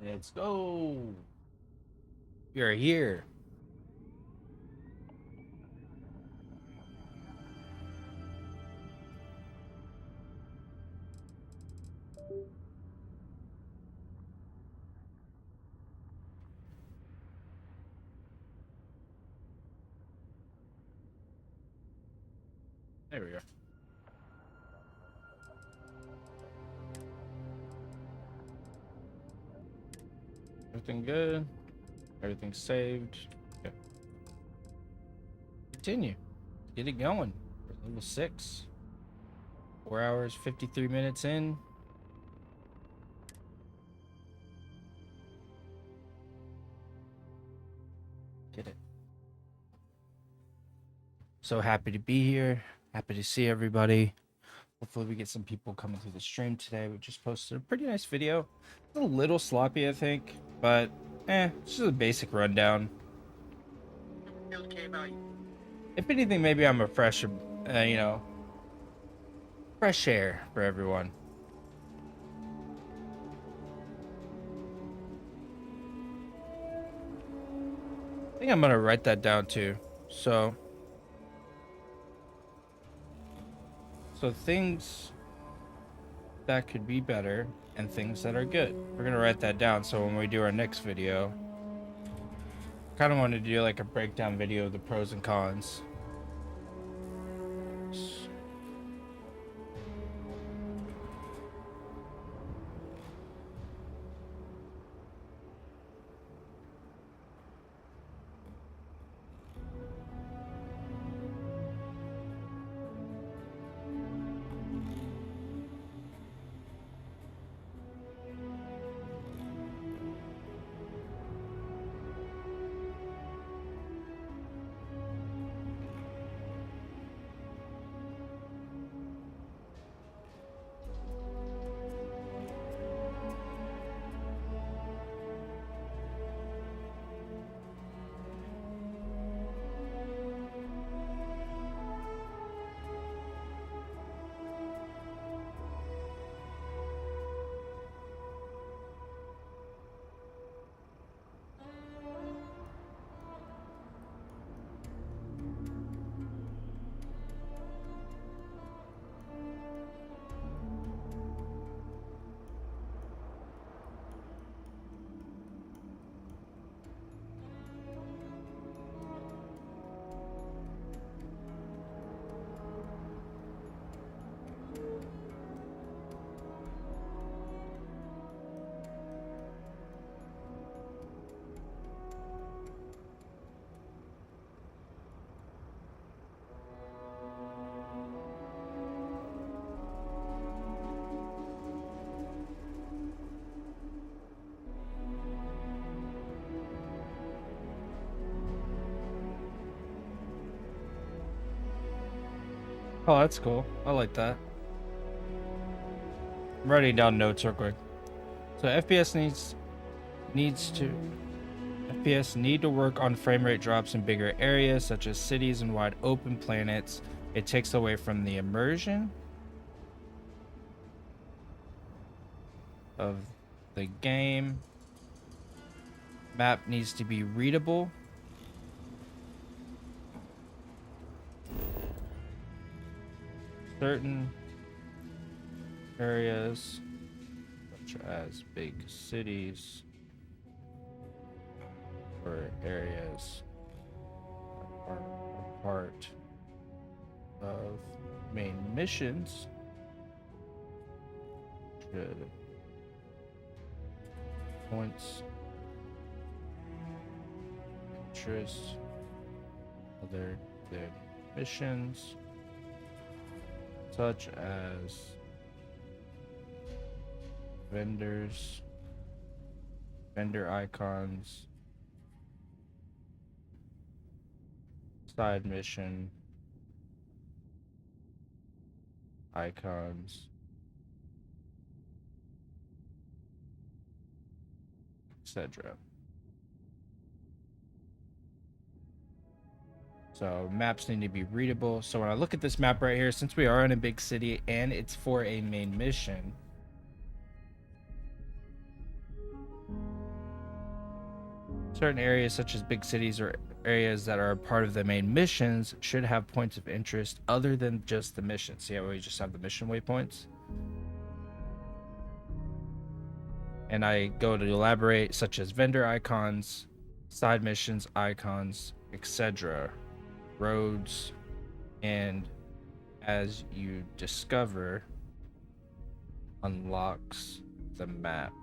Let's go. We are here. There we are. Everything good. Everything saved. Okay. Continue. Get it going. We're level 6. 4 hours, 53 minutes in. Get it. So happy to be here. Happy to see everybody. Hopefully we get some people coming through the stream today. We just posted a pretty nice video. It's a little sloppy, I think, but it's just a basic rundown. If anything, maybe I'm a fresh, fresh air for everyone. I think I'm gonna write that down too. So things that could be better and things that are good. We're gonna write that down so when we do our next video, kind of want to do like a breakdown video of the pros and cons. Oh, that's cool. I like that. I'm writing down notes real quick. So needs to FPS need to work on frame rate drops in bigger areas such as cities and wide open planets. It takes away from the immersion of the game. Map needs to be readable. Certain areas such as big cities or areas are a part of main missions should points interest other than missions such as vendor icons, side mission icons, etc. So maps need to be readable. So when I look at this map right here, since we are in a big city and it's for a main mission, Certain areas, such as big cities or areas that are part of the main missions, should have points of interest other than just the mission. See how we just have the mission waypoints? And I go to elaborate, such as vendor icons, side missions icons, etc., roads, and as you discover, unlocks the map.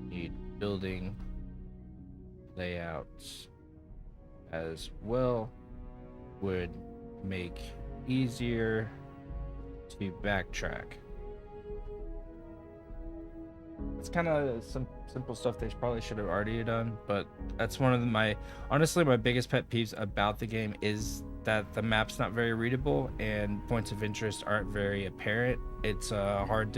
Need building layouts as well, would make easier to backtrack. It's kind of some simple stuff they probably should have already done, but that's one of my honestly my biggest pet peeves about the game is that the map's not very readable and points of interest aren't very apparent. It's hard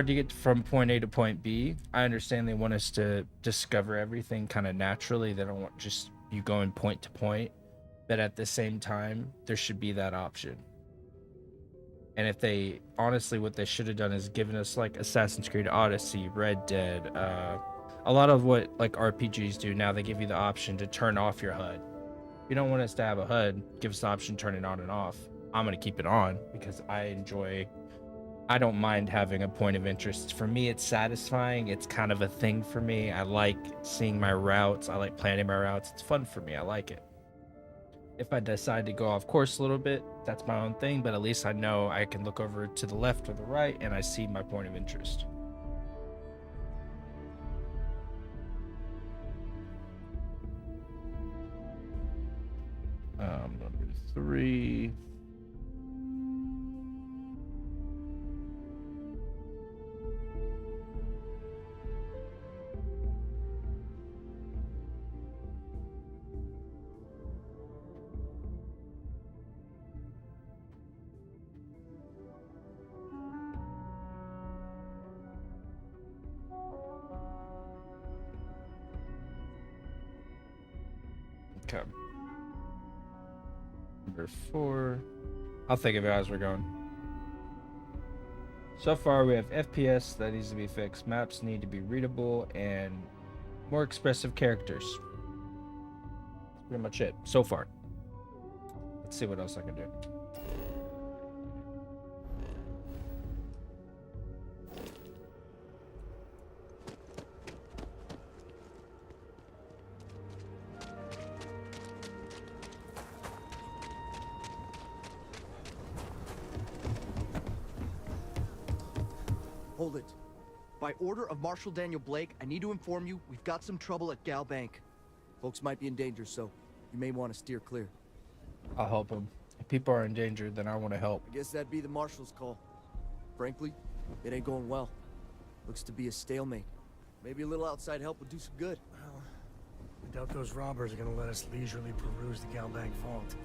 to get from point A to point B. I understand they want us to discover everything kind of naturally. They don't want just you going point to point, but at the same time, there should be that option. And if they honestly, what they should have done is given us like Assassin's Creed Odyssey, Red Dead, a lot of what like RPGs do now. They give you the option to turn off your HUD. If you don't want us to have a HUD, give us the option to turn it on and off. I'm gonna keep it on because I don't mind having a point of interest. For me, it's satisfying. It's kind of a thing for me. I like seeing my routes. I like planning my routes. It's fun for me. I like it. If I decide to go off course a little bit, that's my own thing, but at least I know I can look over to the left or the right and I see my point of interest. Number 3. Okay. Number 4. I'll think of it as we're going. So far, we have FPS that needs to be fixed. Maps need to be readable and more expressive characters. That's pretty much it so far. Let's see what else I can do. Hold it. By order of Marshal Daniel Blake, I need to inform you we've got some trouble at Gal Bank. Folks might be in danger, so you may want to steer clear. I'll help them. If people are in danger, then I want to help. I guess that'd be the Marshal's call. Frankly, it ain't going well. Looks to be a stalemate. Maybe a little outside help would do some good. Well, I doubt those robbers are gonna let us leisurely peruse the Gal Bank vault.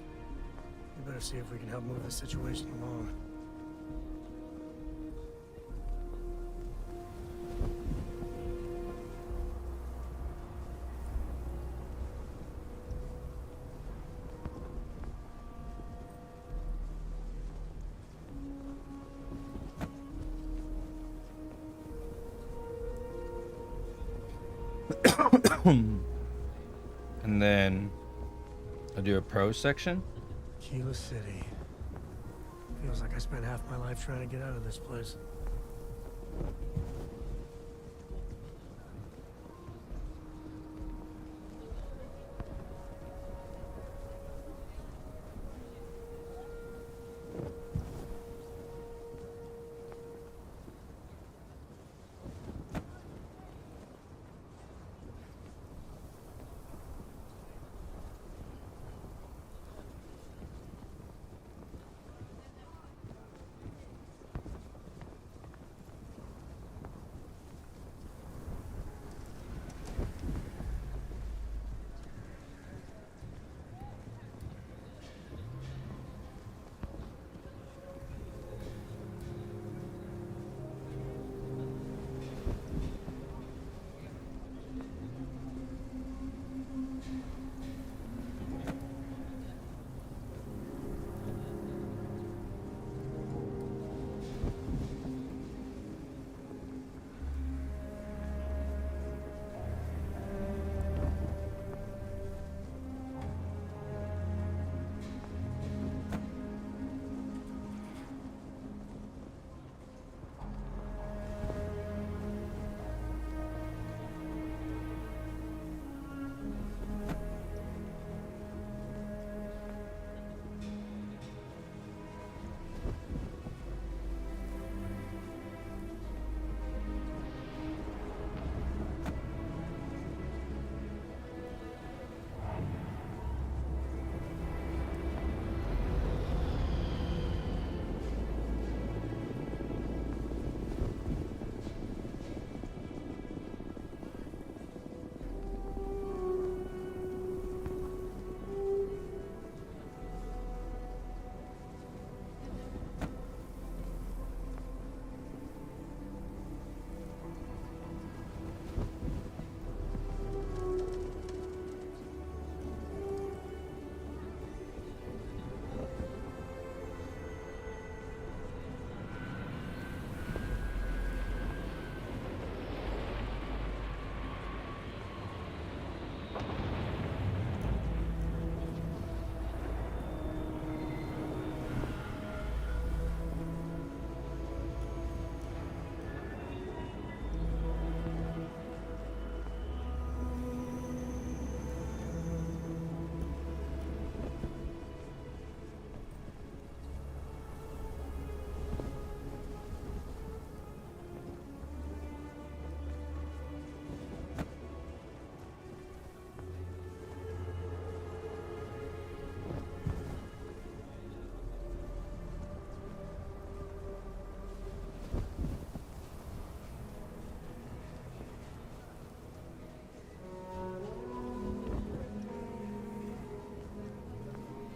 We better see if we can help move the situation along. And then I'll do a pro section. Kilo City. Feels like I spent half my life trying to get out of this place.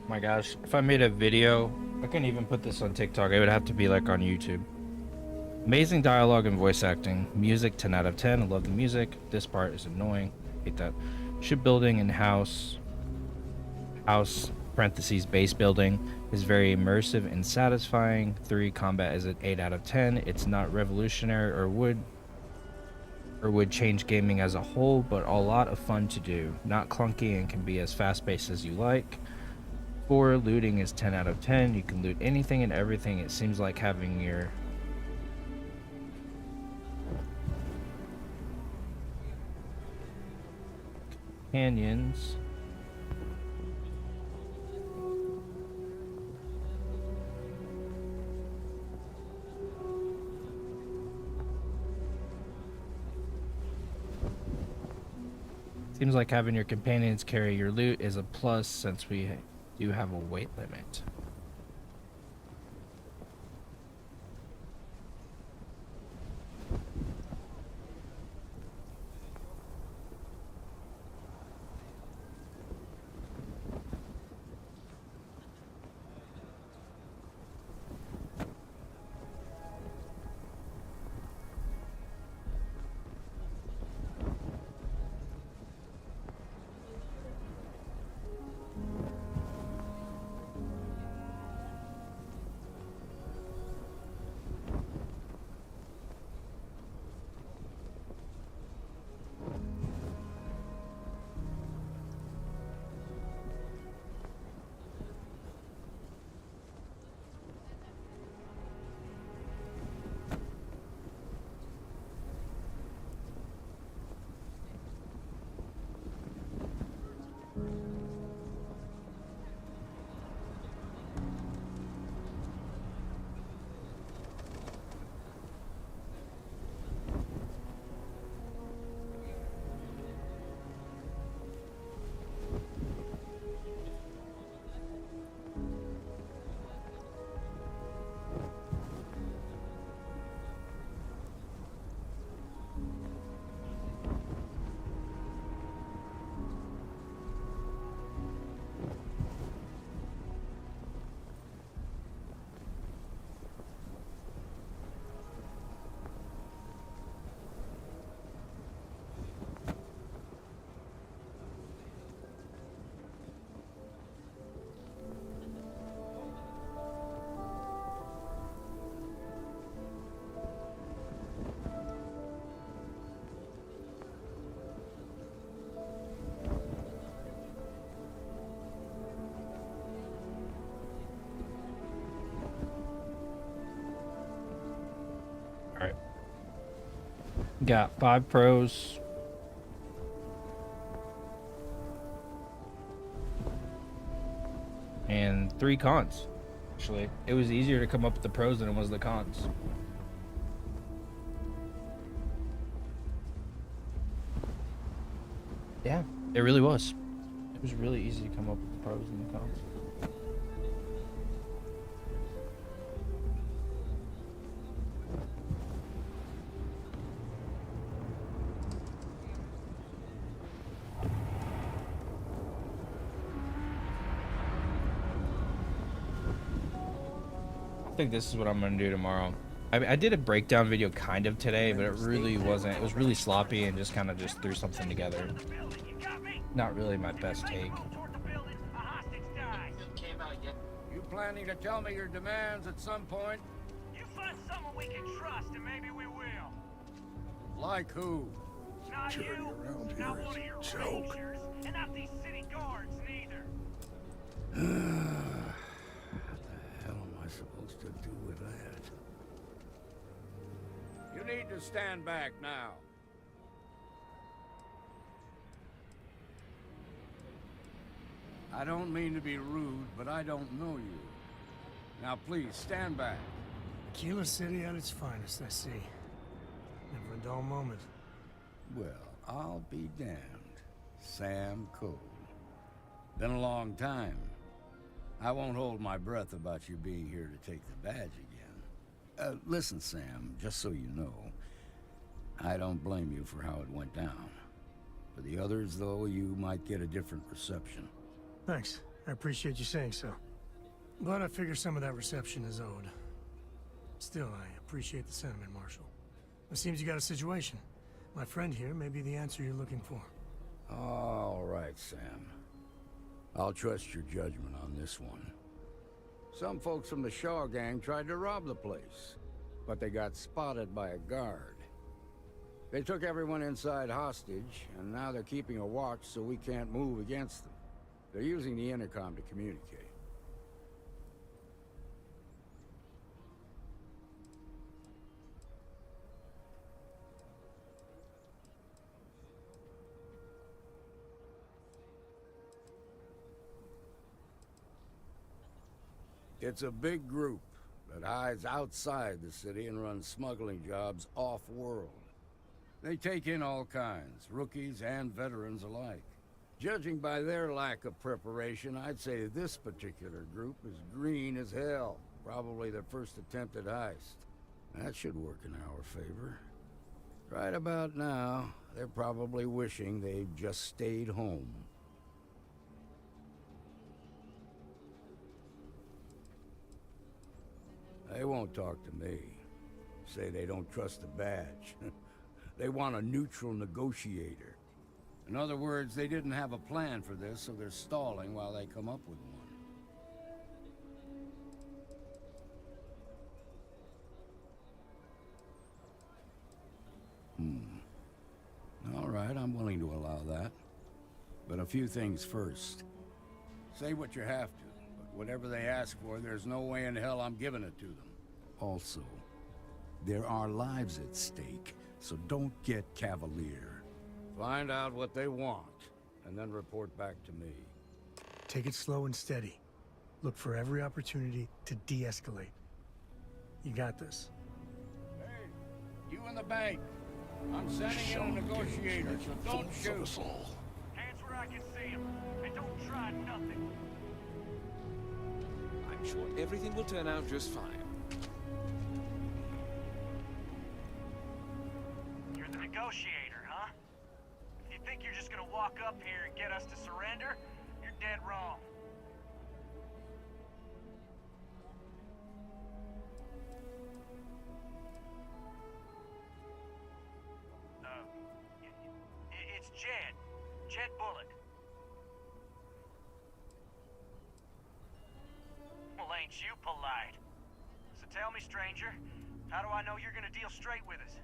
My gosh, if I made a video, I couldn't even put this on TikTok. It would have to be like on YouTube. Amazing dialogue and voice acting. Music 10 out of 10. I love the music. This part is annoying. Hate that. Shipbuilding and house parentheses base building is very immersive and satisfying. 3 combat is an 8 out of 10. It's not revolutionary or would change gaming as a whole, but a lot of fun to do. Not clunky and can be as fast-paced as you like. 4 looting is 10 out of 10. You can loot anything and everything. It seems like having your canyons. Seems like having your companions carry your loot is a plus since we do have a weight limit. All right. Got 5 pros. And 3 cons. Actually, it was easier to come up with the pros than it was the cons. Yeah, it really was. It was really easy to come up with the pros and the cons. I think this is what I'm gonna do tomorrow. I did a breakdown video kind of today, but it really wasn't. It was really sloppy and just kind of just threw something together. Not really my best take. You planning to tell me your demands at some point? You find someone we can trust and maybe we will. Like who? Not Journey you, around here not is one of a your joke. rangers, and not these city guards neither. What the hell am I supposed to do with that? You need to stand back now. I don't mean to be rude, but I don't know you. Now please, stand back. Kilo City at its finest, I see. Never a dull moment. Well, I'll be damned. Sam Cole. Been a long time. I won't hold my breath about you being here to take the badge again. Listen, Sam, just so you know, I don't blame you for how it went down. For the others, though, you might get a different reception. Thanks. I appreciate you saying so. But I figure some of that reception is owed. Still, I appreciate the sentiment, Marshal. It seems you got a situation. My friend here may be the answer you're looking for. All right, Sam. I'll trust your judgment on this one. Some folks from the Shaw gang tried to rob the place, but they got spotted by a guard. They took everyone inside hostage, and now they're keeping a watch so we can't move against them. They're using the intercom to communicate. It's a big group that hides outside the city and runs smuggling jobs off-world. They take in all kinds, rookies and veterans alike. Judging by their lack of preparation, I'd say this particular group is green as hell. Probably their first attempt at heist. That should work in our favor. Right about now, they're probably wishing they'd just stayed home. They won't talk to me. Say they don't trust the badge. They want a neutral negotiator. In other words, they didn't have a plan for this, so they're stalling while they come up with one. All right, I'm willing to allow that. But a few things first. Say what you have to, but whatever they ask for, there's no way in hell I'm giving it to them. Also, there are lives at stake, so don't get cavalier. Find out what they want, and then report back to me. Take it slow and steady. Look for every opportunity to de-escalate. You got this. Hey, you in the bank. I'm sending in a negotiator, so don't shoot. Hands where I can see them. And don't try nothing. I'm sure everything will turn out just fine. You're the negotiator, huh? If you think you're just gonna walk up here and get us to surrender, you're dead wrong. It's Jed. Jed Bullock. Well, ain't you polite? So tell me, stranger, how do I know you're gonna deal straight with us?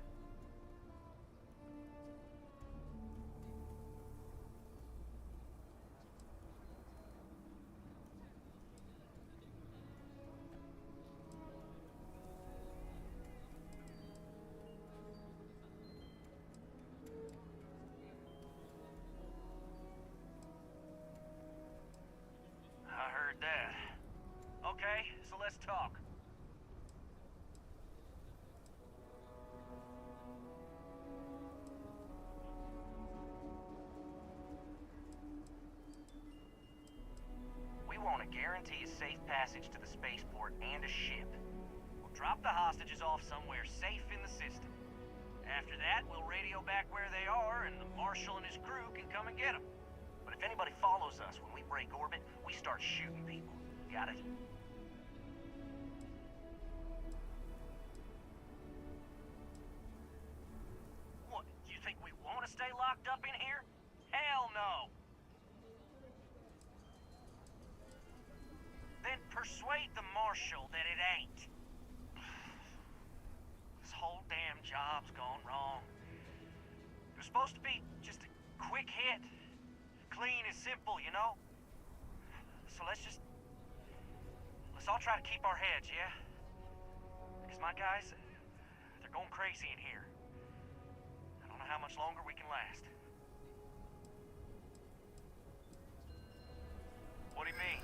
I heard that. Okay, so let's talk. We want to guarantee a safe passage to the spaceport and a ship. We'll drop the hostages off somewhere safe in the system. After that, we'll radio back where they are, and the Marshal and his crew can come and get them. But if anybody follows us when we break orbit, we start shooting people. Got it? What, you think we want to stay locked up in here? Hell no! Then persuade the Marshal that it ain't. This whole damn job's gone wrong. It was supposed to be just a quick hit. Clean and simple, you know? So let's all try to keep our heads, yeah? Because my guys, they're going crazy in here. I don't know how much longer we can last. What do you mean?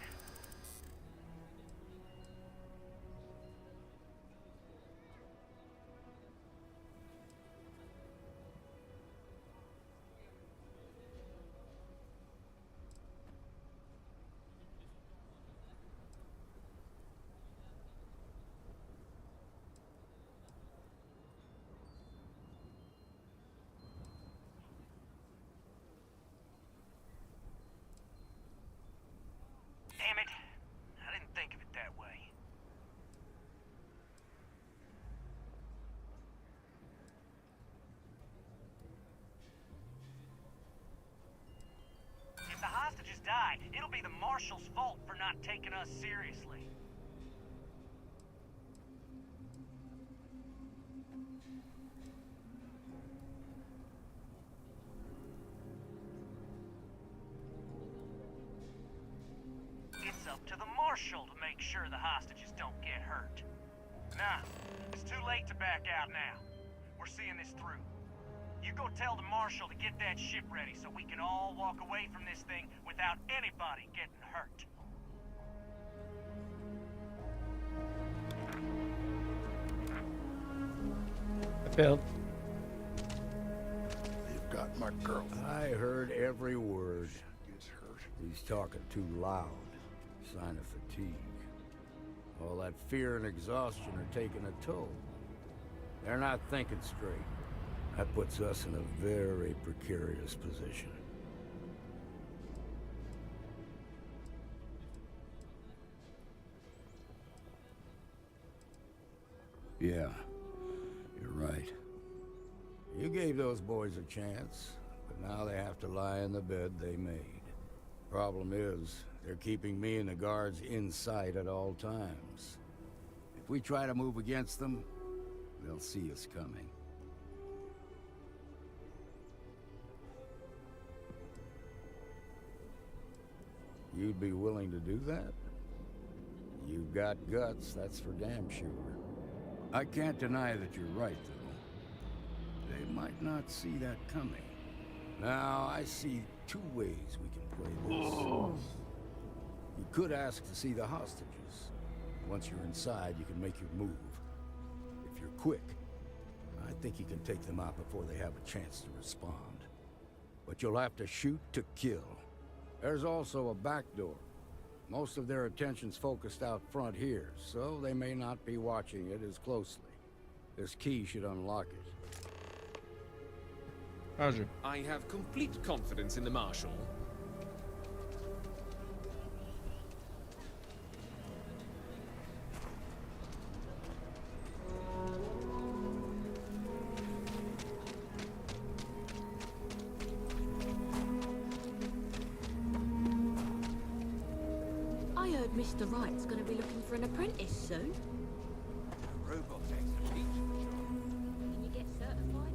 die, it'll be the Marshal's fault for not taking us seriously. It's up to the Marshal to make sure the hostages don't get hurt. Nah, it's too late to back out now. We're seeing this through. You go tell the Marshal to get that ship ready so we can all walk away from this thing without anybody getting hurt. I failed. You've got my girl. I heard every word. Gets hurt. He's talking too loud. Sign of fatigue. All that fear and exhaustion are taking a toll. They're not thinking straight. That puts us in a very precarious position. Yeah, you're right. You gave those boys a chance, but now they have to lie in the bed they made. Problem is, they're keeping me and the guards in sight at all times. If we try to move against them, they'll see us coming. You'd be willing to do that? You've got guts, that's for damn sure. I can't deny that you're right, though. They might not see that coming. Now, I see two ways we can play this. You could ask to see the hostages. Once you're inside, you can make your move. If you're quick, I think you can take them out before they have a chance to respond. But you'll have to shoot to kill. There's also a back door. Most of their attention's focused out front here, so they may not be watching it as closely. This key should unlock it. Roger. I have complete confidence in the Marshal. I heard Mr. Wright's gonna be looking for an apprentice soon. Robot takes the teaching job. Can you get certified?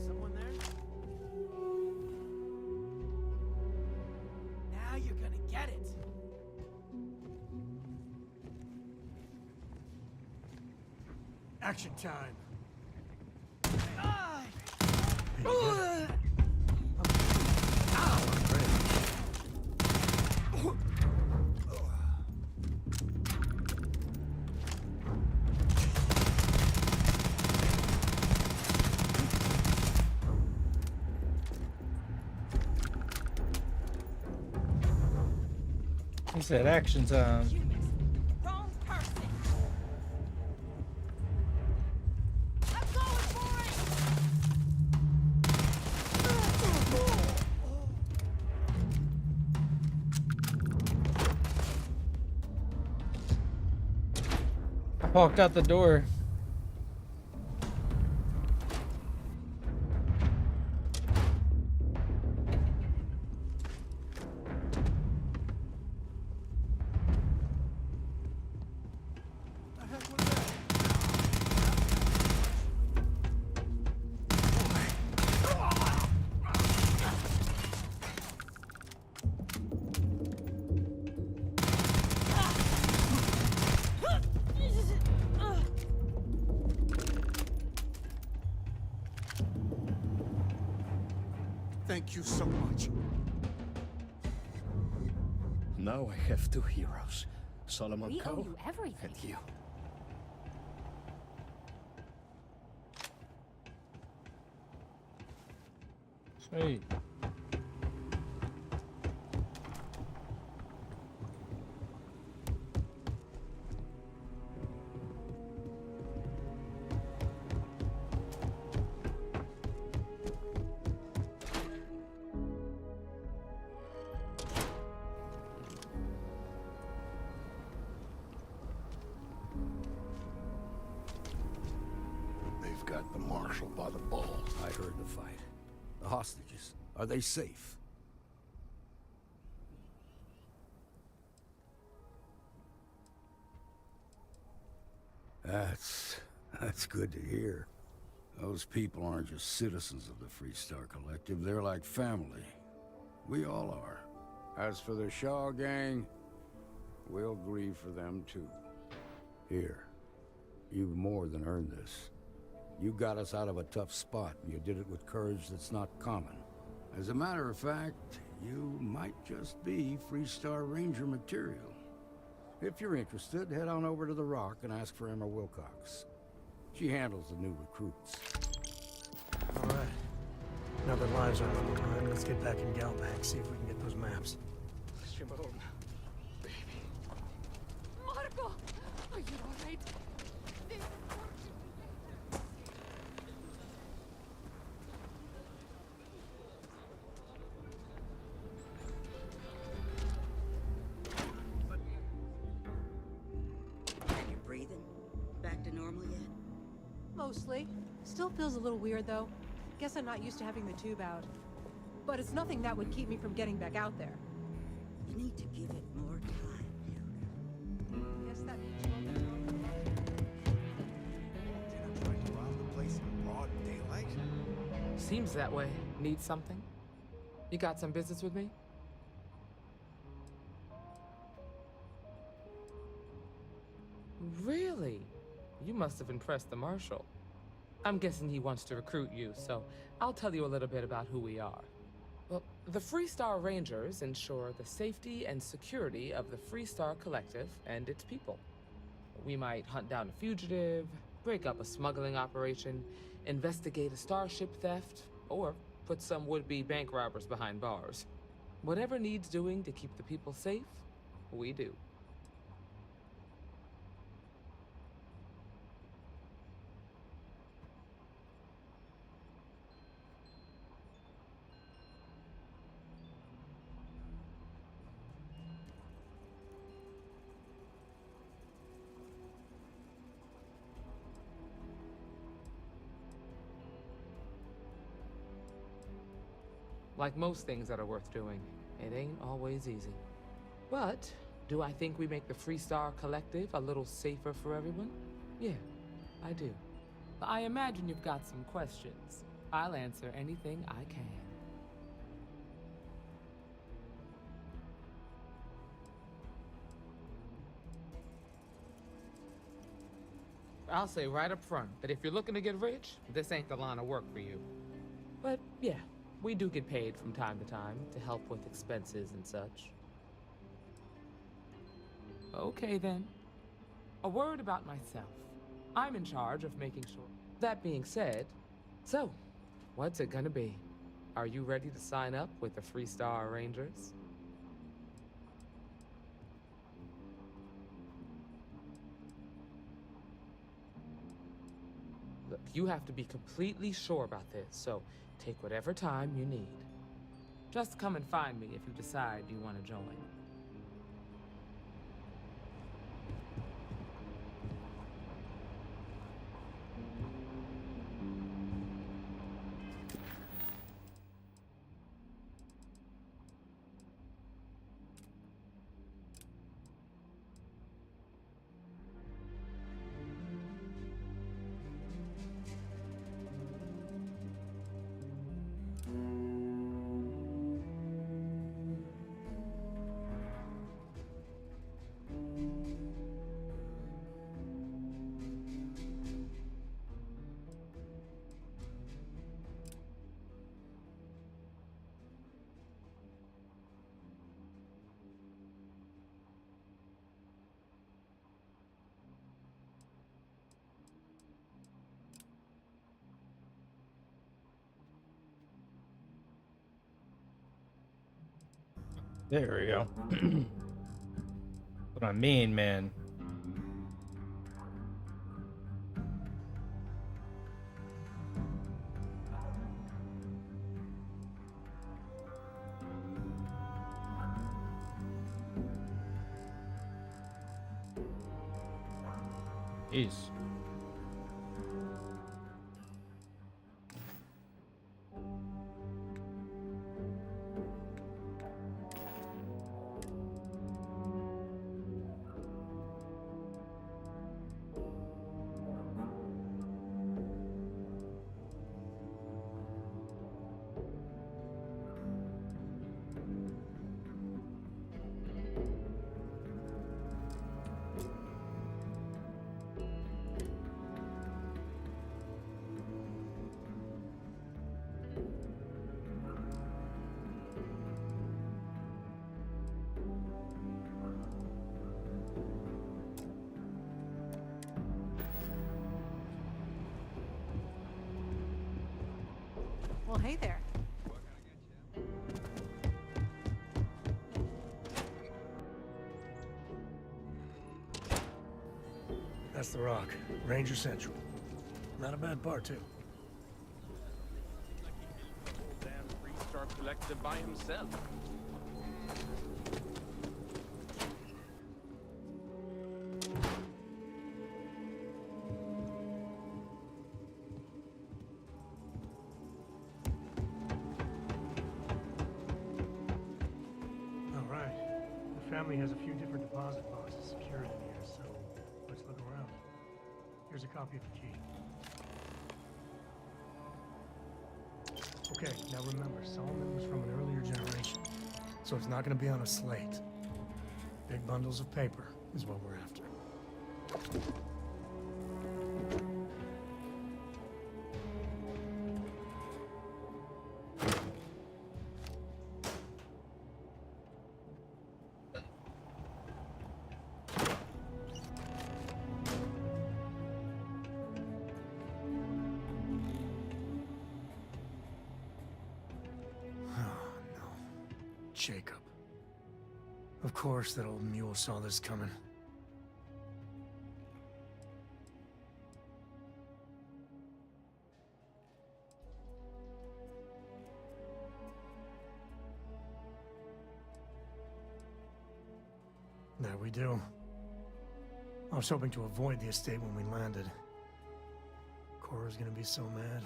Someone there? Now you're gonna get it. Action time. He said action time. Wrong person. I'm going for it. I walked out the door. Thank you so much. Now I have two heroes. Solomon We owe Coe you everything. and you. Hey. They've got the marshal by the balls. I heard the fight. The hostages, are they safe? That's good to hear. Those people aren't just citizens of the Freestar Collective, they're like family. We all are. As for the Shaw gang, we'll grieve for them too. Here, you've more than earned this. You got us out of a tough spot, and you did it with courage that's not common. As a matter of fact, you might just be Freestar Ranger material. If you're interested, head on over to the Rock and ask for Emma Wilcox. She handles the new recruits. All right. Now that lives are on the line, let's get back in Galbank, see if we can get those maps. Shimon, baby. Marco! Are you alright? You breathing? Back to normal yet? Mostly. Still feels a little weird, though. Guess I'm not used to having the tube out. But it's nothing that would keep me from getting back out there. You need to give it more time, Hilda. Guess that means you open Lieutenant trying to rob the place in broad daylight? Seems that way. Need something? You got some business with me? Really? You must have impressed the Marshal. I'm guessing he wants to recruit you, so I'll tell you a little bit about who we are. Well, the Freestar Rangers ensure the safety and security of the Freestar Collective and its people. We might hunt down a fugitive, break up a smuggling operation, investigate a starship theft, or put some would-be bank robbers behind bars. Whatever needs doing to keep the people safe, we do. Like most things that are worth doing, it ain't always easy. But do I think we make the Freestar Collective a little safer for everyone? Yeah, I do. I imagine you've got some questions. I'll answer anything I can. I'll say right up front that if you're looking to get rich, this ain't the line of work for you. But yeah, we do get paid from time to time to help with expenses and such. Okay then. A word about myself. I'm in charge of making sure. That being said, so, what's it gonna be? Are you ready to sign up with the Freestar Rangers? Look, you have to be completely sure about this, so take whatever time you need. Just come and find me if you decide you want to join. There we go. What I mean, man. Jeez. Well, hey there. That's the Rock. Ranger Central. Not a bad bar, too. Damn three-star collector by himself. All right. The family has a few different deposit boxes secured in here, so let's look around. Here's a copy of the key. Okay, now remember, Solomon was from an earlier generation, so it's not going to be on a slate. Big bundles of paper is what we're after. Jacob. Of course that old mule saw this coming. There we do. I was hoping to avoid the estate when we landed. Cora's gonna be so mad.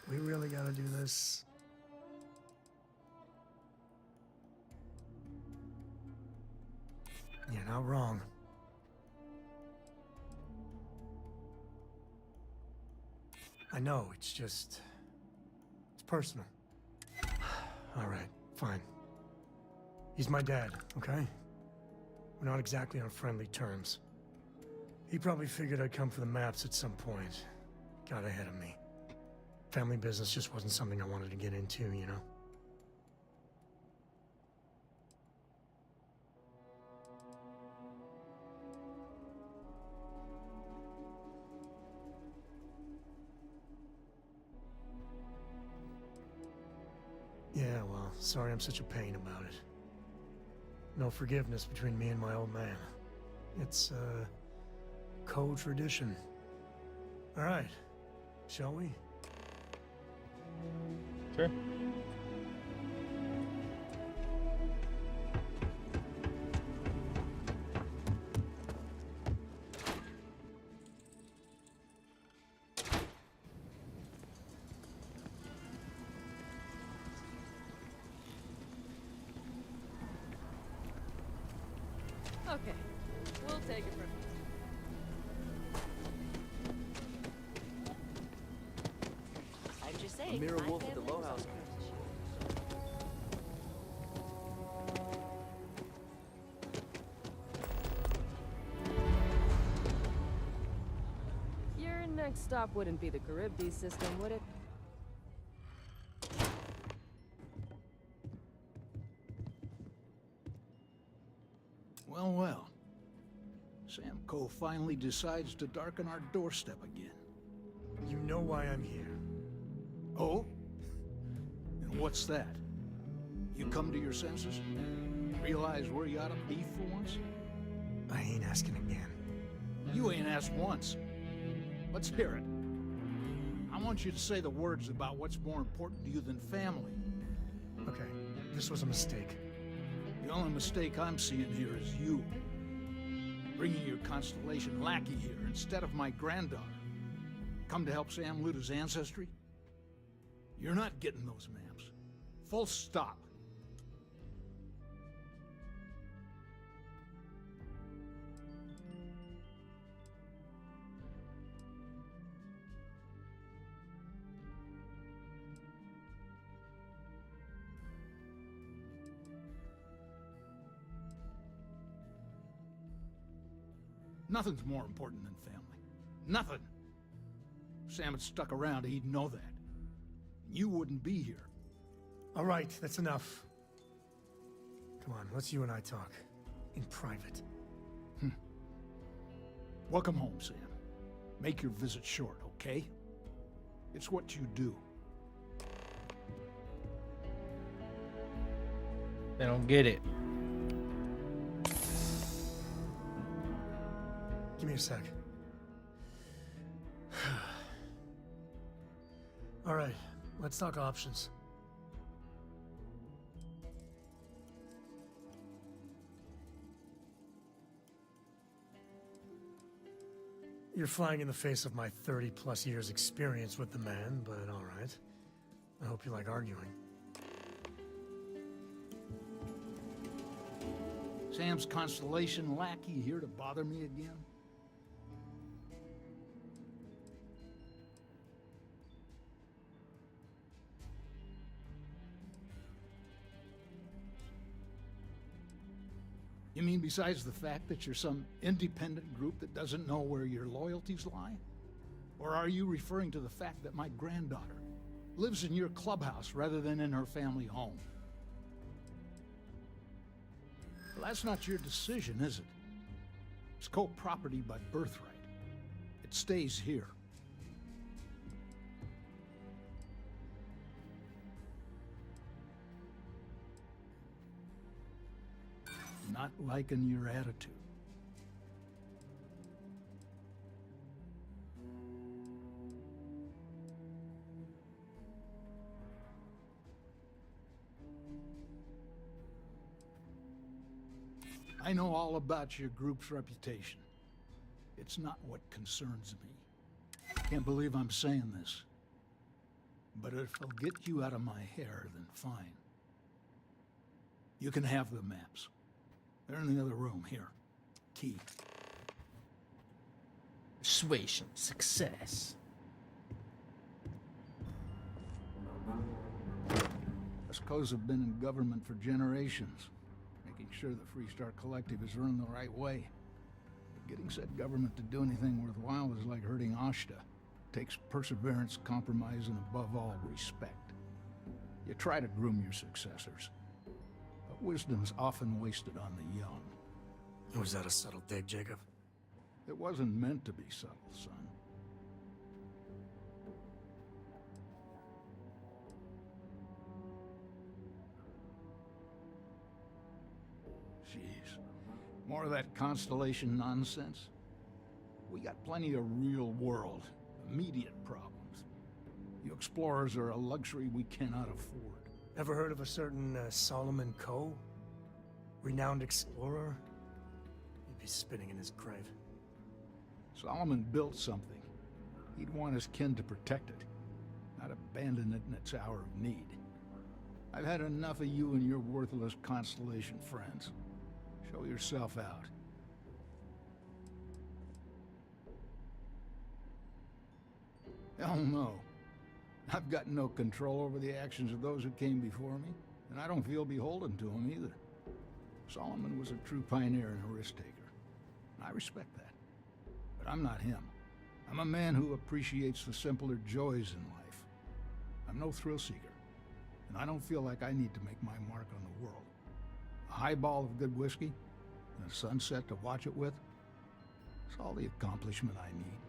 We really gotta do this. You're not wrong. I know, it's just... it's personal. All right, fine. He's my dad, okay? We're not exactly on friendly terms. He probably figured I'd come for the maps at some point. Got ahead of me. Family business just wasn't something I wanted to get into, you know? Yeah, well, sorry I'm such a pain about it. No forgiveness between me and my old man. It's, co-tradition. All right, shall we? Sure. Okay, we'll take it from here. I'm just saying. Amira my Wolf at the family Low was House. on Your next stop wouldn't be the Charybdis system, would it? Well, well. Sam Coe finally decides to darken our doorstep again. You know why I'm here. Oh? And what's that? You come to your senses? Realize where you ought to be for once? I ain't asking again. You ain't asked once. Let's hear it. I want you to say the words about what's more important to you than family. Okay, this was a mistake. The only mistake I'm seeing here is you. Bringing your Constellation lackey here instead of my granddaughter. Come to help Sam loot his ancestry? You're not getting those maps. Full stop. Nothing's more important than family. Nothing. If Sam had stuck around, he'd know that. You wouldn't be here. All right, that's enough. Come on, let's you and I talk. In private. Welcome home, Sam. Make your visit short, okay? It's what you do. They don't get it. Give me a sec. All right, let's talk options. You're flying in the face of my 30-plus years experience with the man, but all right. I hope you like arguing. Sam's Constellation lackey here to bother me again? You mean besides the fact that you're some independent group that doesn't know where your loyalties lie? Or are you referring to the fact that my granddaughter lives in your clubhouse rather than in her family home? Well, that's not your decision, is it? It's co-property by birthright. It stays here. Not liking your attitude. I know all about your group's reputation. It's not what concerns me. Can't believe I'm saying this. But if it'll get you out of my hair, then fine. You can have the maps. They're in the other room, here. Key. Persuasion, success. Us Co's have been in government for generations, making sure the Freestar Collective is run the right way. But getting said government to do anything worthwhile is like herding Ashta. Takes perseverance, compromise, and above all, respect. You try to groom your successors, but wisdom's often wasted on the young. Was that a subtle dig, Jacob? It wasn't meant to be subtle, son. Jeez. More of that Constellation nonsense? We got plenty of real world, immediate problems. You explorers are a luxury we cannot afford. Ever heard of a certain Solomon Coe? Renowned explorer? He'd be spinning in his grave. Solomon built something. He'd want his kin to protect it, not abandon it in its hour of need. I've had enough of you and your worthless Constellation friends. Show yourself out. Hell no. I've got no control over the actions of those who came before me, and I don't feel beholden to them either. Solomon was a true pioneer and a risk-taker. I respect that. But I'm not him. I'm a man who appreciates the simpler joys in life. I'm no thrill-seeker, and I don't feel like I need to make my mark on the world. A highball of good whiskey, and a sunset to watch it with, it's all the accomplishment I need.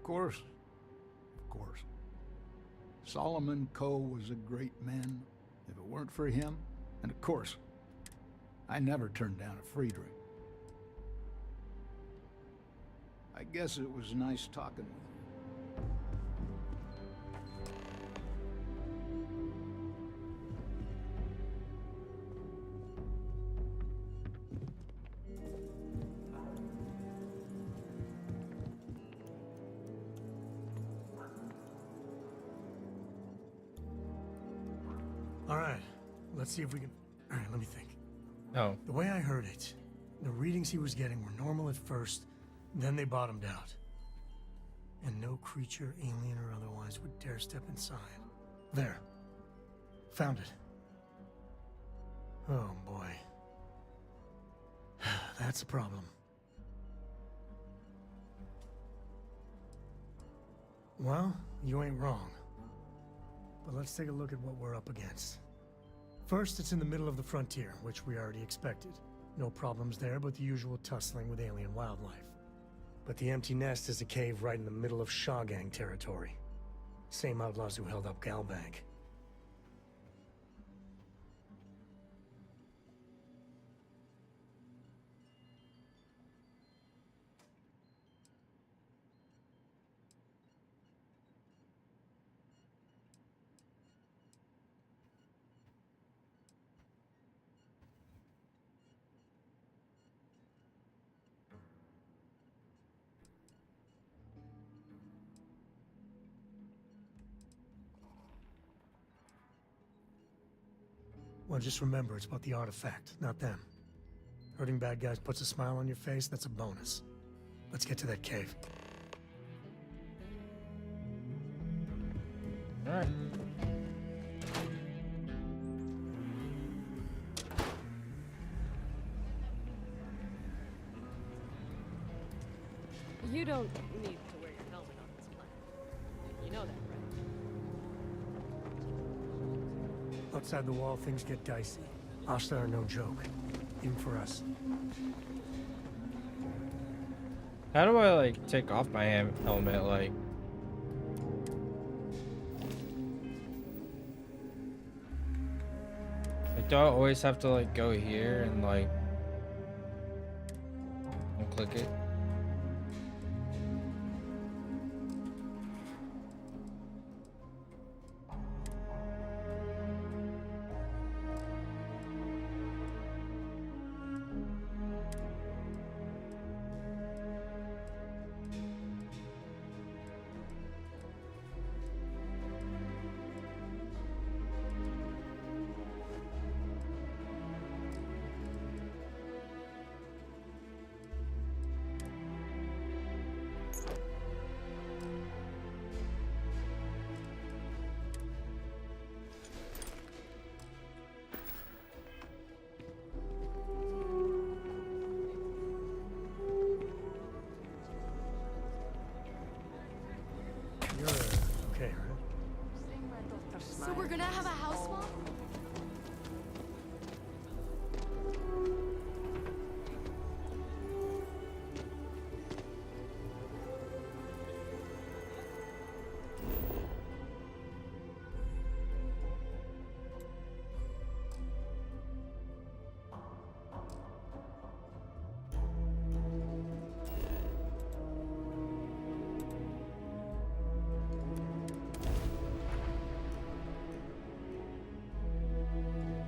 Of course. Of course. Solomon Coe was a great man. If it weren't for him, and of course, I never turned down a free drink. I guess it was nice talking with you. All right, let's see if we can... All right, let me think. Oh. The way I heard it, the readings he was getting were normal at first, then they bottomed out. And no creature, alien or otherwise, would dare step inside. There. Found it. Oh, boy. That's a problem. Well, you ain't wrong. But let's take a look at what we're up against. First, it's in the middle of the frontier, which we already expected. No problems there, but the usual tussling with alien wildlife. But the empty nest is a cave right in the middle of Shawgang territory. Same outlaws who held up Galbank. Well, just remember, it's about the artifact, not them. Hurting bad guys puts a smile on your face, that's a bonus. Let's get to that cave. All right. You don't need to wear your helmet on this planet. You know that, right? Outside the wall, things get dicey. Asta are no joke, even for us. How do I like take off my helmet? Like, do I always have to like go here and like click it? You're okay, right? So we're gonna have a house swap?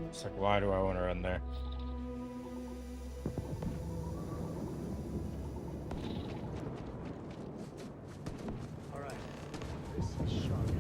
It's like, why do I want to run there? All right. This is shocking.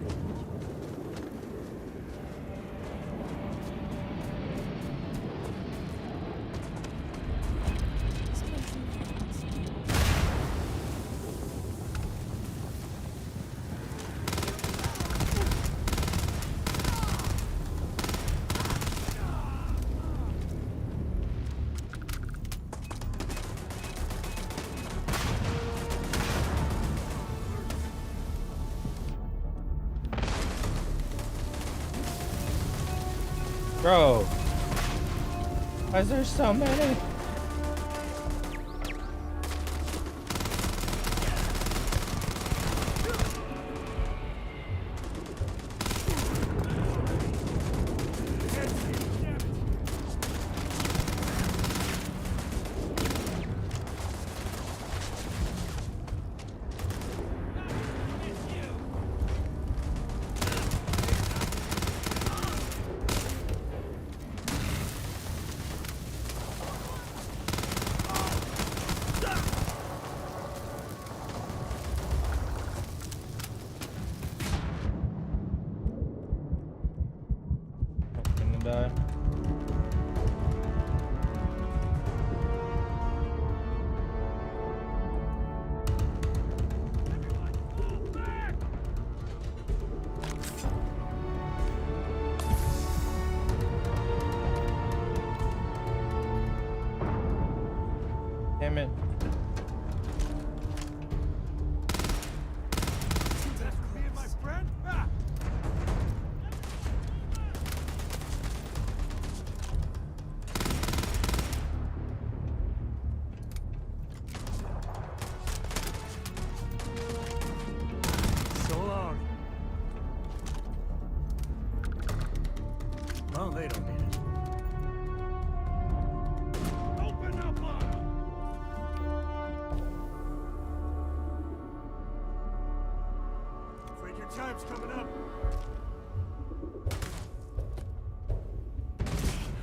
Bro, why is there so many? Damn it. That's for me and my friend? Ah! So long. Well, they don't need it. Open up on 'em! Afraid your time's coming up.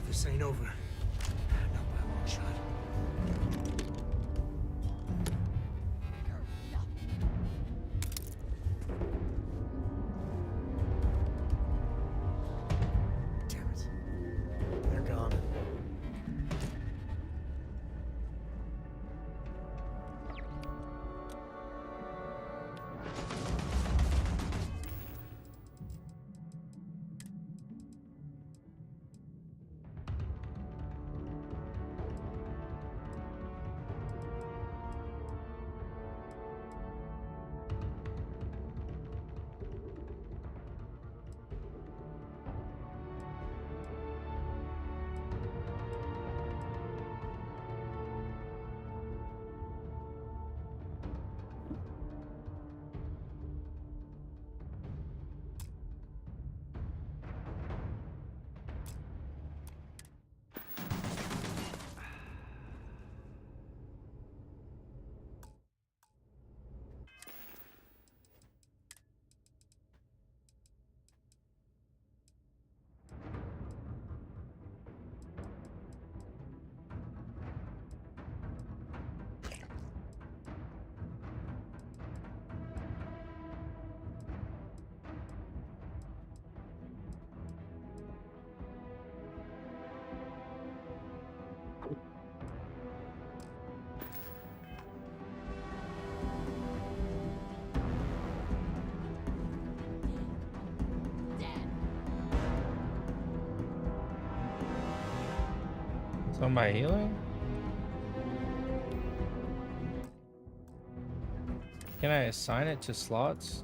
This ain't over. Not by a long shot. Damn it. They're gone. So am I healing? Can I assign it to slots?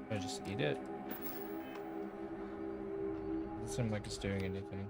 I just eat it? Doesn't seem like it's doing anything.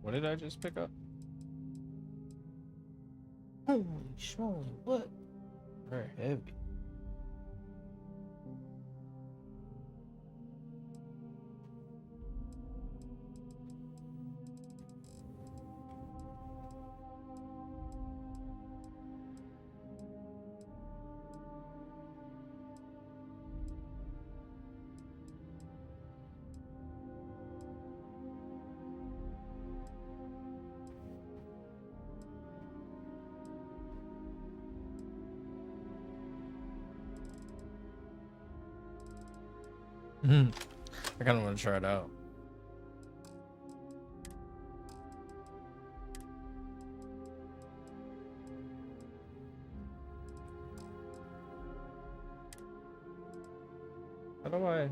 What did I just pick up? Holy schmoly, what? Very heavy. I kind of want to try it out. How do I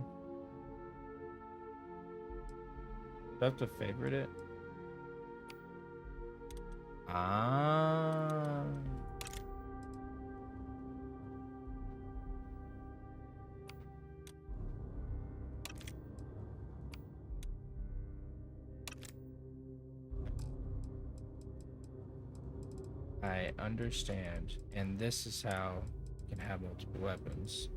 have to favorite it? Ah. I understand. And this is how you can have multiple weapons.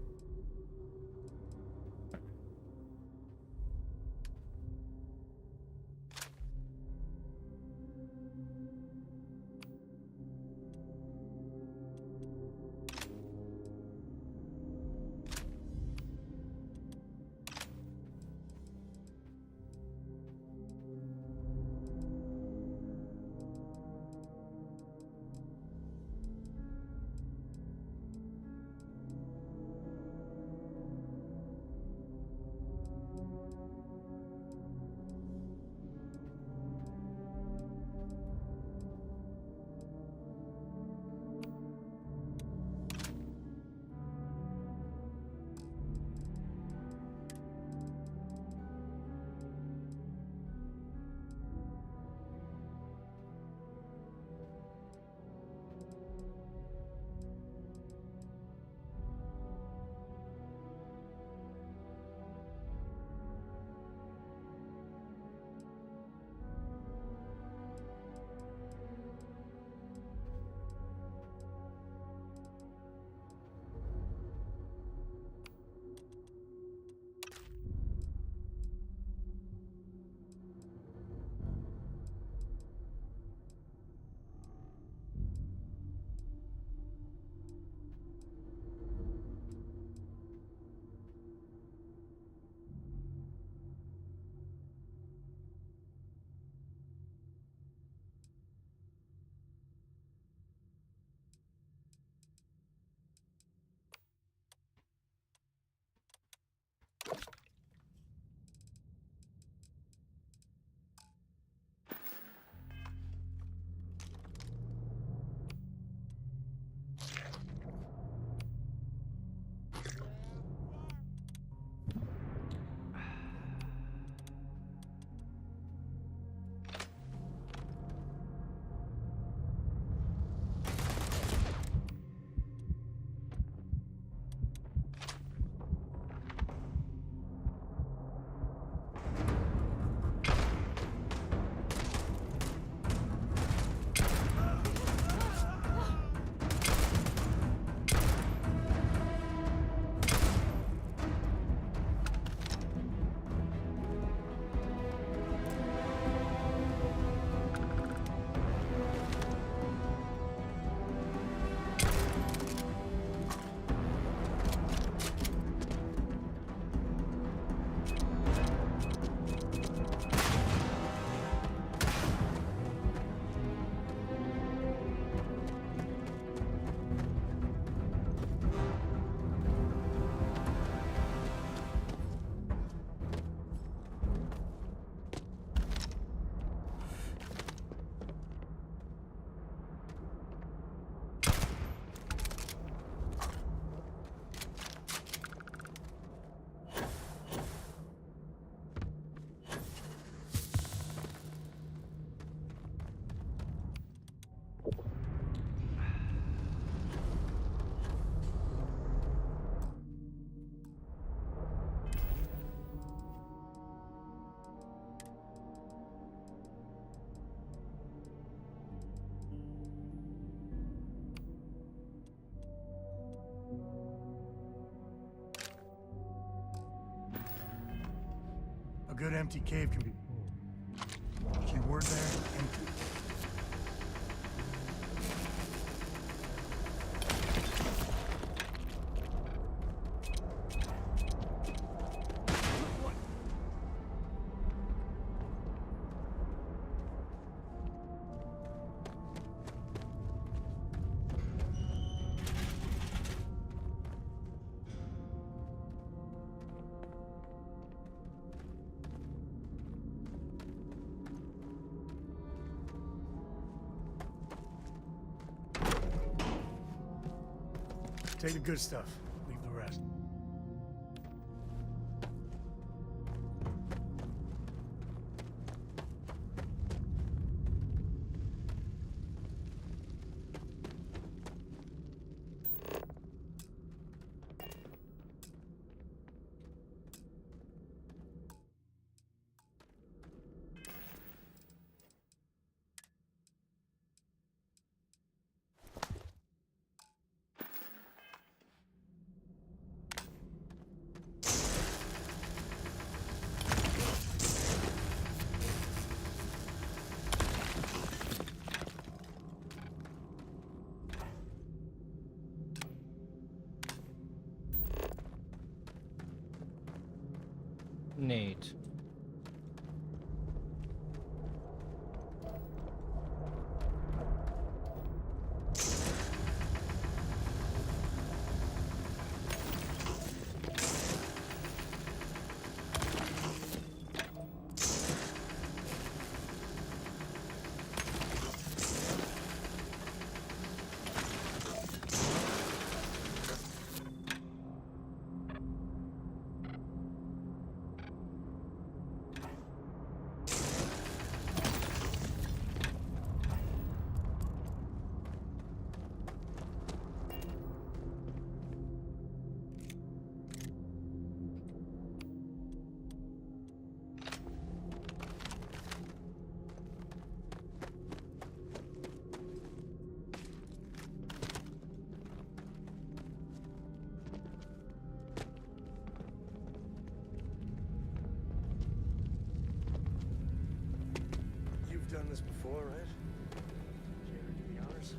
good empty cave can be full. Key word there, empty. Take the good stuff, leave the rest. Neat. You've done this before, right? Care to do the honors?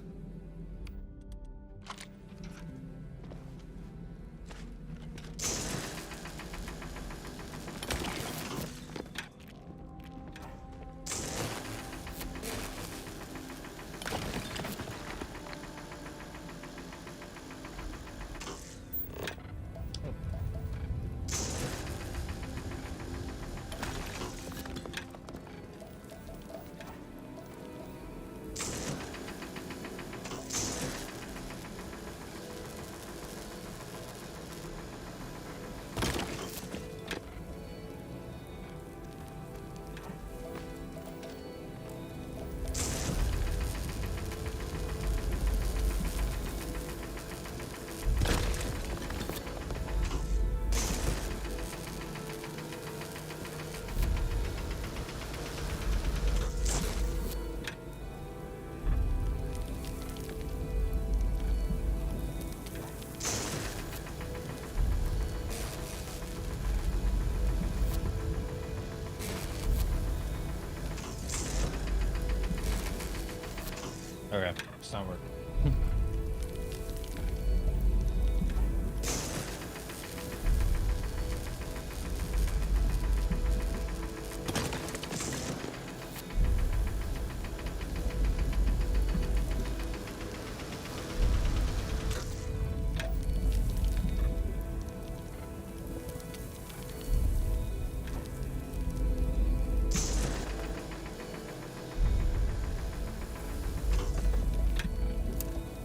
Okay, it's not working.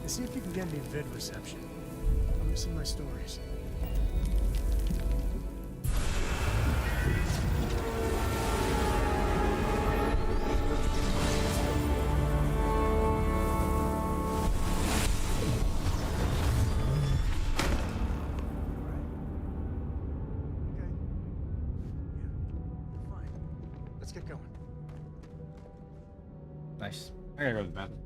See if you can get me vid reception. I'm missing my stories. Let's get going. Nice. I gotta go to the bathroom.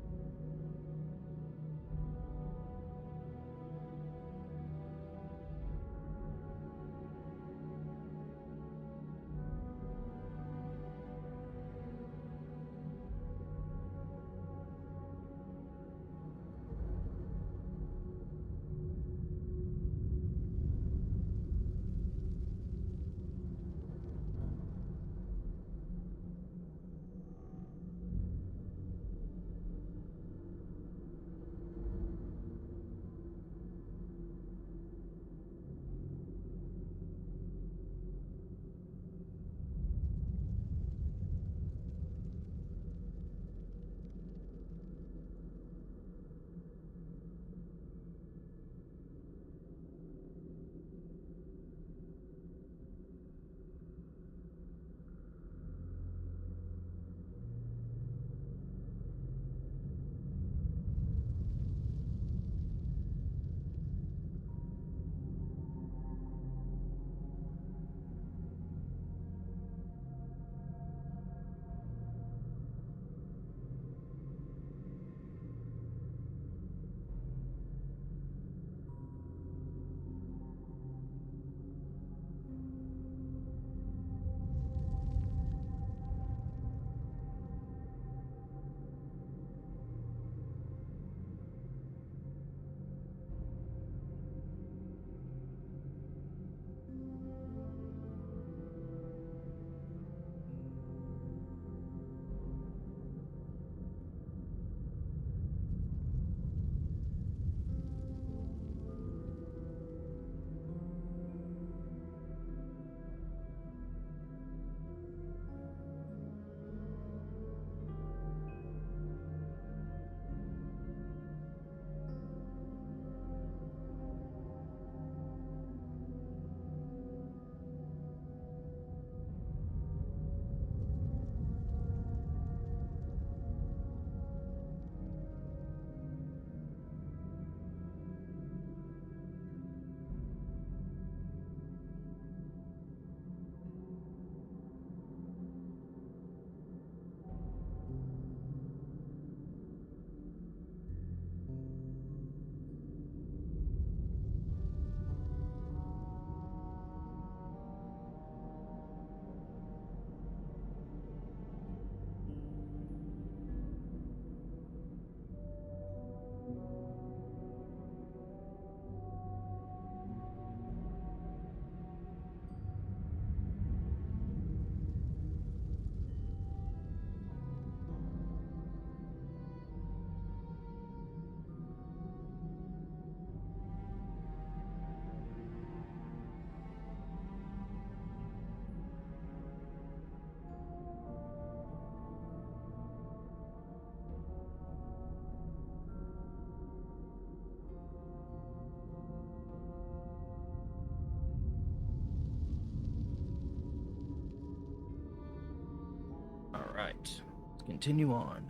let's continue on.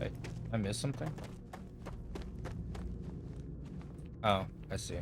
Wait, I missed something? Oh, I see.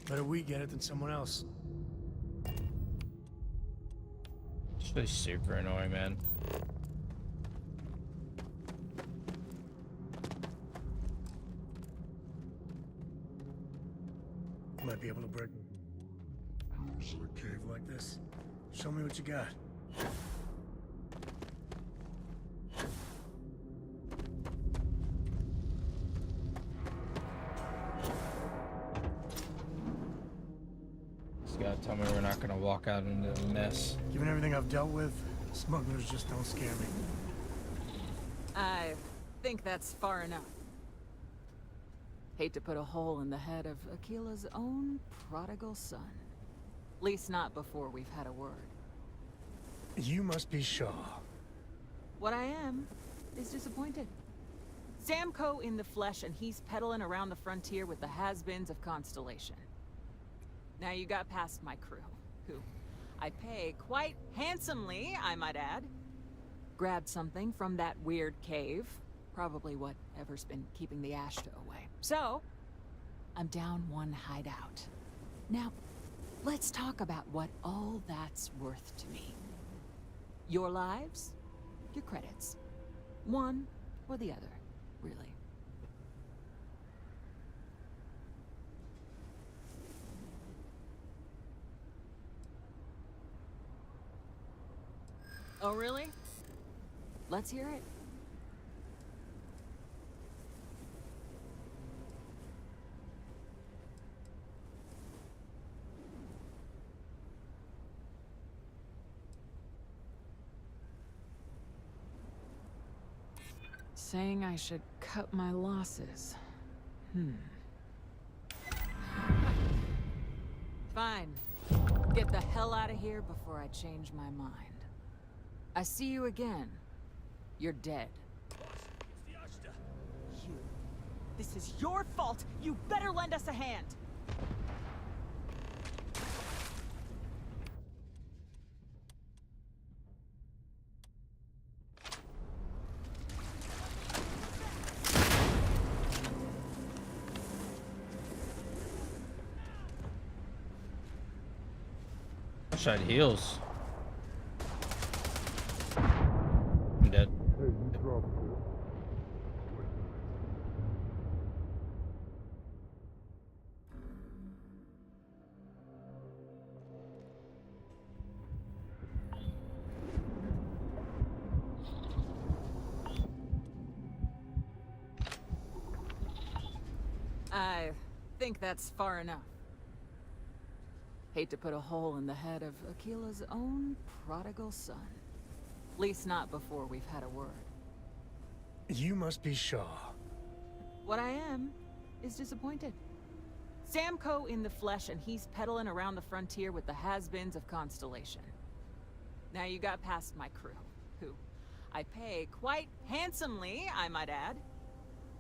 Better we get it than someone else. It's really super annoying, man. Might be able to break a cave like this. Show me what you got. You gotta tell me we're not gonna walk out into a mess. Given everything I've dealt with, smugglers just don't scare me. I think that's far enough. Hate to put a hole in the head of Akila's own prodigal son. Least not before we've had a word. You must be Shaw. What I am is disappointed. Samco in the flesh, and he's peddling around the frontier with the has-beens of Constellation. Now you got past my crew, who I pay quite handsomely, I might add. Grabbed something from that weird cave. Probably whatever's been keeping the Ashta away. So, I'm down one hideout. Now, let's talk about what all that's worth to me. Your lives, your credits. One or the other, really. Oh, really? Let's hear it. Saying I should cut my losses. Fine. Get the hell out of here before I change my mind. I see you again. You're dead. You. This is your fault. You better lend us a hand. Wish I had heals. I'm dead. I think that's far enough. Hate to put a hole in the head of Akila's own prodigal son. Least not before we've had a word. You must be Shaw. What I am is disappointed. Samco in the flesh, and he's peddling around the frontier with the has-beens of Constellation. Now you got past my crew, who I pay quite handsomely, I might add.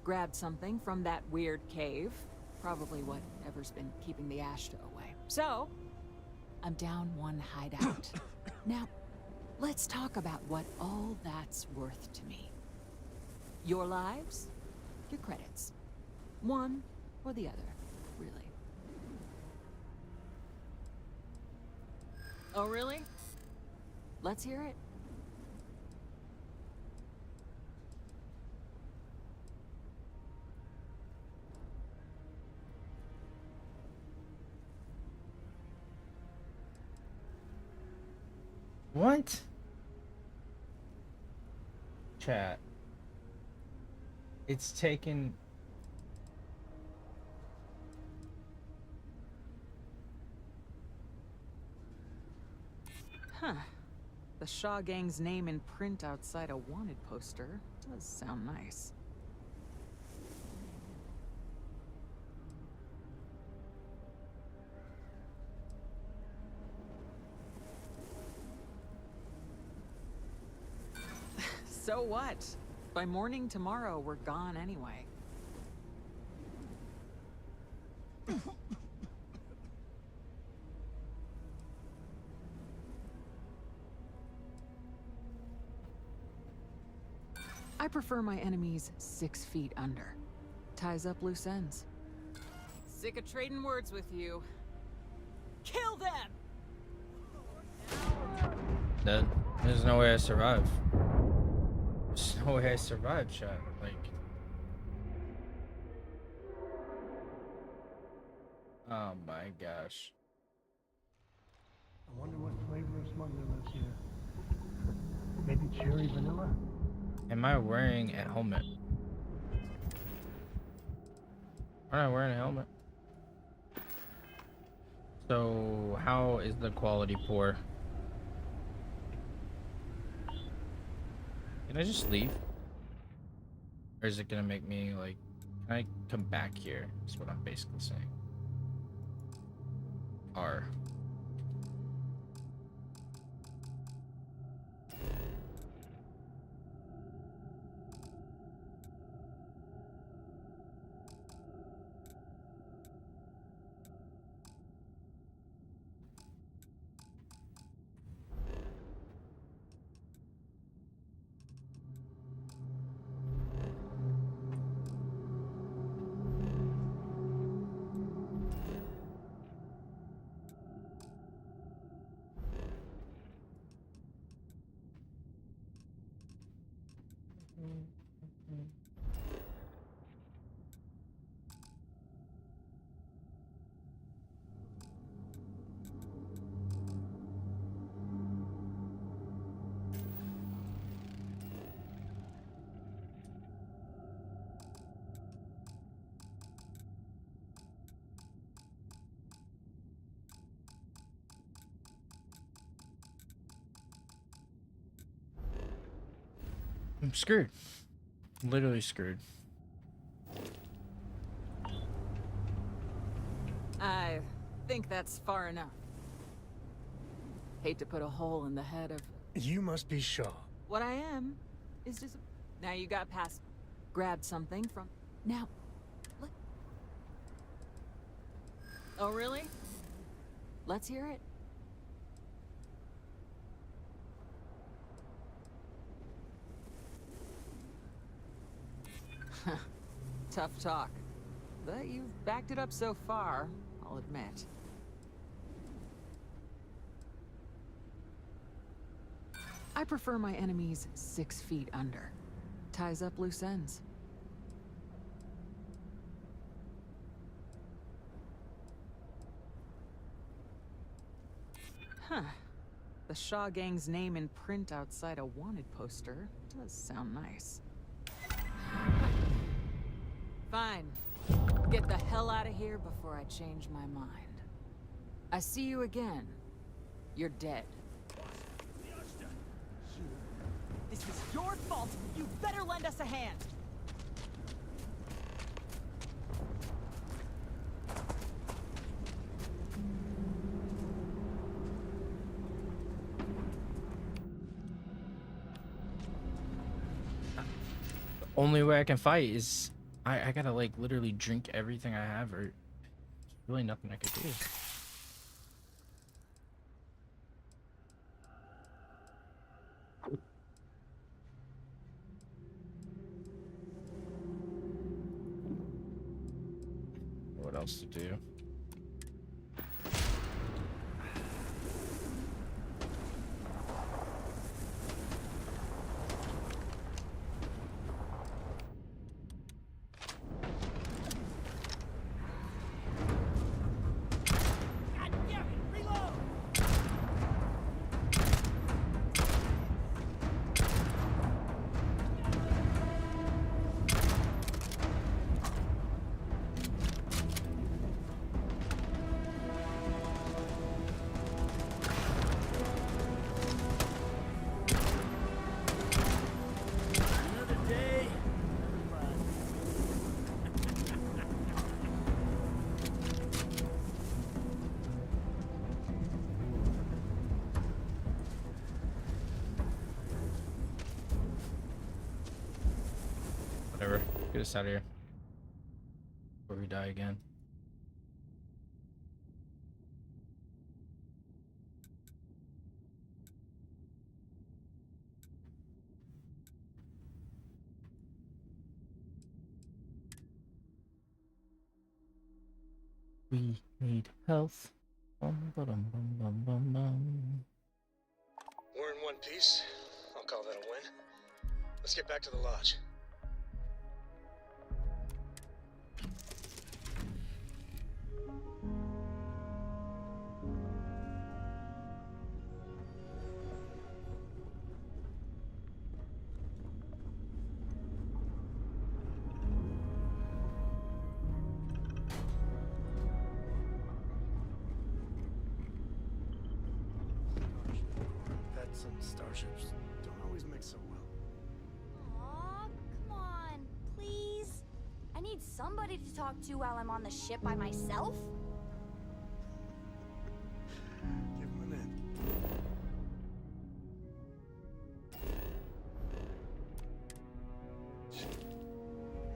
Grabbed something from that weird cave. Probably whatever's been keeping the Ashta away. So, I'm down one hideout. Now, let's talk about what all that's worth to me. Your lives, your credits. One or the other, really. Oh, really? Let's hear it. What? Chat. It's taken... Huh. The Shaw Gang's name in print outside a wanted poster does sound nice. So what? By morning tomorrow, we're gone anyway. I prefer my enemies 6 feet under. Ties up loose ends. Sick of trading words with you. Kill them! Dead. There's no way I survive. There's no way I survive, chat. Like, oh my gosh. I wonder what flavor of smuggler lives here. Maybe cherry vanilla? Am I wearing a helmet? Am I wearing a helmet? So how is the quality poor? Can I just leave? Or is it gonna make me like, can I come back here? Is what I'm basically saying. R. I'm screwed. I'm literally screwed. I think that's far enough. Hate to put a hole in the head of... You must be Shaw. What I am is just... Now you got past... Grabbed something from... Now... Let... Oh, really? Let's hear it. Tough talk. But you've backed it up so far, I'll admit. I prefer my enemies 6 feet under. Ties up loose ends. Huh. The Shaw Gang's name in print outside a wanted poster does sound nice. Fine. Get the hell out of here before I change my mind. I see you again. You're dead. This is your fault. You better lend us a hand. The only way I can fight is I gotta like literally drink everything I have, or there's really nothing I could do. What else to do? get us out of here before we die again. We need health. We're in one piece. I'll call that a win. Let's get back to the lodge. Pets and starships don't always mix so well. Aw, come on, please. I need somebody to talk to while I'm on the ship by myself. Give him an in.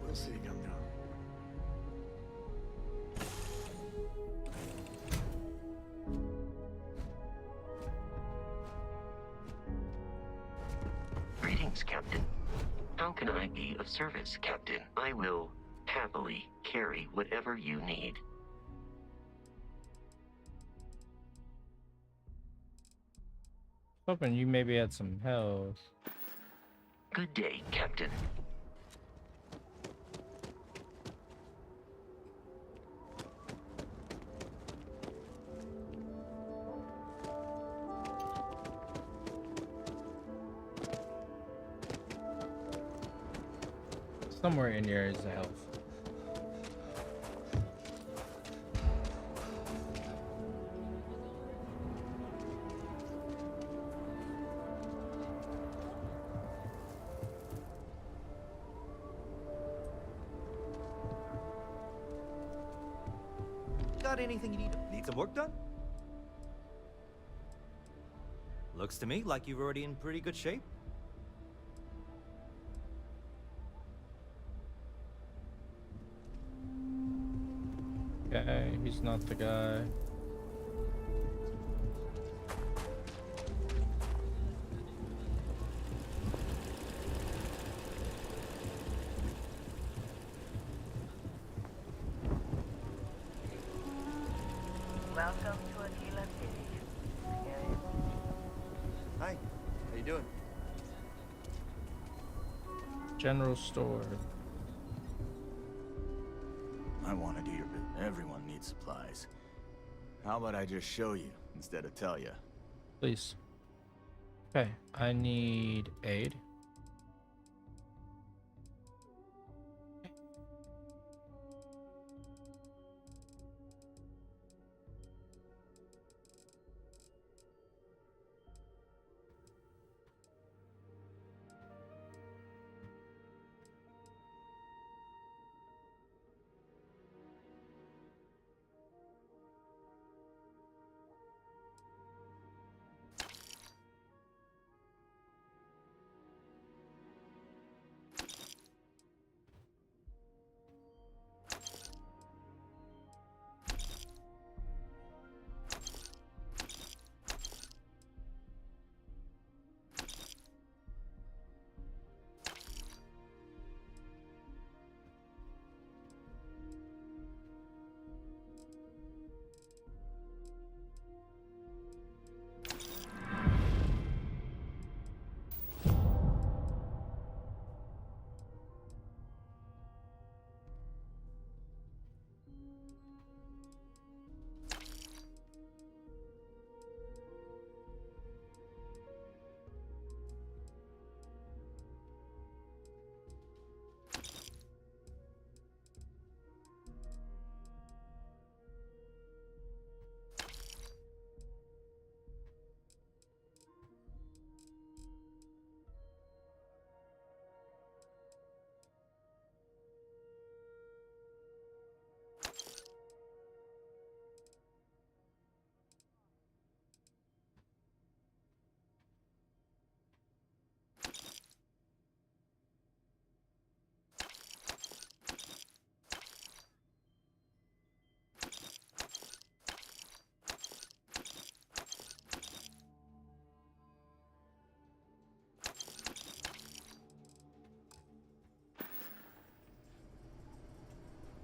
We'll see, Gumdrop. Greetings, Captain. How can I be of service, Captain? I will happily carry whatever you need. Hoping you maybe had some health. Good day, Captain. Somewhere in here is the health. Got anything you need some work done? Looks to me like you're already in pretty good shape. Okay, he's not the guy. Welcome to Aquila City. Hi, how you doing? General store. I want to do your bit. Everyone needs supplies. How about I just show you instead of tell you? Please. Okay, I need aid.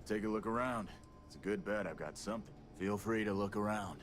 take a look around. It's a good bet I've got something. Feel free to look around.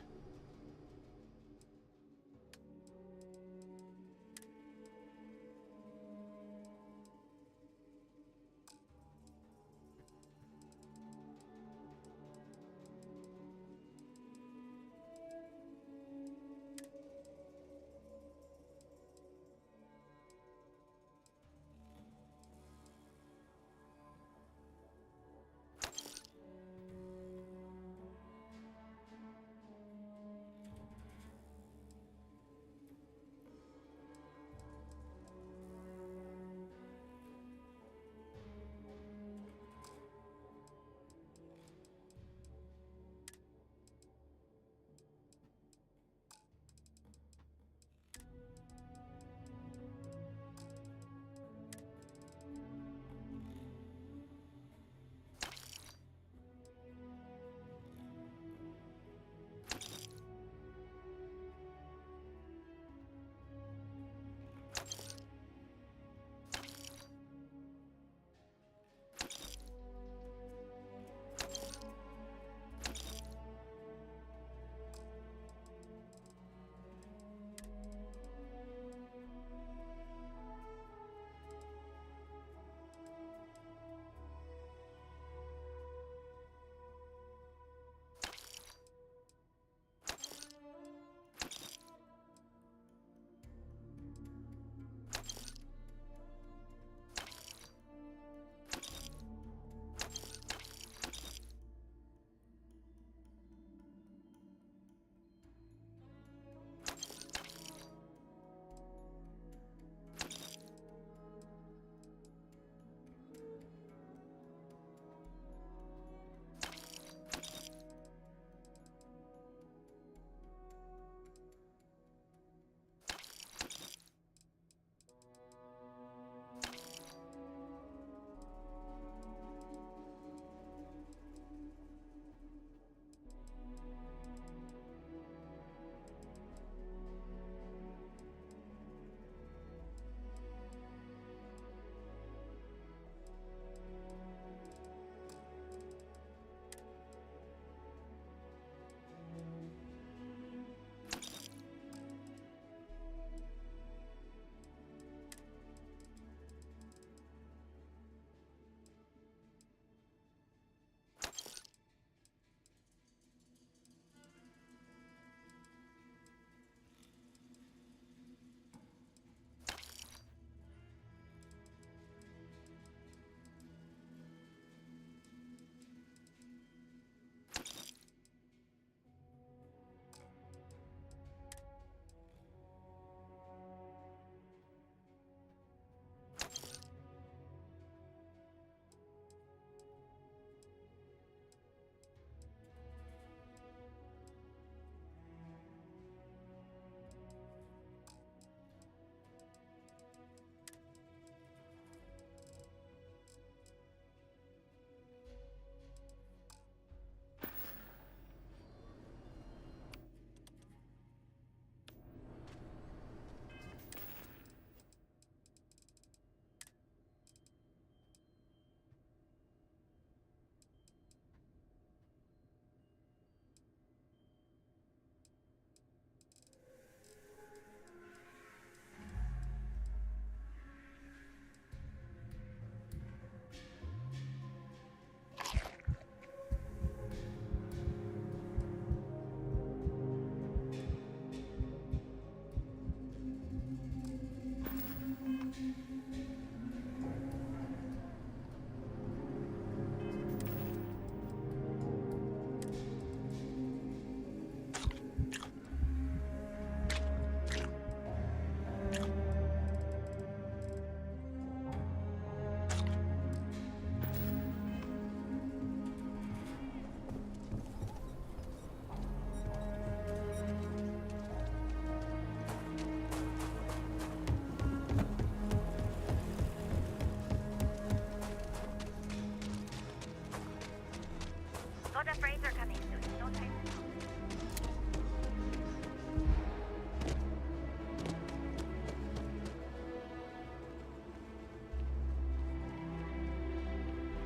Got a freighter coming soon. No time to talk.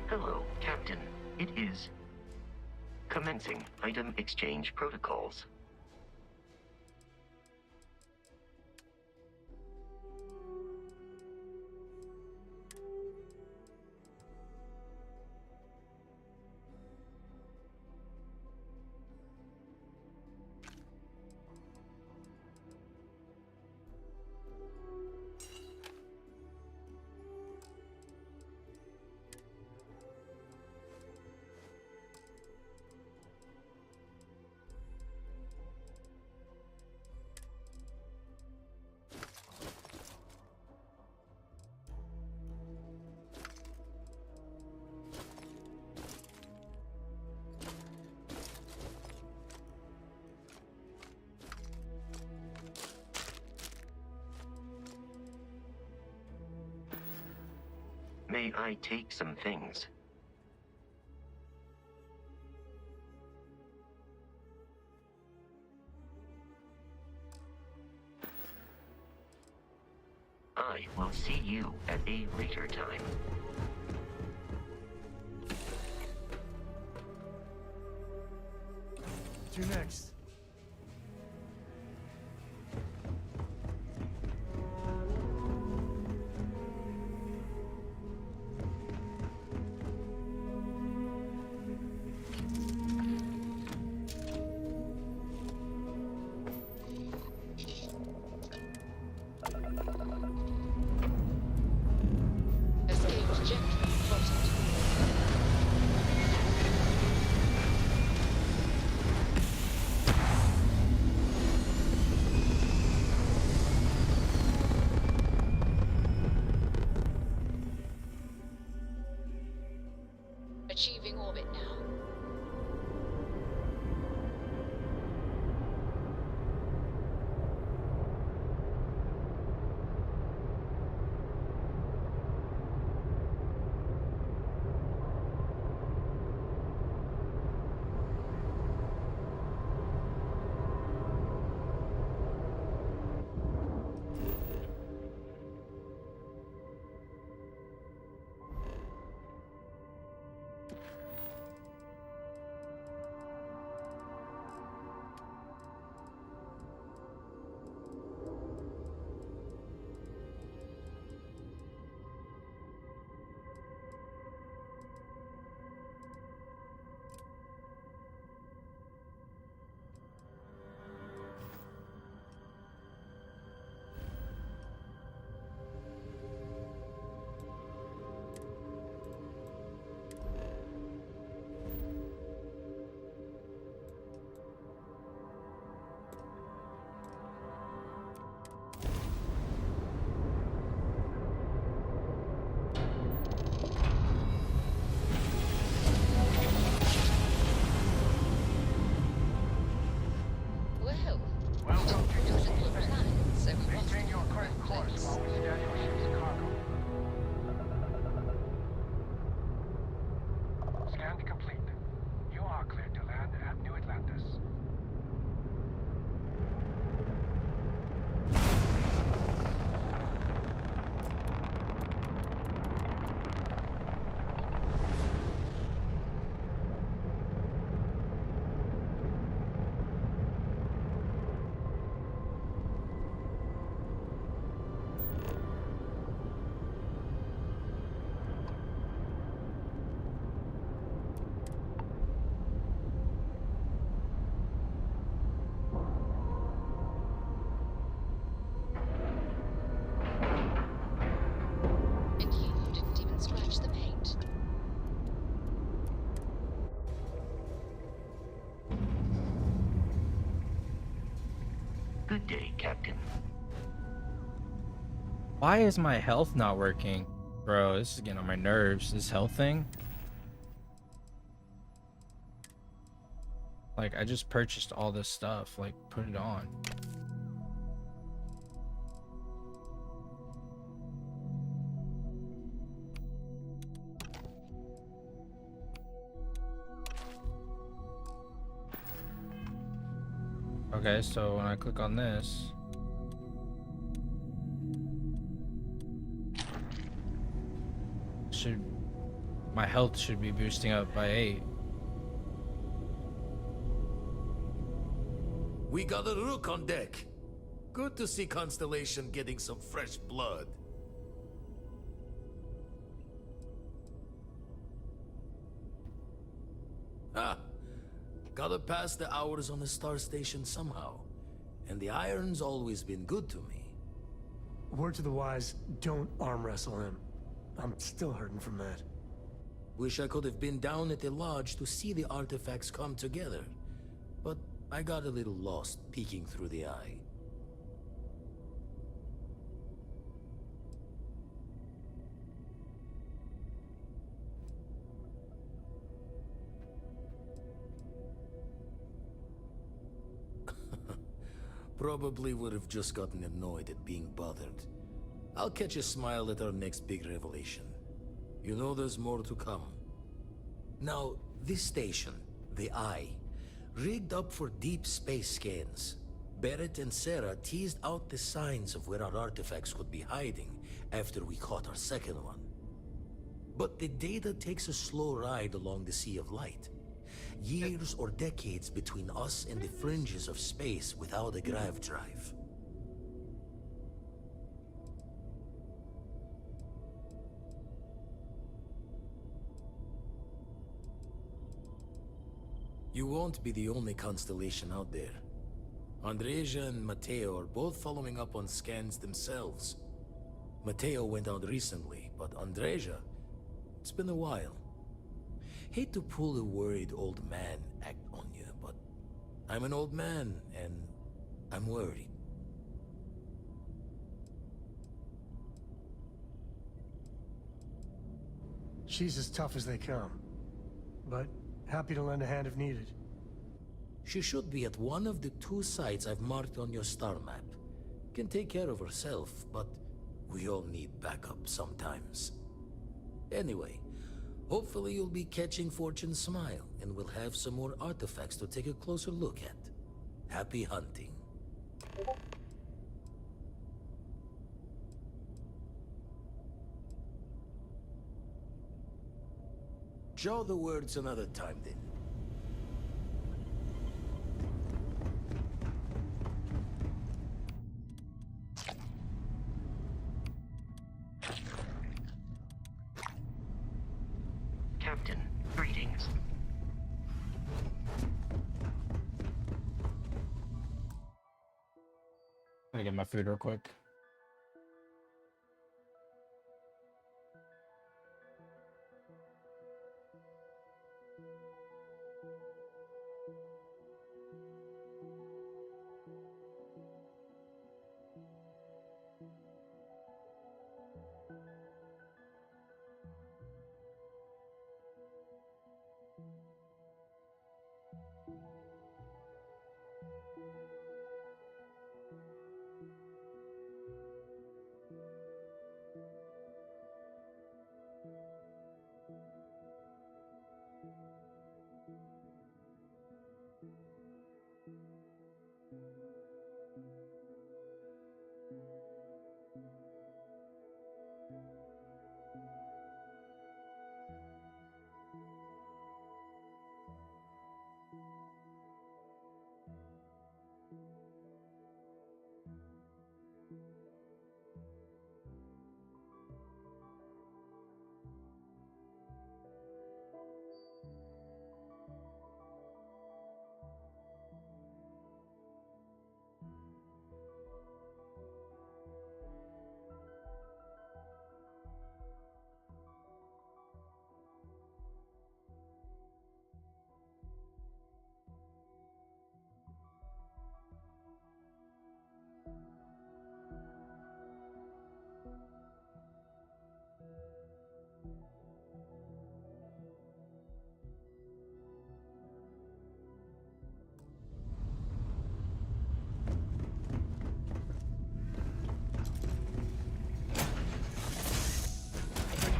Hello, Captain. It is commencing item exchange protocols. May I take some things? I will see you at a later time. To next. Achieving orbit now. Good day, Captain. Why is my health not working? Bro, this is getting on my nerves. This health thing. Like, I just purchased all this stuff. Like, put it on. Okay, so when I click on this, should my health should be boosting up by 8. We got a rook on deck. Good to see Constellation getting some fresh blood. Ah, gotta pass the hours on the star station somehow. And the iron's always been good to me. Word to the wise, don't arm wrestle him. I'm still hurting from that. Wish I could have been down at the lodge to see the artifacts come together. But I got a little lost peeking through the eye. Probably would have just gotten annoyed at being bothered. I'll catch a smile at our next big revelation. You know there's more to come. Now, this station, the Eye, rigged up for deep space scans. Barrett and Sarah teased out the signs of where our artifacts could be hiding after we caught our second one. But the data takes a slow ride along the Sea of Light. Years or decades between us and the fringes of space without a grav drive. You won't be the only constellation out there. Andreja and Mateo are both following up on scans themselves. Mateo went out recently, but Andreja, it's been a while. Hate to pull a worried old man act on you, but I'm an old man, and I'm worried. She's as tough as they come, but happy to lend a hand if needed. She should be at one of the 2 sites I've marked on your star map. Can take care of herself, but we all need backup sometimes. Anyway, hopefully you'll be catching Fortune's smile, and we'll have some more artifacts to take a closer look at. Happy hunting. Jaw the words another time, then. Captain, greetings. Let me get my food real quick.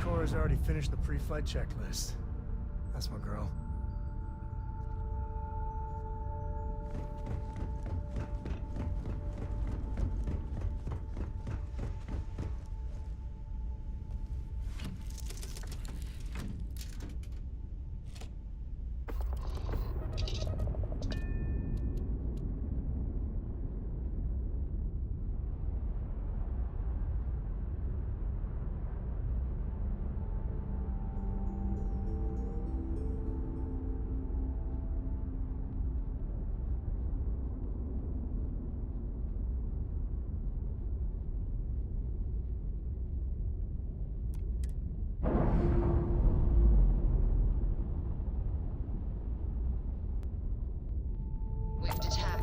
Cora's already finished the pre-flight checklist. That's my girl.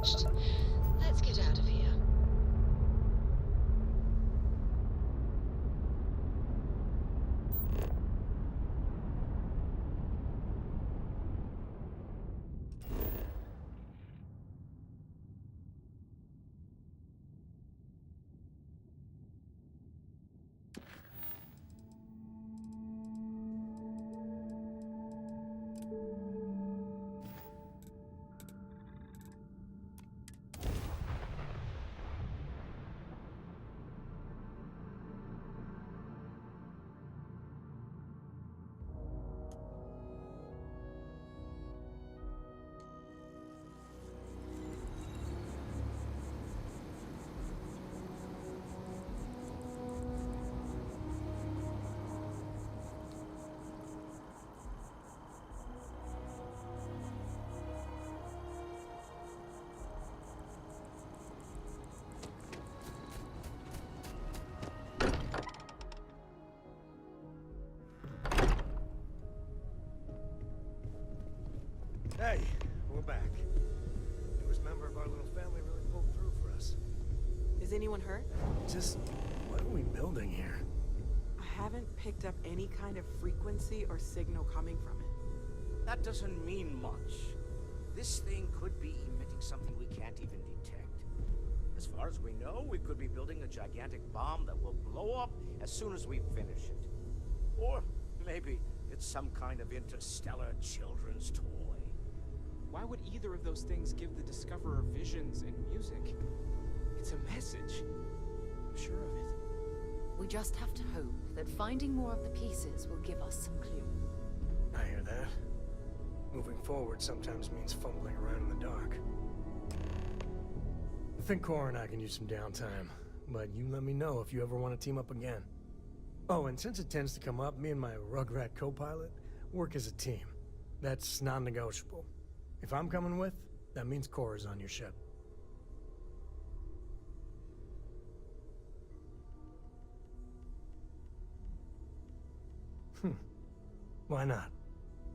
finished. Let's get out of here. Hey, we're back. Newest member of our little family really pulled through for us. Is anyone hurt? Just, what are we building here? I haven't picked up any kind of frequency or signal coming from it. That doesn't mean much. This thing could be emitting something we can't even detect. As far as we know, we could be building a gigantic bomb that will blow up as soon as we finish it. Or maybe it's some kind of interstellar children's toy. Why would either of those things give the Discoverer visions and music? It's a message. I'm sure of it. We just have to hope that finding more of the pieces will give us some clue. I hear that. Moving forward sometimes means fumbling around in the dark. I think Cora and I can use some downtime, but you let me know if you ever want to team up again. Oh, and since it tends to come up, me and my Rugrat co-pilot work as a team. That's non-negotiable. If I'm coming with, that means Cora's on your ship. Why not?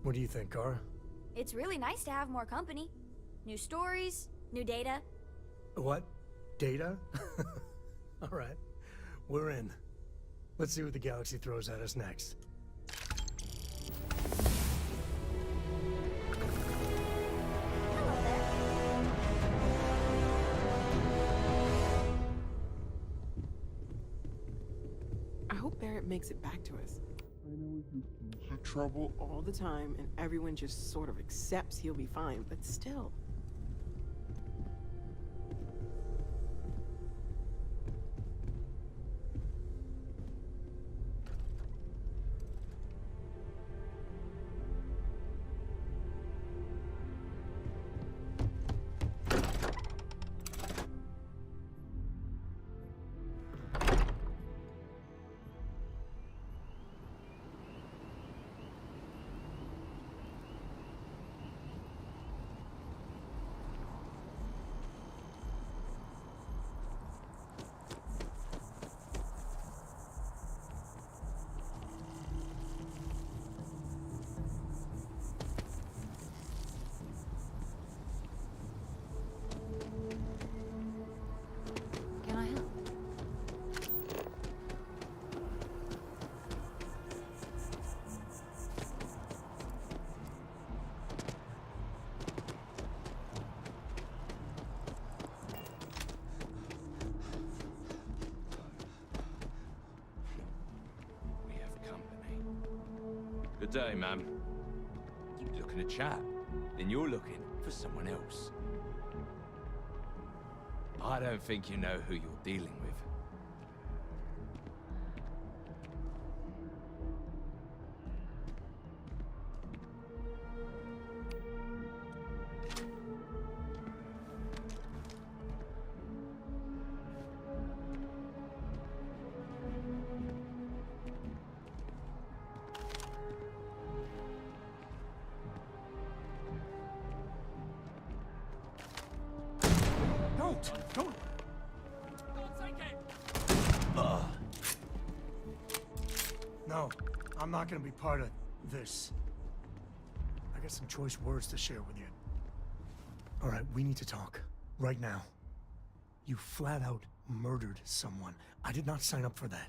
What do you think, Cora? It's really nice to have more company. New stories, new data. What? Data? Alright. We're in. Let's see what the galaxy throws at us next. I hope Barrett makes it back to us. I know we have trouble all the time, and everyone just sort of accepts he'll be fine, but still. Can I help? We have company. Good day, ma'am. You looking to chat? Then you're looking for someone else. I don't think you know who you're dealing with. Don't! No, I'm not gonna be part of this. I got some choice words to share with you. All right, we need to talk. Right now. You flat out murdered someone. I did not sign up for that.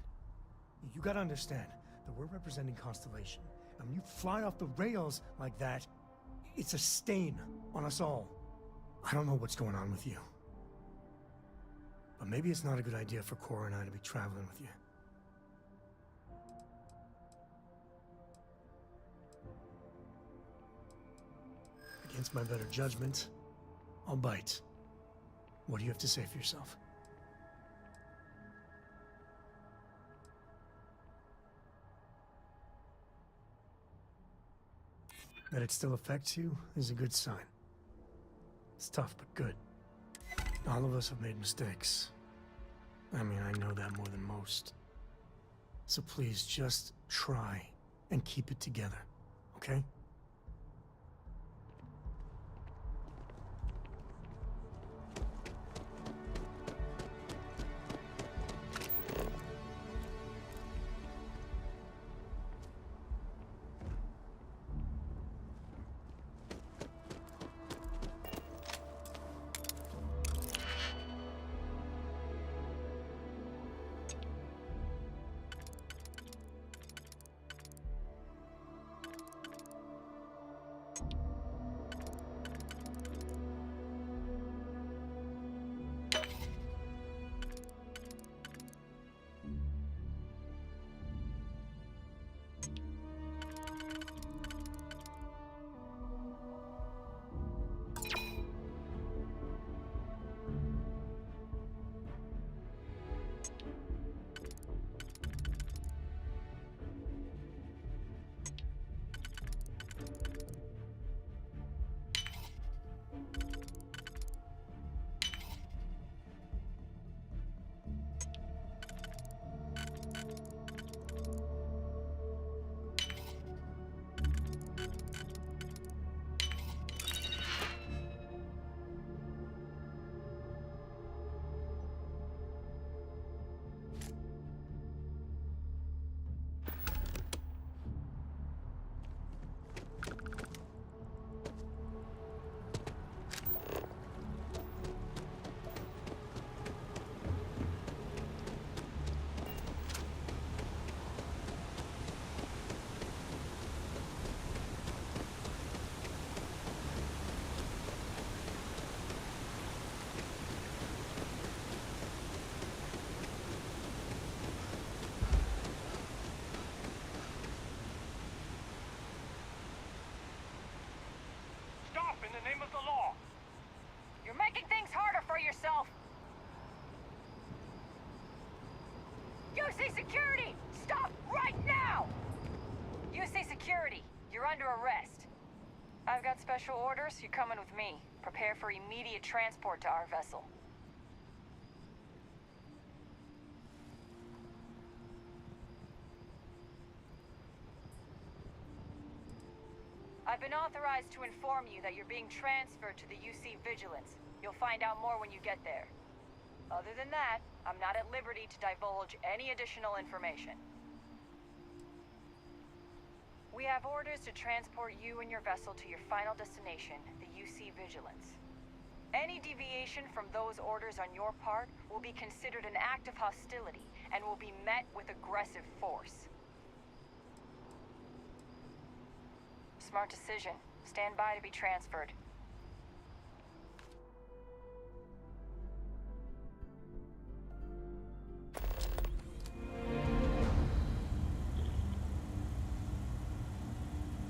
You gotta understand that we're representing Constellation. And when you fly off the rails like that, it's a stain on us all. I don't know what's going on with you. But maybe it's not a good idea for Cora and I to be traveling with you. Against my better judgment, I'll bite. What do you have to say for yourself? That it still affects you is a good sign. It's tough, but good. All of us have made mistakes. I mean, I know that more than most. So please, just try and keep it together, okay? UC Security! Stop right now! UC Security, you're under arrest. I've got special orders. You're coming with me. Prepare for immediate transport to our vessel. I've been authorized to inform you that you're being transferred to the UC Vigilance. You'll find out more when you get there. Other than that, I'm not at liberty to divulge any additional information. We have orders to transport you and your vessel to your final destination, the UC Vigilance. Any deviation from those orders on your part will be considered an act of hostility and will be met with aggressive force. Smart decision. Stand by to be transferred.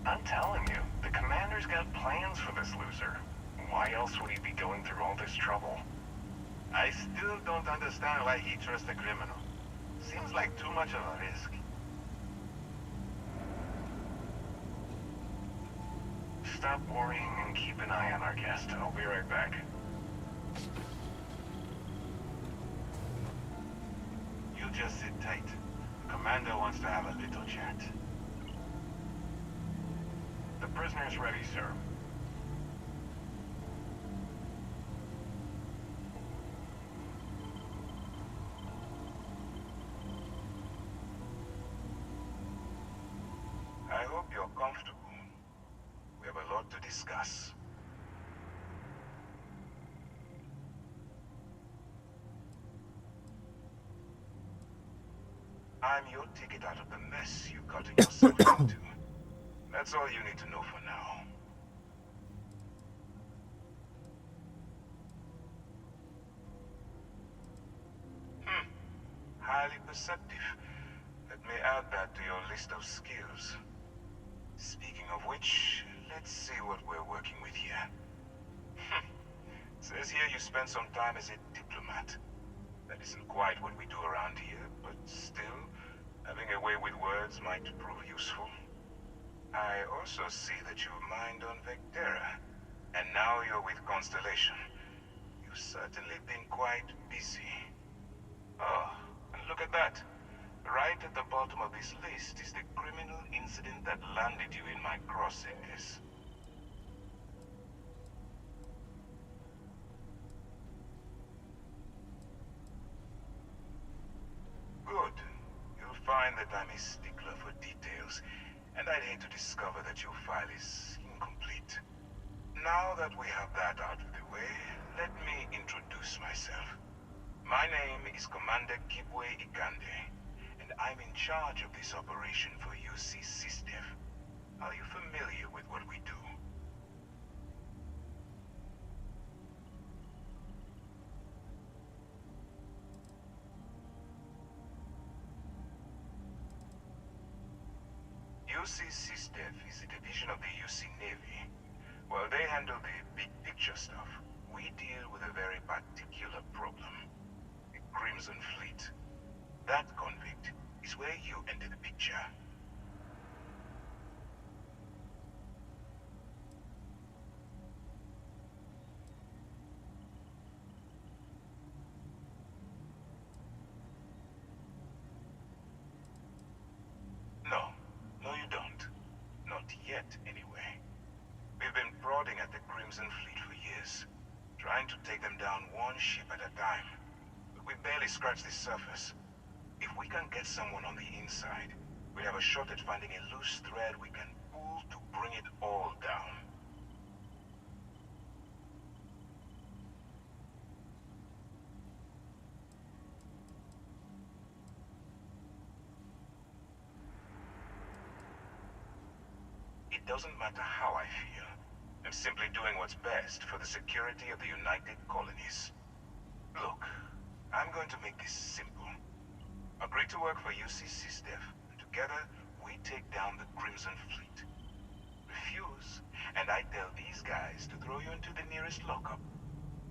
I'm telling you, the commander's got plans for this loser. Why else would he be going through all this trouble? I still don't understand why he trusts a criminal. Seems like too much of a risk. Stop worrying and keep an eye on our guest. I'll be right back. You just sit tight. The commander wants to have a little chat. The prisoner's ready, sir. I hope you're comfortable. We have a lot to discuss. I'm your ticket out of the mess you've gotten yourself into. That's all you need to know for now. Highly perceptive. Let me add that to your list of skills. Speaking of which, let's see what we're working with here. Says here you spent some time as a diplomat. That isn't quite what we do around here, but still, having a way with words might prove useful. I also see that you mined on Vectera, and now you're with Constellation. You've certainly been quite busy. Oh, and look at that. Right at the bottom of this list is the criminal incident that landed you in my crosshairs. Good. You'll find that I'm a stickler for details, and I'd hate to discover that your file is incomplete. Now that we have that out of the way, let me introduce myself. My name is Commander Kibwe Ikande, and I'm in charge of this operation for UC SysDev. Are you familiar with what we do? UC SysDev is a division of the UC Navy. While they handle the big picture stuff, we deal with a very particular problem. The Crimson Fleet. That convict is where you enter the picture. No, you don't. Not yet, anyway. We've been prodding at the Crimson Fleet for years, trying to take them down one ship at a time. But we barely scratched the surface. If we can get someone on the inside, we have a shot at finding a loose thread we can pull to bring it all down. It doesn't matter how I feel. I'm simply doing what's best for the security of the United Colonies. Look, I'm going to make this simple. Agree to work for UC SysDev, and together we take down the Crimson Fleet. Refuse, and I tell these guys to throw you into the nearest lockup.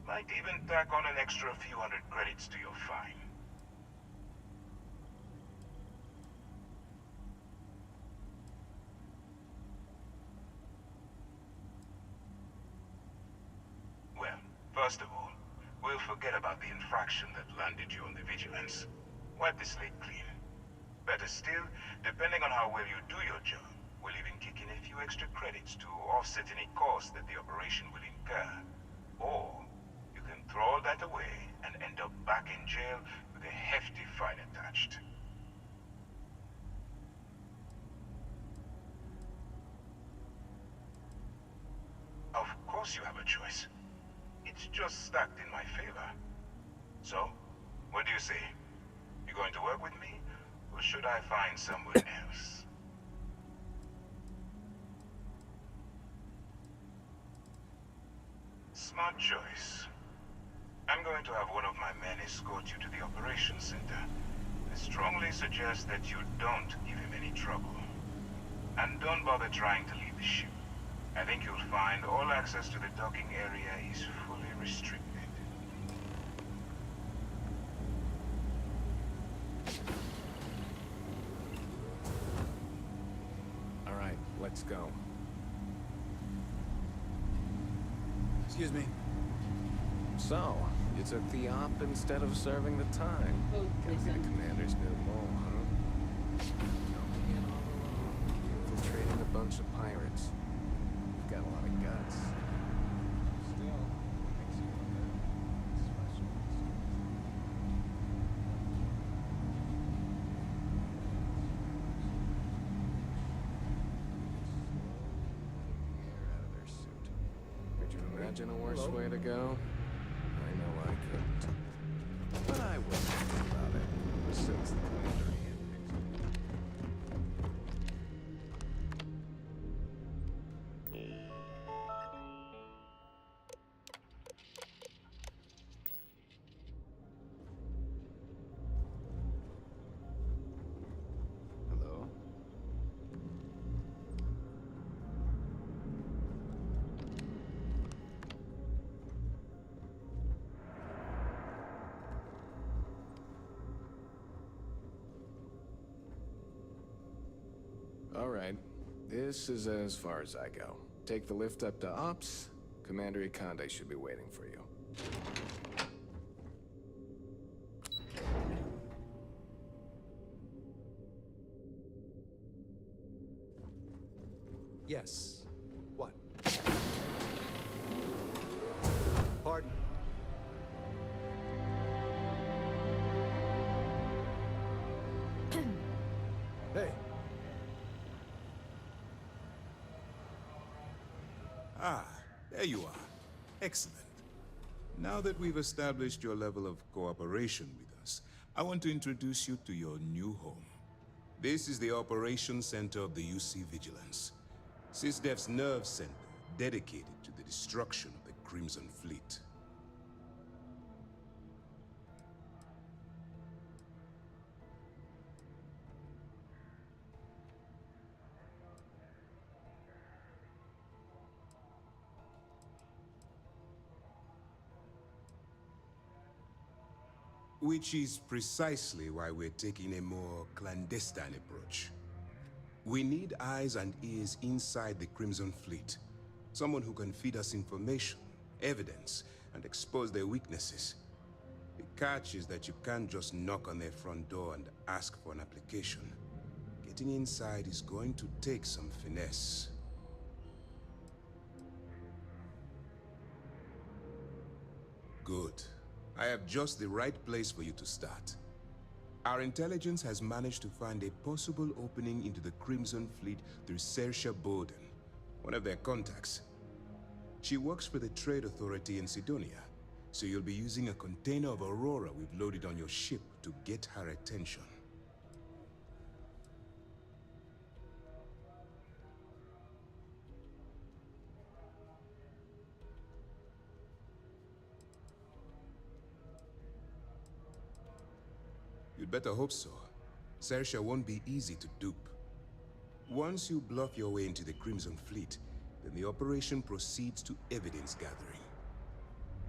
Might even tack on an extra few hundred credits to your fine. Well, first of all, we'll forget about the infraction that landed you on the Vigilance. Wipe the slate clean. Better still, depending on how well you do your job, we'll even kick in a few extra credits to offset any cost that the operation will incur. Or, you can throw all that away and end up back in jail with a hefty fine attached. Of course you have a choice. It's just stacked in my favor. So, what do you say? You going to work with me, or should I find someone else? Smart choice. I'm going to have one of my men escort you to the operations center. I strongly suggest that you don't give him any trouble. And don't bother trying to leave the ship. I think you'll find all access to the docking area is fully restricted. All right, let's go. Excuse me. So, you took the op instead of serving the time. Gotta be the commander's new mole, huh? Coming in all alone, infiltrating a bunch of pirates. You've got a lot of guts. Still, makes you wonder. Special. Air out of their suit. Could you imagine a worse way to go? I know I couldn't. But I wouldn't think about it, since the commander handpicked This is as far as I go. Take the lift up to Ops. Commander Ikonde should be waiting for you. Yes. What? Pardon? Hey. Ah, there you are. Excellent. Now that we've established your level of cooperation with us, I want to introduce you to your new home. This is the Operations Center of the UC Vigilance, SysDef's nerve center dedicated to the destruction of the Crimson Fleet. Which is precisely why we're taking a more clandestine approach. We need eyes and ears inside the Crimson Fleet. Someone who can feed us information, evidence, and expose their weaknesses. The catch is that you can't just knock on their front door and ask for an application. Getting inside is going to take some finesse. Good. I have just the right place for you to start. Our intelligence has managed to find a possible opening into the Crimson Fleet through Saoirse Bowden, one of their contacts. She works for the Trade Authority in Sidonia, so you'll be using a container of Aurora we've loaded on your ship to get her attention. You'd better hope so. Saoirse won't be easy to dupe. Once you bluff your way into the Crimson Fleet, then the operation proceeds to evidence gathering.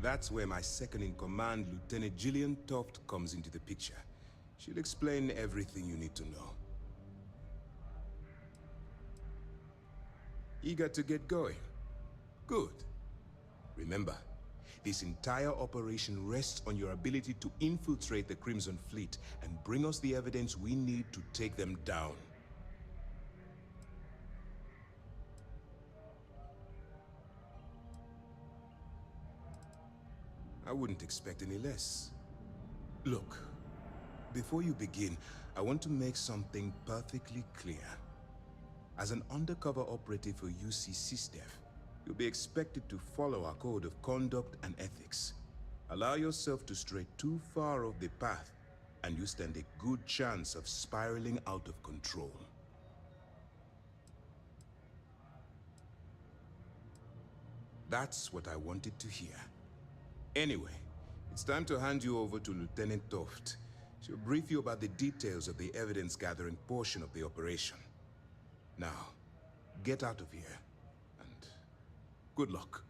That's where my second-in-command, Lieutenant Gillian Toft, comes into the picture. She'll explain everything you need to know. Eager to get going? Good. Remember, this entire operation rests on your ability to infiltrate the Crimson Fleet and bring us the evidence we need to take them down. I wouldn't expect any less. Look, before you begin, I want to make something perfectly clear. As an undercover operative for UC SysDef, you'll be expected to follow our code of conduct and ethics. Allow yourself to stray too far off the path, and you stand a good chance of spiraling out of control. That's what I wanted to hear. Anyway, it's time to hand you over to Lieutenant Toft. She'll brief you about the details of the evidence-gathering portion of the operation. Now, get out of here. Good luck.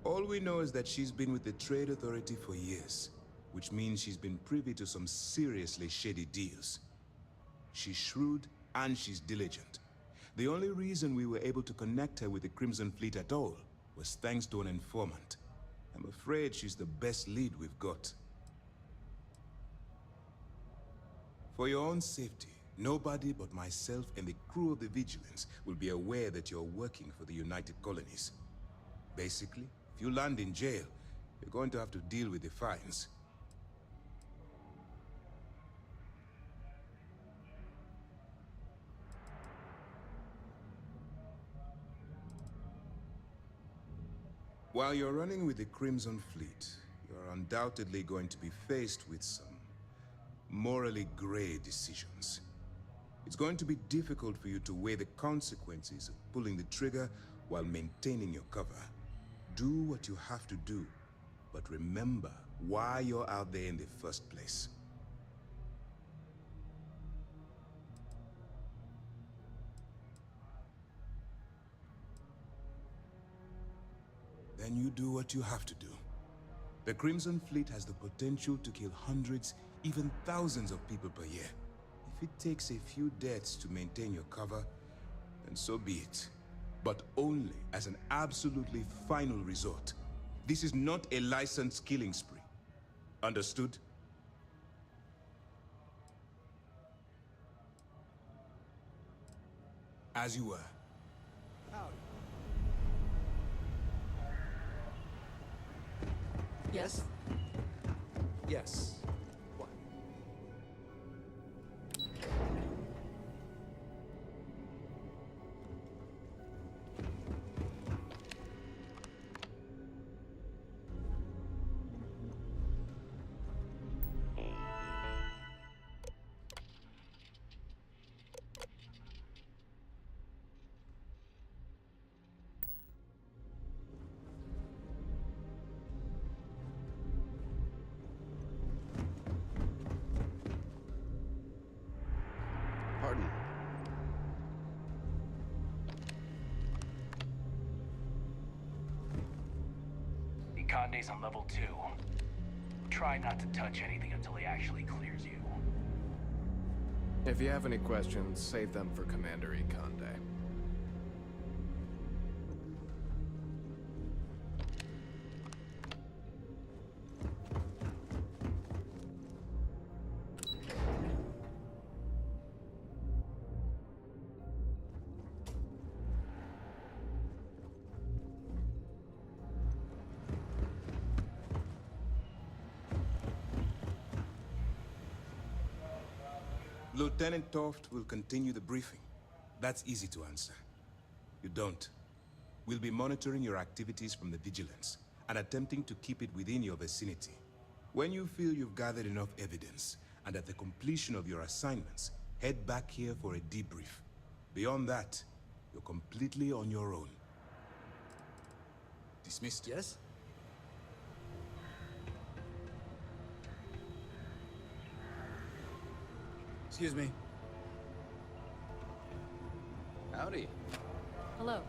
All we know is that she's been with the Trade Authority for years, which means she's been privy to some seriously shady deals. She's shrewd and she's diligent. The only reason we were able to connect her with the Crimson Fleet at all was thanks to an informant. I'm afraid she's the best lead we've got. For your own safety, nobody but myself and the crew of the Vigilance will be aware that you're working for the United Colonies. Basically, if you land in jail, you're going to have to deal with the fines. While you're running with the Crimson Fleet, you're undoubtedly going to be faced with some morally gray decisions. It's going to be difficult for you to weigh the consequences of pulling the trigger while maintaining your cover. Do what you have to do, but remember why you're out there in the first place. Then you do what you have to do. The Crimson Fleet has the potential to kill hundreds, even thousands of people per year. If it takes a few deaths to maintain your cover, then so be it. But only as an absolutely final resort. This is not a licensed killing spree. Understood? As you were. Howdy. Yes? Yes. What? Pardon. The Conde's on level 2. Try not to touch anything until he actually clears you. If you have any questions, save them for Commander Conde. Lieutenant Toft will continue the briefing. That's easy to answer. You don't. We'll be monitoring your activities from the Vigilance and attempting to keep it within your vicinity. When you feel you've gathered enough evidence and at the completion of your assignments, head back here for a debrief. Beyond that, you're completely on your own. Dismissed. Yes? Excuse me. Howdy. Hello.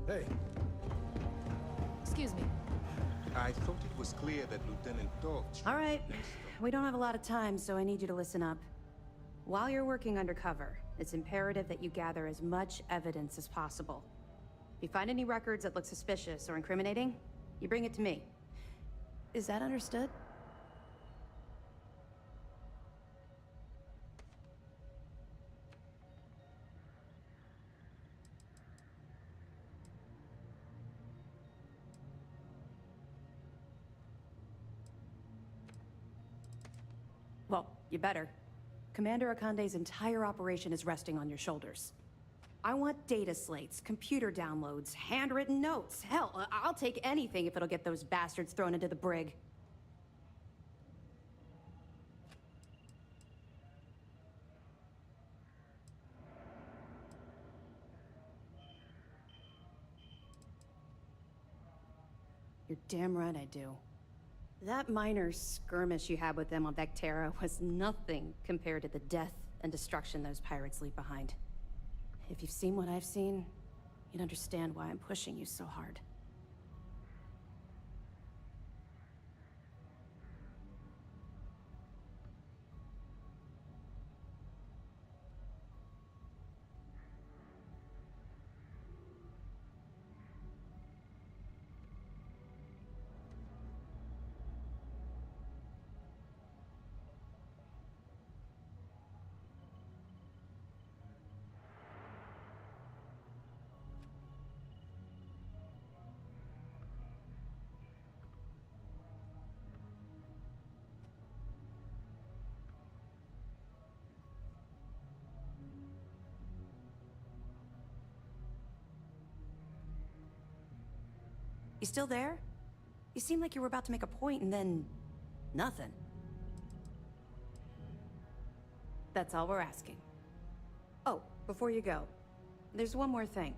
Hey. Excuse me. I thought it was clear that Lieutenant Toft... All right. We don't have a lot of time, so I need you to listen up. While you're working undercover, it's imperative that you gather as much evidence as possible. If you find any records that look suspicious or incriminating, you bring it to me. Is that understood? Well, you better. Commander Akande's entire operation is resting on your shoulders. I want data slates, computer downloads, handwritten notes. Hell, I'll take anything if it'll get those bastards thrown into the brig. You're damn right I do. That minor skirmish you had with them on Vectera was nothing compared to the death and destruction those pirates leave behind. If you've seen what I've seen, you'd understand why I'm pushing you so hard. You still there? You seemed like you were about to make a point and then... nothing. That's all we're asking. Oh, before you go, there's one more thing.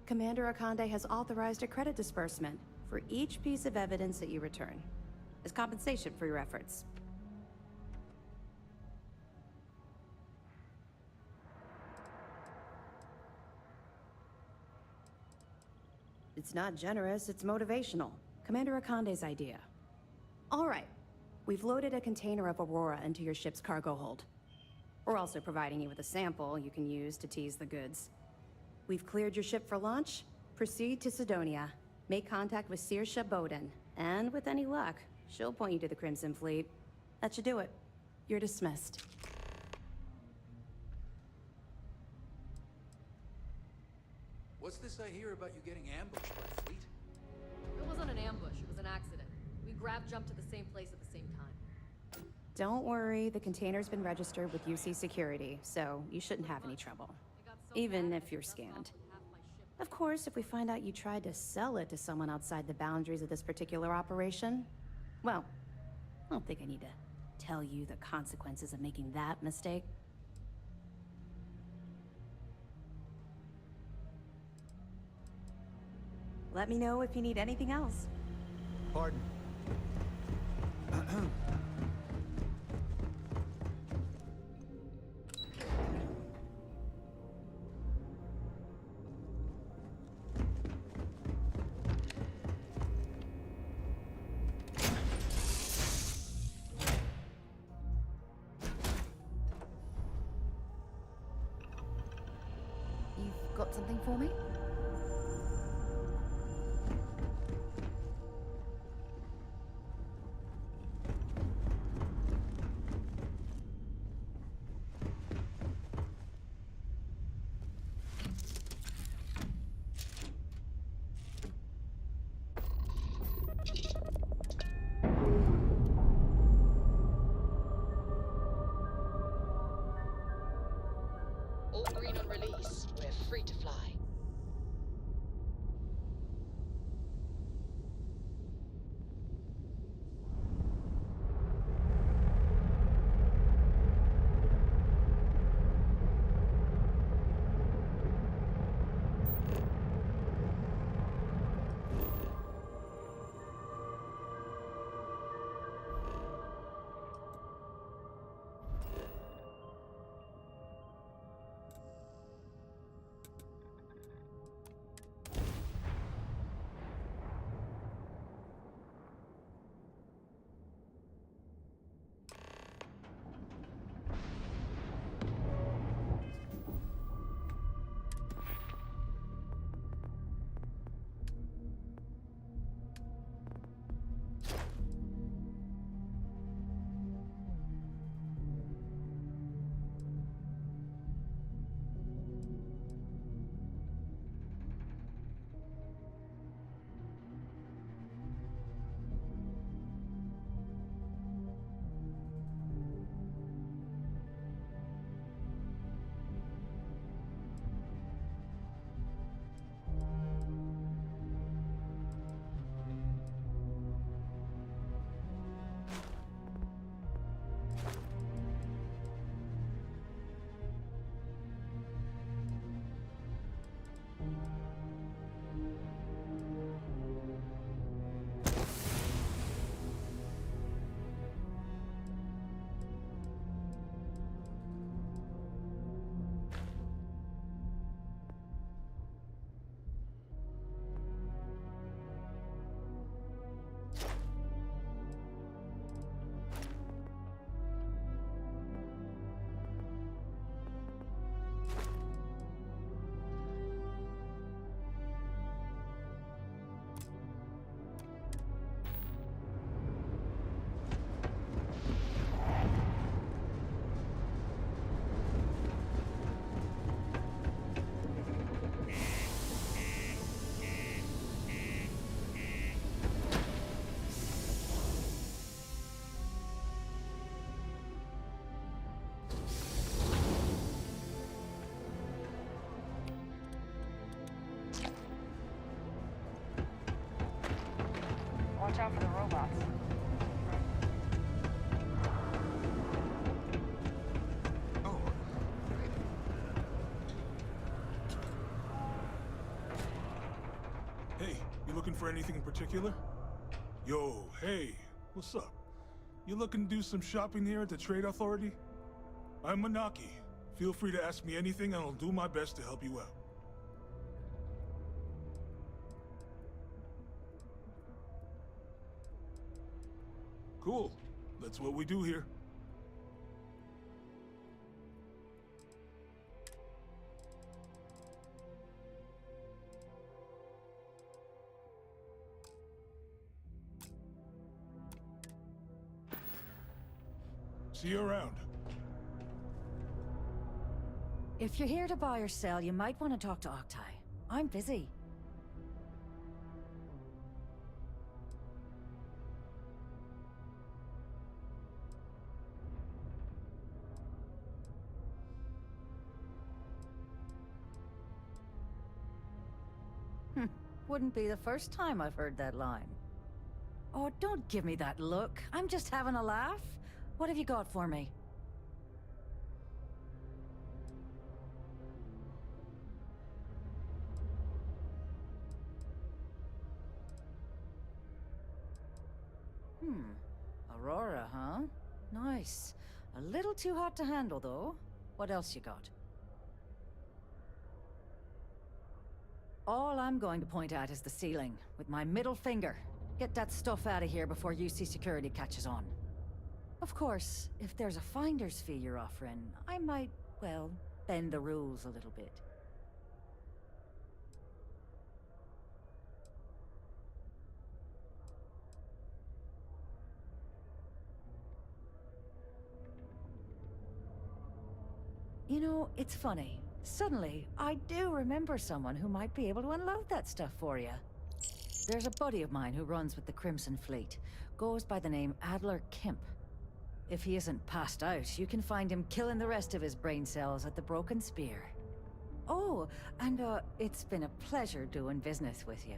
Commander Akande has authorized a credit disbursement for each piece of evidence that you return, as compensation for your efforts. It's not generous, it's motivational. Commander Akande's idea. All right, we've loaded a container of Aurora into your ship's cargo hold. We're also providing you with a sample you can use to tease the goods. We've cleared your ship for launch. Proceed to Sidonia. Make contact with Saoirse Bowden. And with any luck, she'll point you to the Crimson Fleet. That should do it. You're dismissed. What's this I hear about you getting ambushed by Fleet? It wasn't an ambush, it was an accident. We jumped to the same place at the same time. Don't worry, the container's been registered with UC Security, so you shouldn't have any trouble. Even if you're scanned. Of course, if we find out you tried to sell it to someone outside the boundaries of this particular operation, well, I don't think I need to tell you the consequences of making that mistake. Let me know if you need anything else. Pardon. You've got something for me? All green on release. We're free to fly. robots. Oh, great. Hey, you looking for anything in particular? Yo, hey, what's up? You looking to do some shopping here at the Trade Authority? I'm Manaki. Feel free to ask me anything and I'll do my best to help you out. Cool. That's what we do here. See you around. If you're here to buy or sell, you might want to talk to Octai. I'm busy. Wouldn't be the first time I've heard that line. Oh, don't give me that look. I'm just having a laugh. What have you got for me? Aurora, huh? Nice. A little too hot to handle, though. What else you got? All I'm going to point at is the ceiling, with my middle finger. Get that stuff out of here before UC security catches on. Of course, if there's a finder's fee you're offering, I might, well, bend the rules a little bit. You know, it's funny. Suddenly, I do remember someone who might be able to unload that stuff for you. There's a buddy of mine who runs with the Crimson Fleet. Goes by the name Adler Kemp. If he isn't passed out, you can find him killing the rest of his brain cells at the Broken Spear. Oh, and it's been a pleasure doing business with you.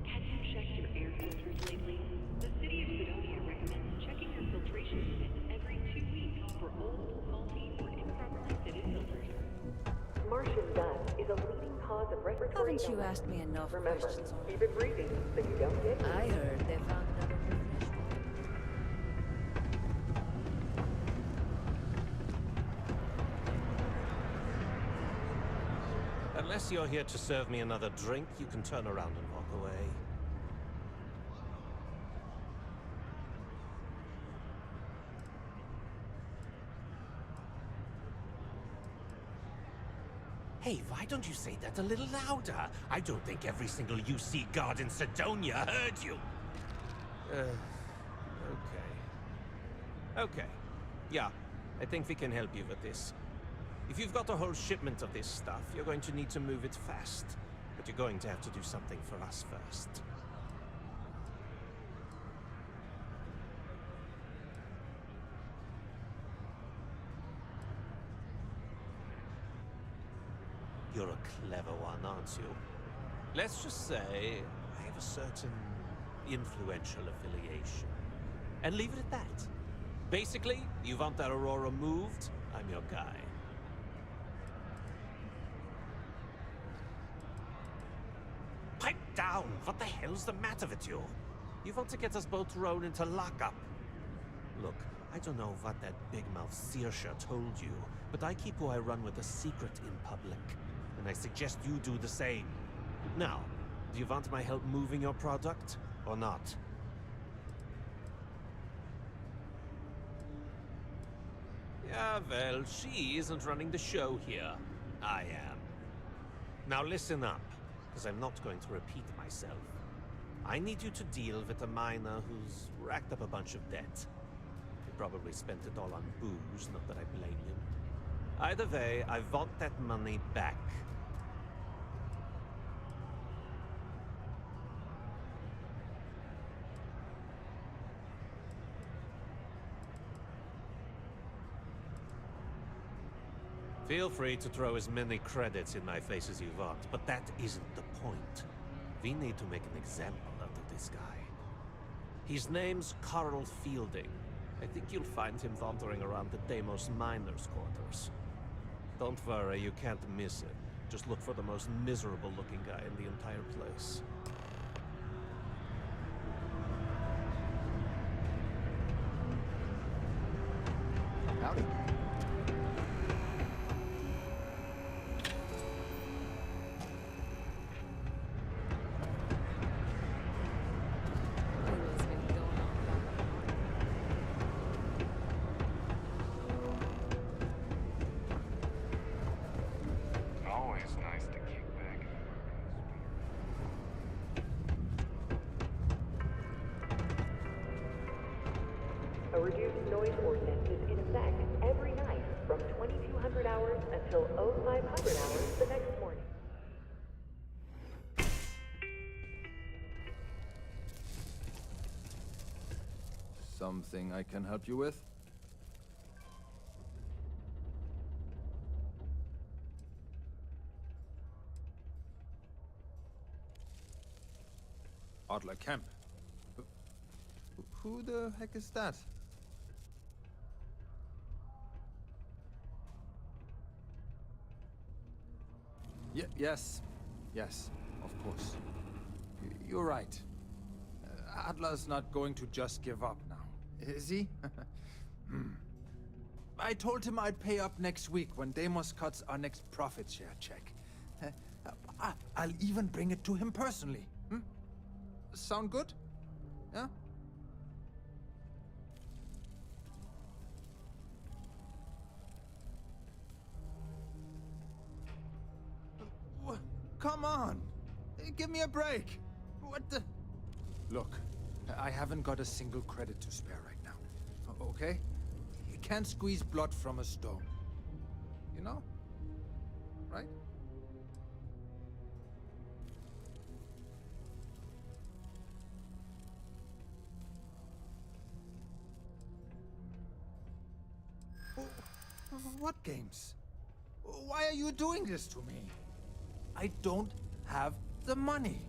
Have you checked your air filters lately? The city of Sidonia recommends checking your filtration units every 2 weeks for old, faulty, or improperly fitted filters. Martian dust is a leading cause of respiratory illness. Haven't you asked me enough questions? Keep it breezy so you don't get I heard they found another refresh. Unless you're here to serve me another drink, you can turn around and walk away. Hey, why don't you say that a little louder? I don't think every single UC guard in Sidonia heard you. Okay. Yeah, I think we can help you with this. If you've got a whole shipment of this stuff, you're going to need to move it fast. But you're going to have to do something for us first. You're a clever one, aren't you? Let's just say I have a certain influential affiliation. And leave it at that. Basically, you want that Aurora moved, I'm your guy. Pipe down! What the hell's the matter with you? You want to get us both thrown into lockup? Look, I don't know what that big-mouth Saoirse told you, but I keep who I run with a secret in public. And I suggest you do the same. Now, do you want my help moving your product, or not? Yeah, well, she isn't running the show here. I am. Now listen up, because I'm not going to repeat myself. I need you to deal with a miner who's racked up a bunch of debt. He probably spent it all on booze, not that I blame him. Either way, I want that money back. Feel free to throw as many credits in my face as you want, but that isn't the point. We need to make an example out of this guy. His name's Carl Fielding. I think you'll find him wandering around the Deimos miners' quarters. Don't worry, you can't miss him. Just look for the most miserable-looking guy in the entire place. Howdy. Always nice to kick back. A reduced noise ordinance is in effect every night from 2200 hours until 0500 hours the next morning. Something I can help you with? Adler Camp. Who the heck is that? Yes, of course. You're right. Adler's not going to just give up now, is he? I told him I'd pay up next week when Deimos cuts our next profit share check. I'll even bring it to him personally. Sound good? Yeah? Come on! Give me a break! What the... Look, I haven't got a single credit to spare right now. Okay? You can't squeeze blood from a stone. You know? Right? What games? Why are you doing this to me? I don't have the money.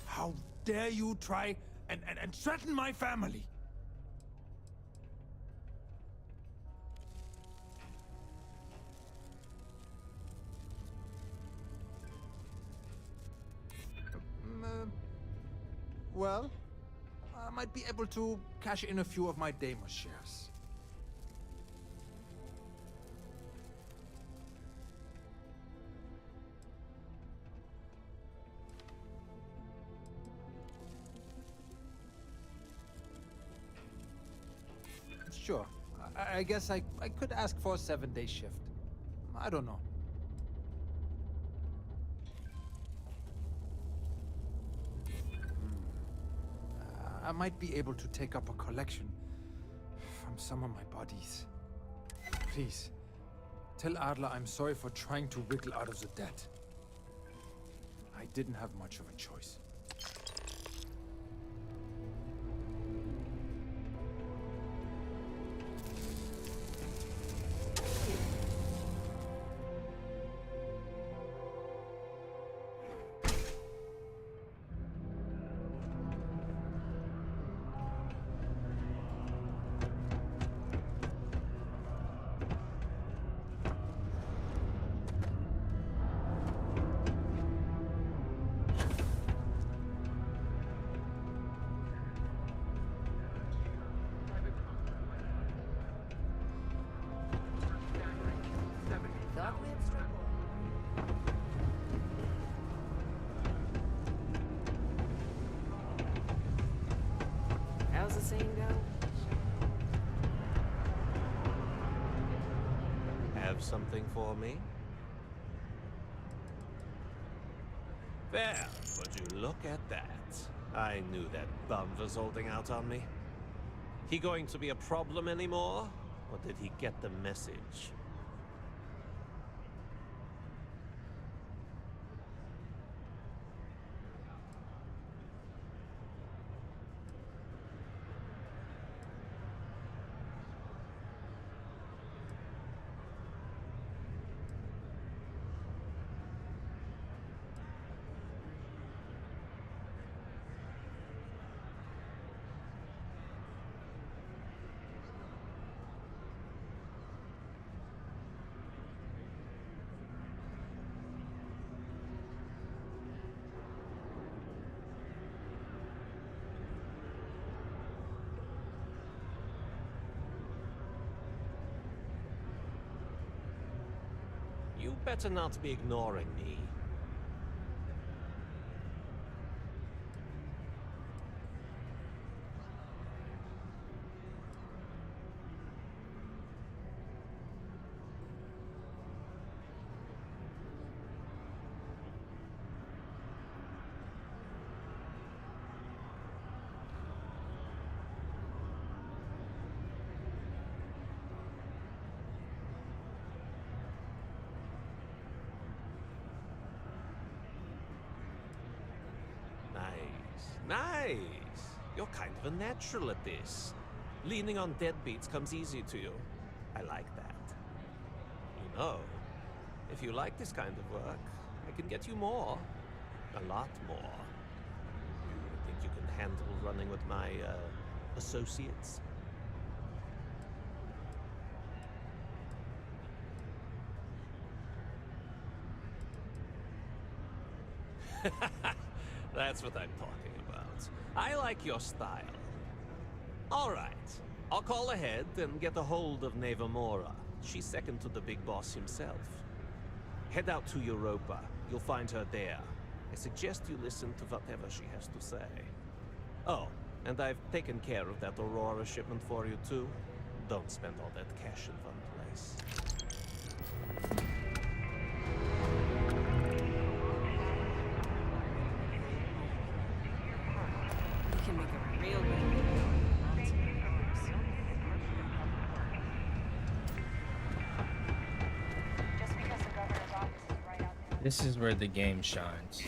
How dare you try and threaten my family? Well, I might be able to cash in a few of my Deimos shares. Sure. I guess I could ask for a 7-day shift. I don't know. I might be able to take up a collection from some of my bodies. Please, tell Adler I'm sorry for trying to wiggle out of the debt. I didn't have much of a choice. How's the saying go? Have something for me? Well, would you look at that? I knew that bum was holding out on me. He going to be a problem anymore? Or did he get the message? You better not be ignoring me. Nice. You're kind of a natural at this. Leaning on deadbeats comes easy to you. I like that. You know, if you like this kind of work, I can get you more. A lot more. You think you can handle running with my, associates? That's what I'm talking about. I like your style. All right. I'll call ahead and get a hold of Nevamora. She's second to the big boss himself. Head out to Europa. You'll find her there. I suggest you listen to whatever she has to say. Oh, and I've taken care of that Aurora shipment for you too. Don't spend all that cash in one place. We can make a real good. This is where the game shines.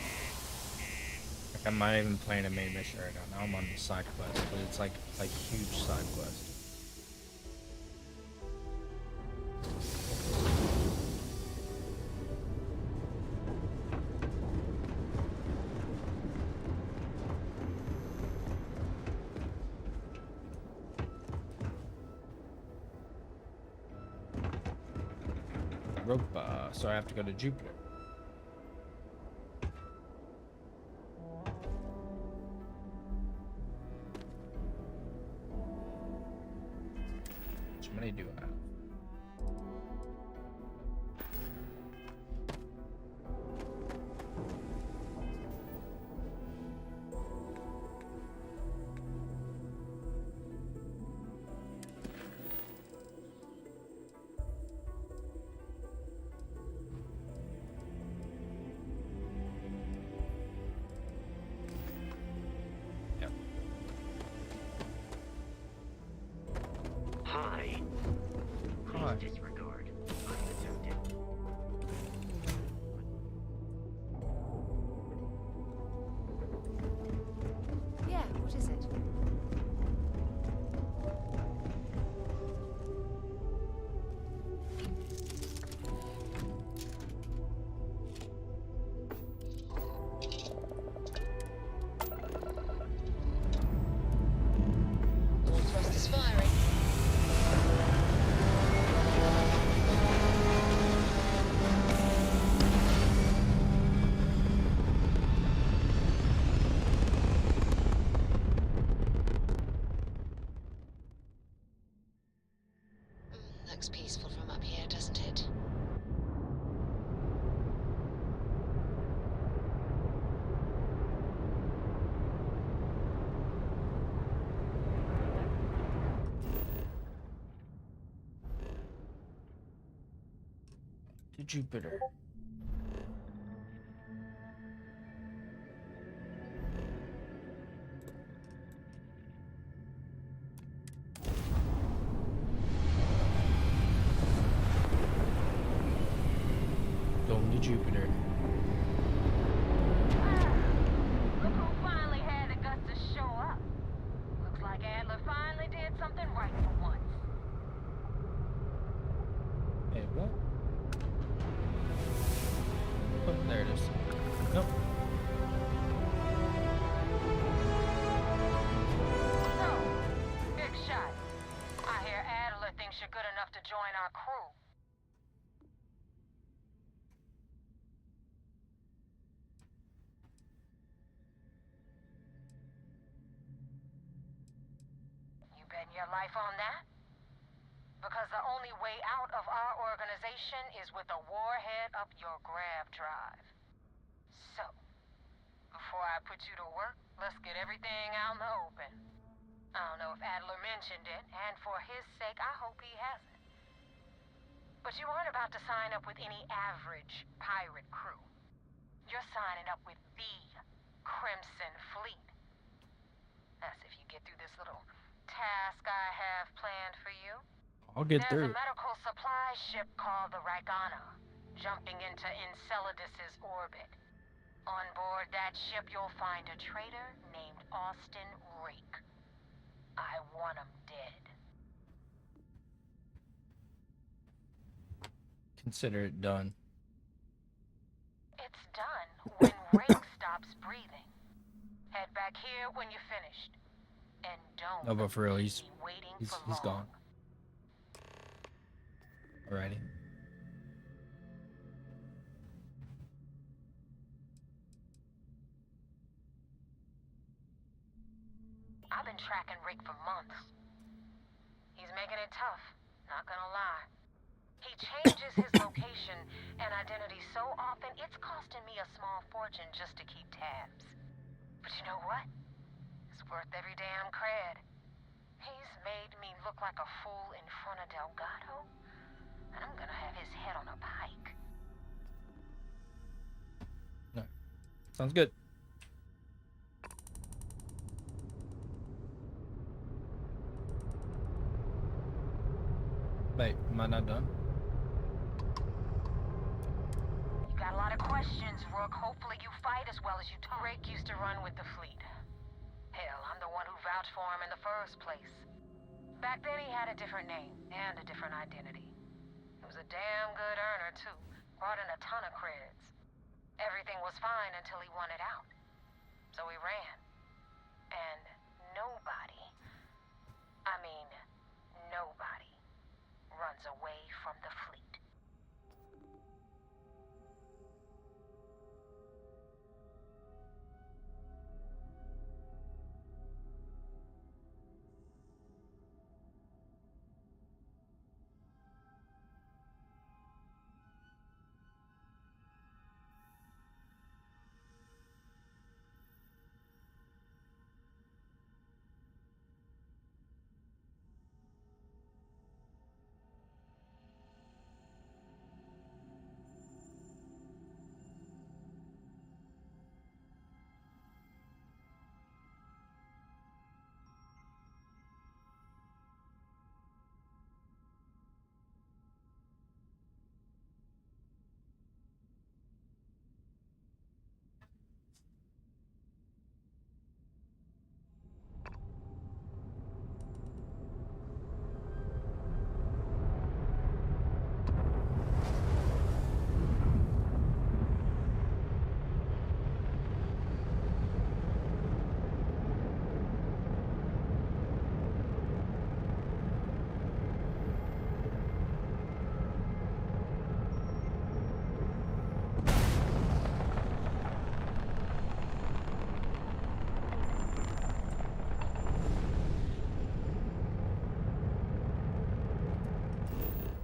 Like, I'm not even playing a main mission right now. Now I'm on the side quest, but it's like huge side quest. Europa, so I have to go to Jupiter. How many do I have? Hi. Hi. Please disregard. Unaccepted. Yeah, what is it? All thrusters firing. Looks peaceful from up here, doesn't it? To Jupiter. Going to Jupiter. Look who finally had the guts to show up. Looks like Adler finally did something right for once. Hey, what? Oh, there it is. Nope. So, big shot. I hear Adler thinks you're good enough to join our crew. You betting your life on that? Because the only way out of our organization is with a warhead up your grav drive. So, before I put you to work, let's get everything out in the open. I don't know if Adler mentioned it, and for his sake, I hope he hasn't. But you aren't about to sign up with any average pirate crew. You're signing up with the Crimson Fleet. That's if you get through this little task I have planned for you. I'll get There's through. a medical supply ship called the Ragana, jumping into Enceladus's orbit. On board that ship, you'll find a traitor named Austin Rake. I want him dead. Consider it done. It's done when Rake stops breathing. Head back here when you're finished. And don't No, but for real, he's be waiting for long. gone. Alrighty. I've been tracking Rick for months. He's making it tough, not gonna lie. He changes his location and identity so often, it's costing me a small fortune just to keep tabs. But you know what? It's worth every damn cred. He's made me look like a fool in front of Delgado, and I'm gonna have his head on a pike. No. Sounds good. Wait, am I not done? You got a lot of questions, Rook. Hopefully you fight as well as you talk. Rick used to run with the fleet. Hell, I'm the one who vouched for him in the first place. Back then he had a different name and a different identity. He was a damn good earner, too. Brought in a ton of creds. Everything was fine until he wanted out. So he ran. And nobody, I mean, nobody, runs away from the fleet.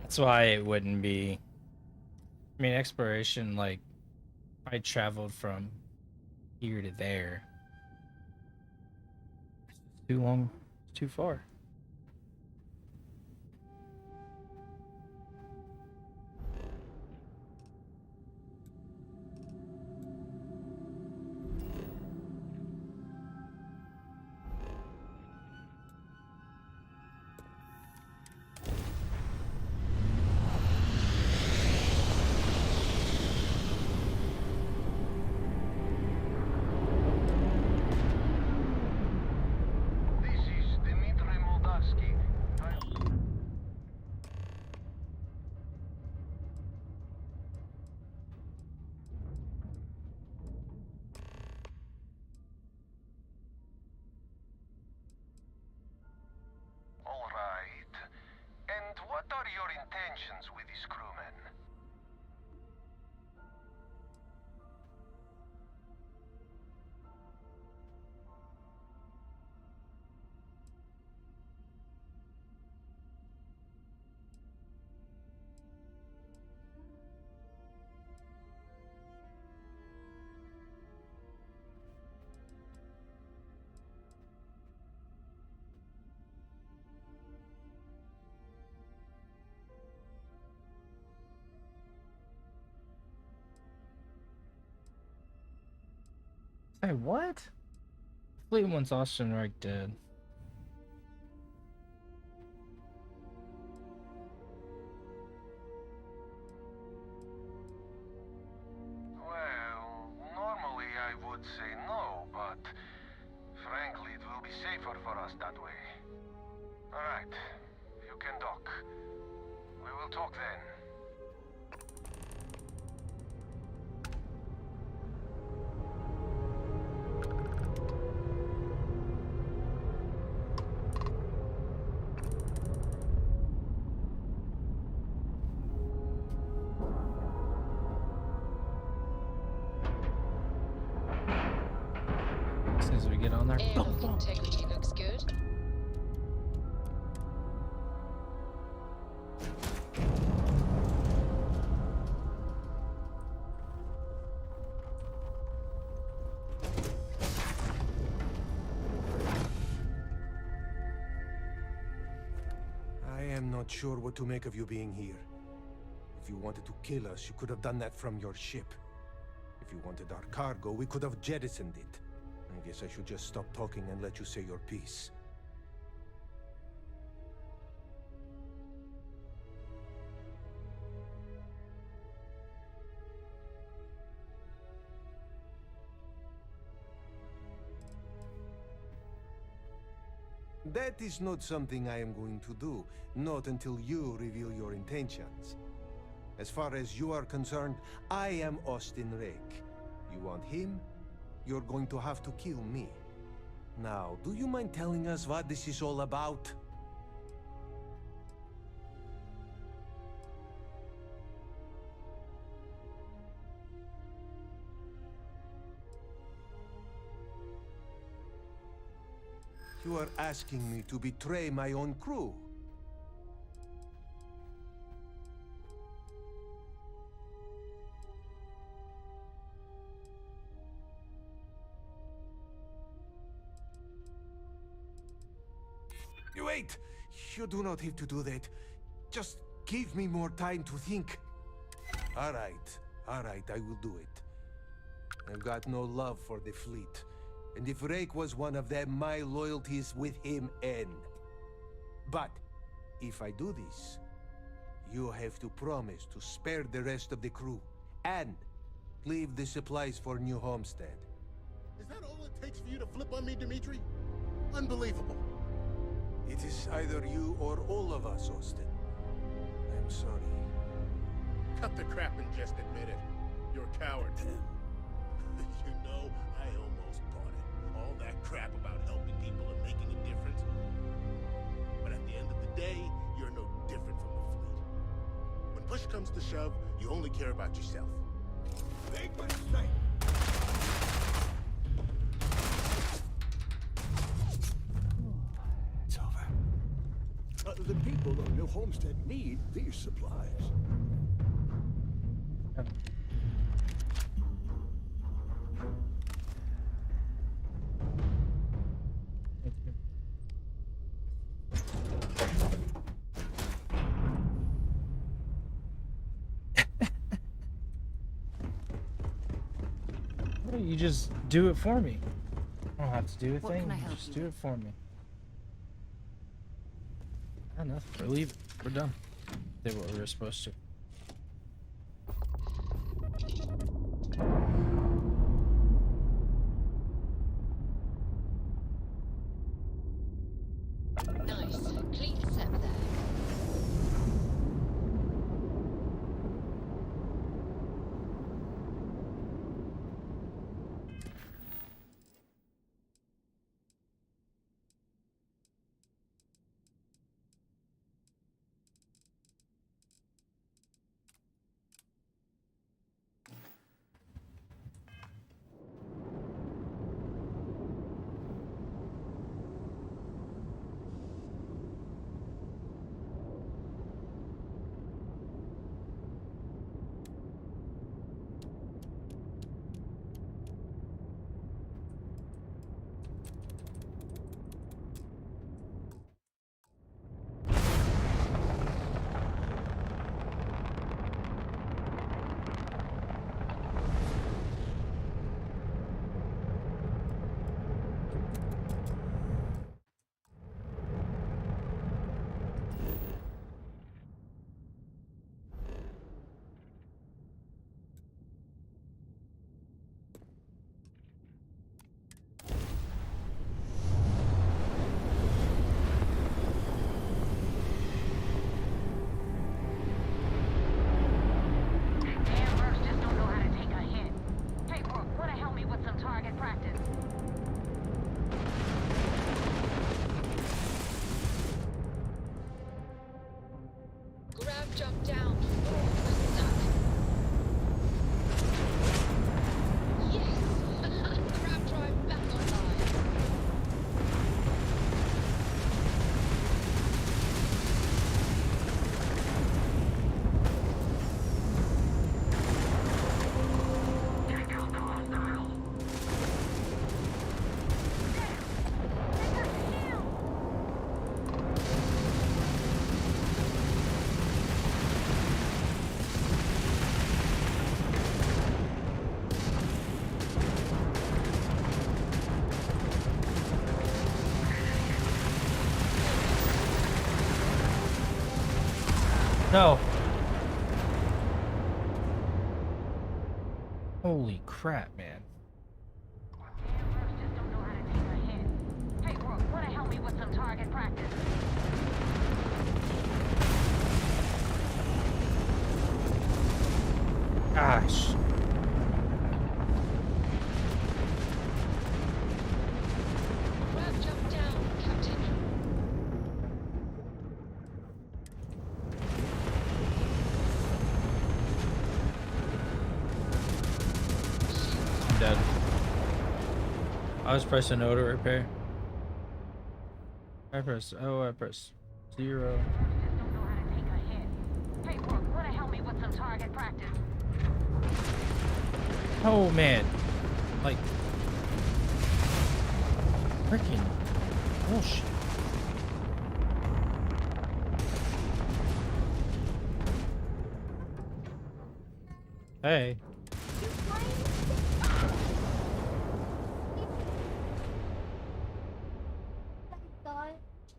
That's why it wouldn't be. I mean, exploration, like, I traveled from here to there. It's too long, it's too far. All right. And what are your intentions with these crewmen? Hey, what? Fleet wants Ostenreich dead. Well, normally I would say no, but frankly, it will be safer for us that way. Alright, you can dock. We will talk then. As soon as we get on there. Airlock integrity looks good. I am not sure what to make of you being here. If you wanted to kill us, you could have done that from your ship. If you wanted our cargo, we could have jettisoned it. I guess I should just stop talking and let you say your piece. That is not something I am going to do, not until you reveal your intentions. As far as you are concerned, I am Austin Rake. You want him? You're going to have to kill me. Now, do you mind telling us what this is all about? You are asking me to betray my own crew. Wait! You do not have to do that. Just give me more time to think. All right, I will do it. I've got no love for the fleet. And if Rake was one of them, my loyalties with him end. But if I do this, you have to promise to spare the rest of the crew and leave the supplies for New Homestead. Is that all it takes for you to flip on me, Dimitri? Unbelievable. It is either you or all of us, Austin. I'm sorry. Cut the crap and just admit it. You're a coward. You know, I almost bought it. All that crap about helping people and making a difference. But at the end of the day, you're no different from the fleet. When push comes to shove, you only care about yourself. Big mistake! It's over. The people of New Homestead need these supplies. You just do it for me. I don't have to do a What thing. can I help Just you do it for me. Nothing. We're leaving. We're done. Did what we were supposed to. Nice. Clean set there. No. Holy crap, man. Hey, Rook, wanna help me with some target practice? Gosh. Grab jump down, Captain. I'm dead. I was pressing O to repair. I press O, I press 0. Hey, Rook, wanna help me with some target practice? Oh man. Like freaking bullshit. Hey.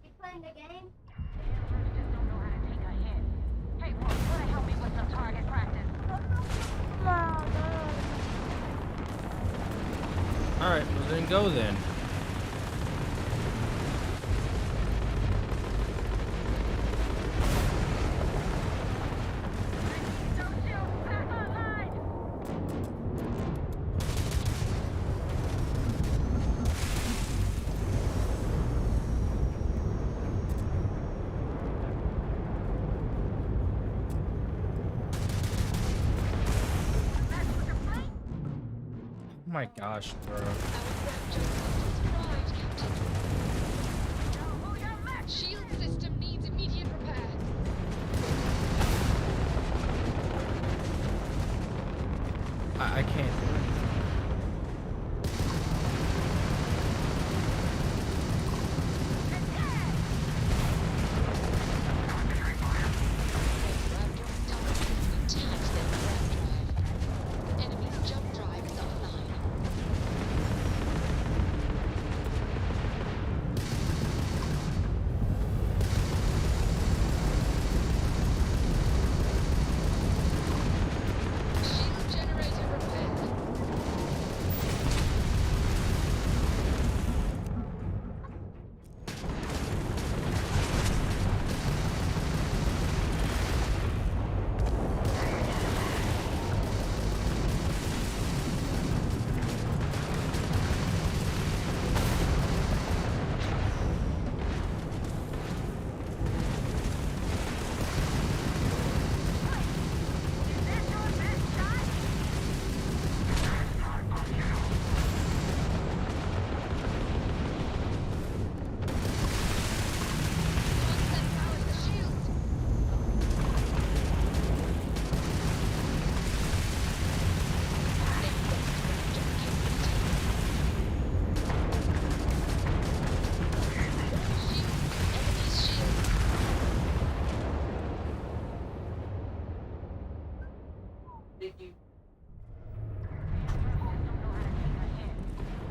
You playing the game? Just don't know how to take a hit. Hey, Rook, wanna help me with some target practice? Alright, well then go then. Oh my gosh, bro. Shield system needs immediate repair. I can't do it. Enemy's jump drive is offline. Shield generator repaired.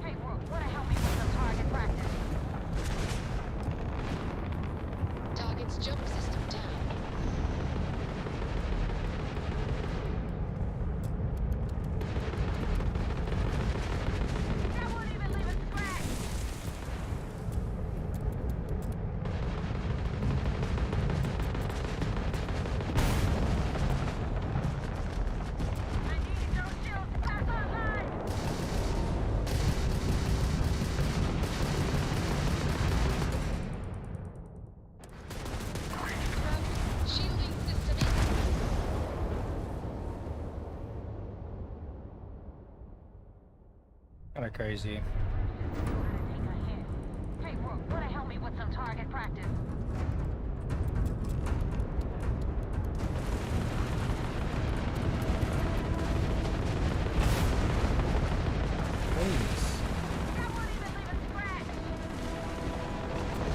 Hey, Rook, wanna help me with some target practice? Target's jump system down. That won't even leave a scratch! I need those shields back online! Shielding system in. Kinda crazy. Hey, Rook, wanna help me with some target practice? That won't even leave a scratch!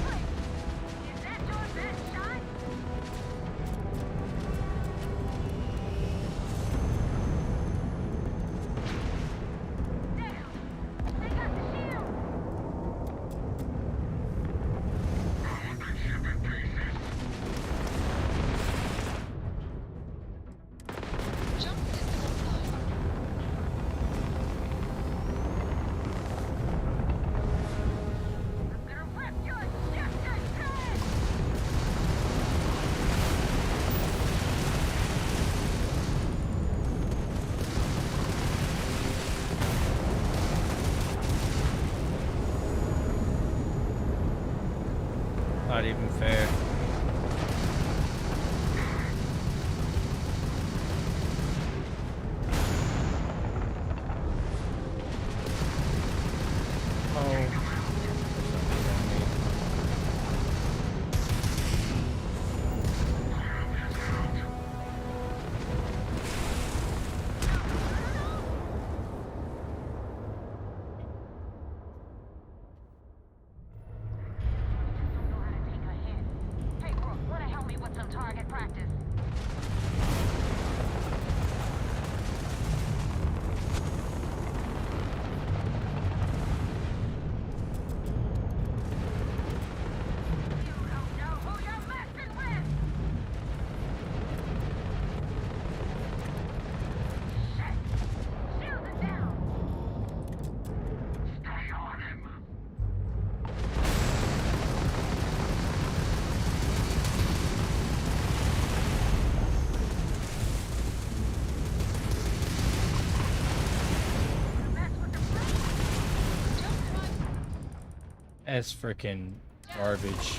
Wait, is that your best shot? Damn! They got the shield! Not even fair. Hey, Brooke, wanna help me with some target practice? That's freaking garbage.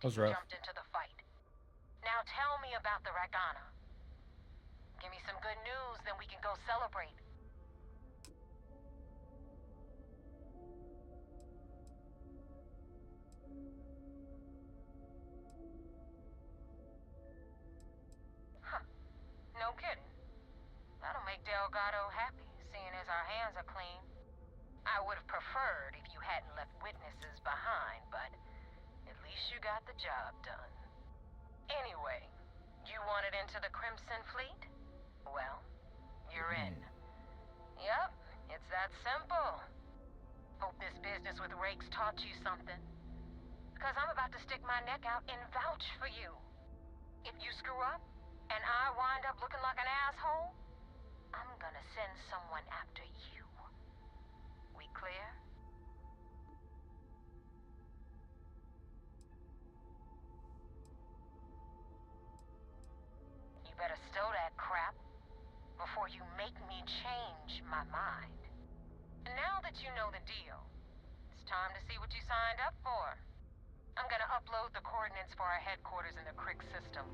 Was rough. Jumped into the fight. Now tell me about the Ragana. Give me some good news, then we can go celebrate. Huh. No kidding. That'll make Delgado happy, seeing as our hands are clean. I would have preferred if you hadn't left witnesses behind, but at least you got the job done. Anyway, you wanted into the Crimson Fleet? Well, you're in. Yep, it's that simple. Hope this business with Rakes taught you something. Because I'm about to stick my neck out and vouch for you. If you screw up, and I wind up looking like an asshole, I'm gonna send someone after you. We clear? You better stow that crap before you make me change my mind. And now that you know the deal, it's time to see what you signed up for. I'm gonna upload the coordinates for our headquarters in the Crick system.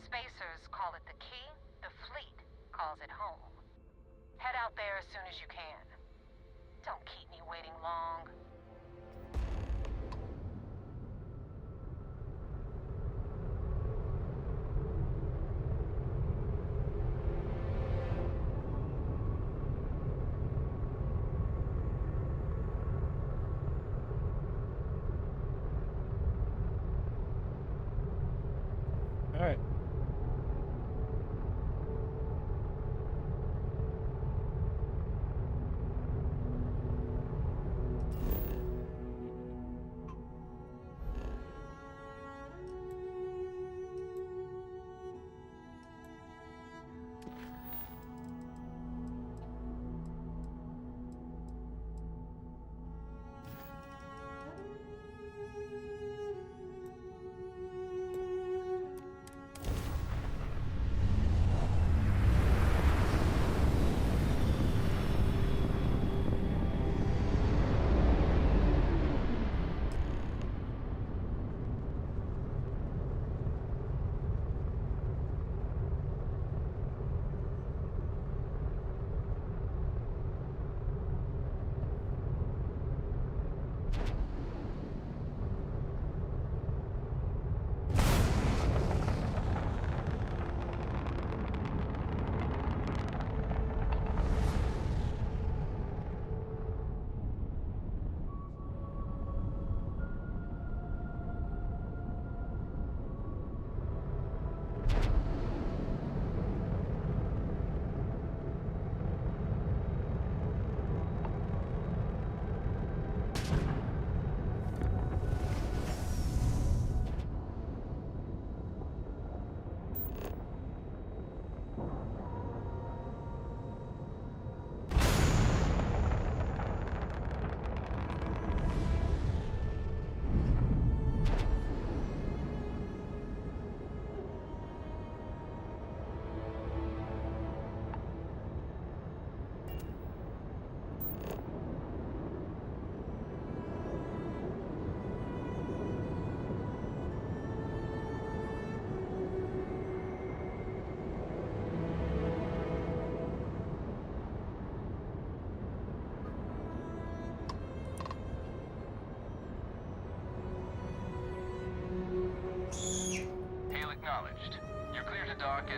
Spacers call it the key, the fleet calls it home. Head out there as soon as you can. Don't keep me waiting long. All right.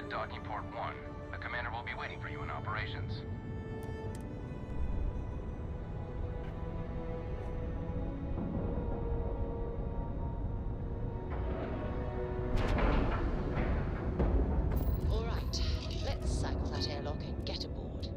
at docking port 1. The commander will be waiting for you in operations. All right, let's cycle that airlock and get aboard.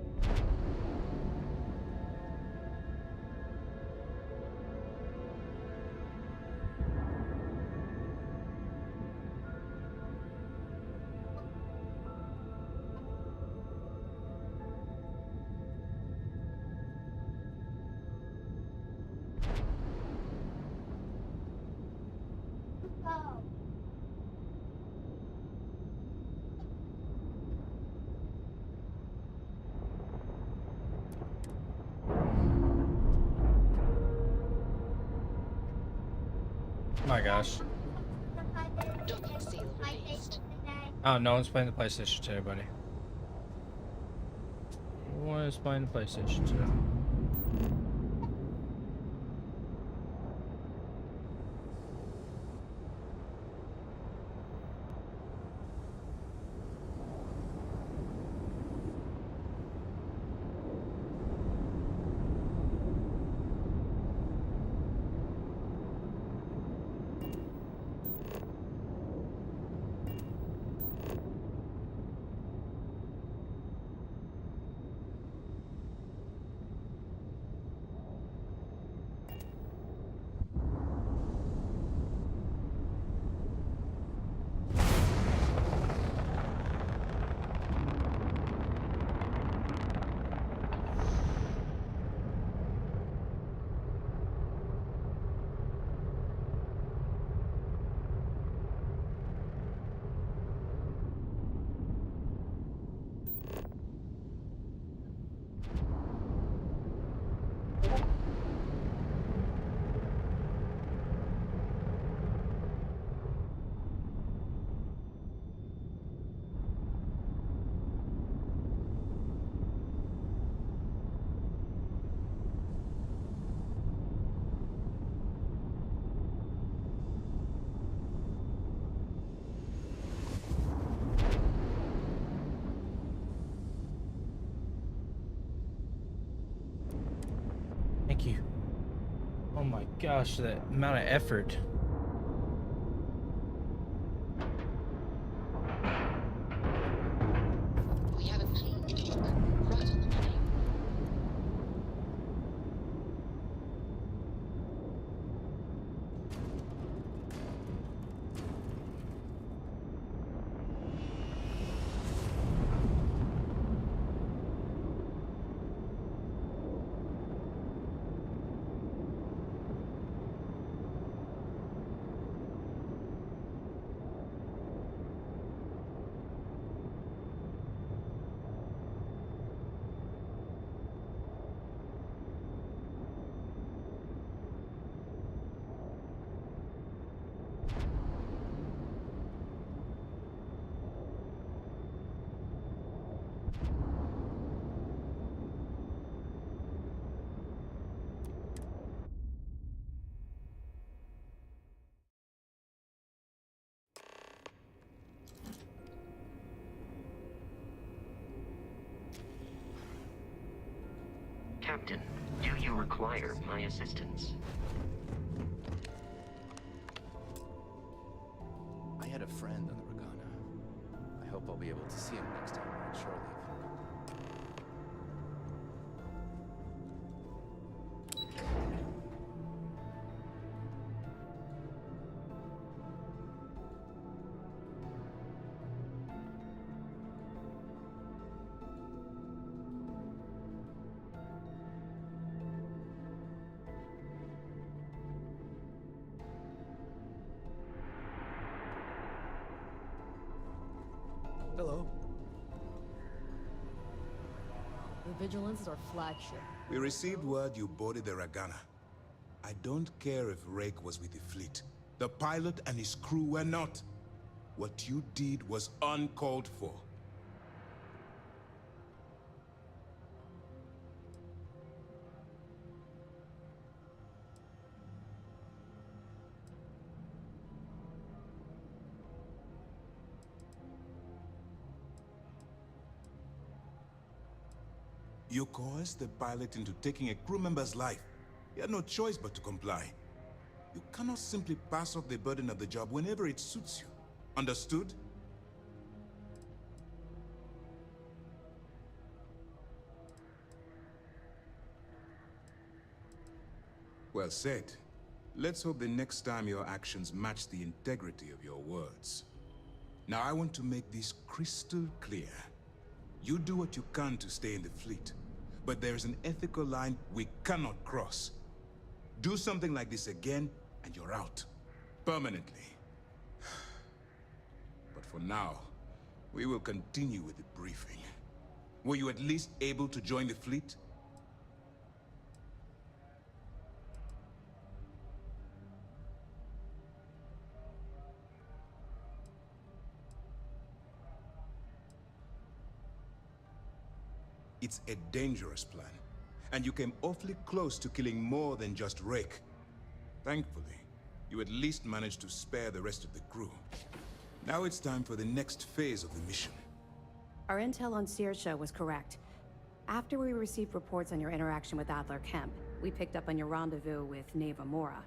My gosh. Docking seal released. Oh, no one's playing the PlayStation 2, buddy. No one is playing the PlayStation 2. Thank you. Oh my gosh, that amount of effort. We have a clean dock, right on the money. Captain, do you require my assistance? I had a friend on the Regana. I hope I'll be able to see him next time we're on shore leave. Hello. The Vigilance is our flagship. We received word you boarded the Regana. I don't care if Rake was with the fleet. The pilot and his crew were not. What you did was uncalled for. You coerced the pilot into taking a crew member's life. He had no choice but to comply. You cannot simply pass off the burden of the job whenever it suits you. Understood? Well said. Let's hope the next time your actions match the integrity of your words. Now I want to make this crystal clear. You do what you can to stay in the fleet, but there is an ethical line we cannot cross. Do something like this again, and you're out. Permanently. But for now, we will continue with the briefing. Were you at least able to join the fleet? It's a dangerous plan, and you came awfully close to killing more than just Rake. Thankfully, you at least managed to spare the rest of the crew. Now it's time for the next phase of the mission. Our intel on Saoirse was correct. After we received reports on your interaction with Adler Kemp, we picked up on your rendezvous with Neva Mora.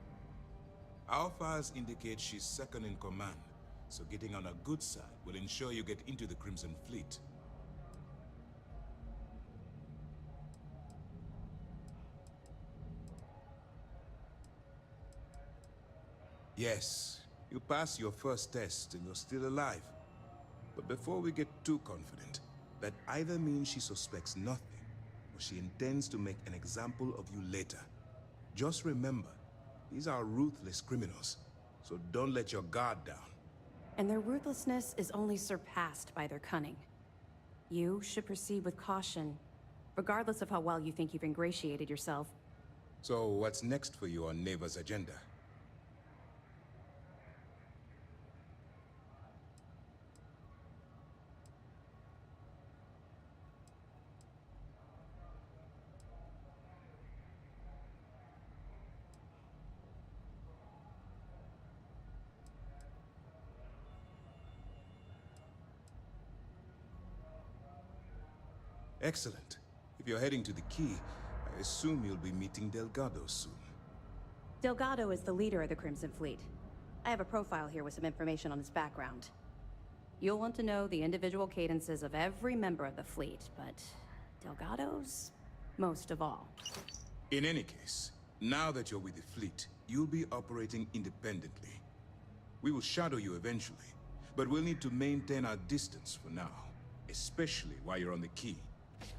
Our files indicate she's second in command, so getting on her good side will ensure you get into the Crimson Fleet. Yes, you passed your first test and you're still alive. But before we get too confident, that either means she suspects nothing, or she intends to make an example of you later. Just remember, these are ruthless criminals, so don't let your guard down. And their ruthlessness is only surpassed by their cunning. You should proceed with caution, regardless of how well you think you've ingratiated yourself. So what's next for you on Neva's agenda? Excellent. If you're heading to the Key, I assume you'll be meeting Delgado soon. Delgado is the leader of the Crimson Fleet. I have a profile here with some information on his background. You'll want to know the individual cadences of every member of the fleet, but Delgado's most of all. In any case, now that you're with the fleet, you'll be operating independently. We will shadow you eventually, but we'll need to maintain our distance for now, especially while you're on the Key.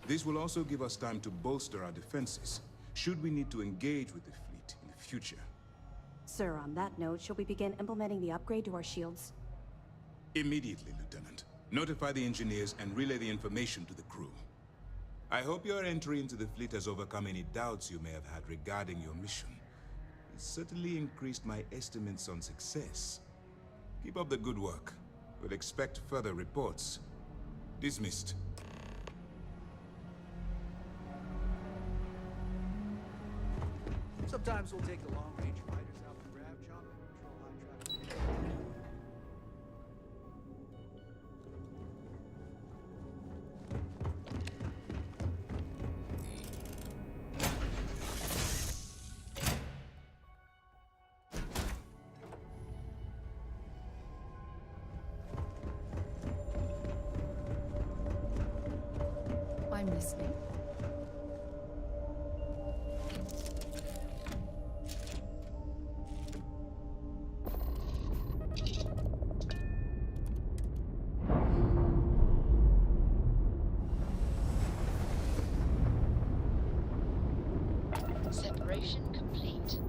This will also give us time to bolster our defenses, should we need to engage with the fleet in the future. Sir, on that note, shall we begin implementing the upgrade to our shields? Immediately, Lieutenant. Notify the engineers and relay the information to the crew. I hope your entry into the fleet has overcome any doubts you may have had regarding your mission. It certainly increased my estimates on success. Keep up the good work. We'll expect further reports. Dismissed. Sometimes we'll take the long-range fighters out for grav jump and control high traffic. I'm listening. Separation complete.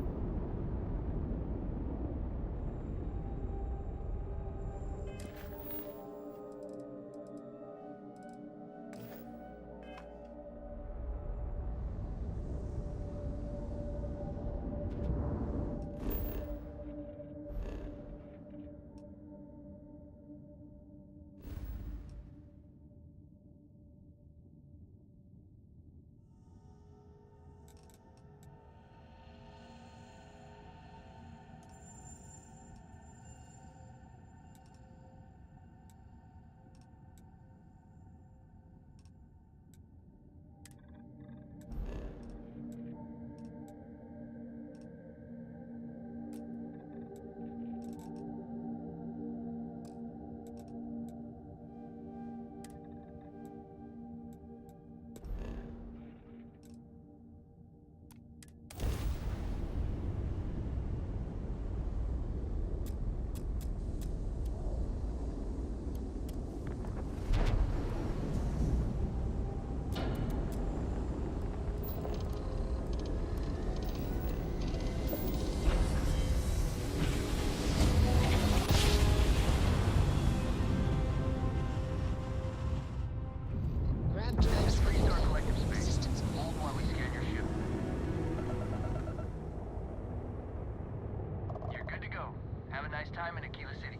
time in Aquila City.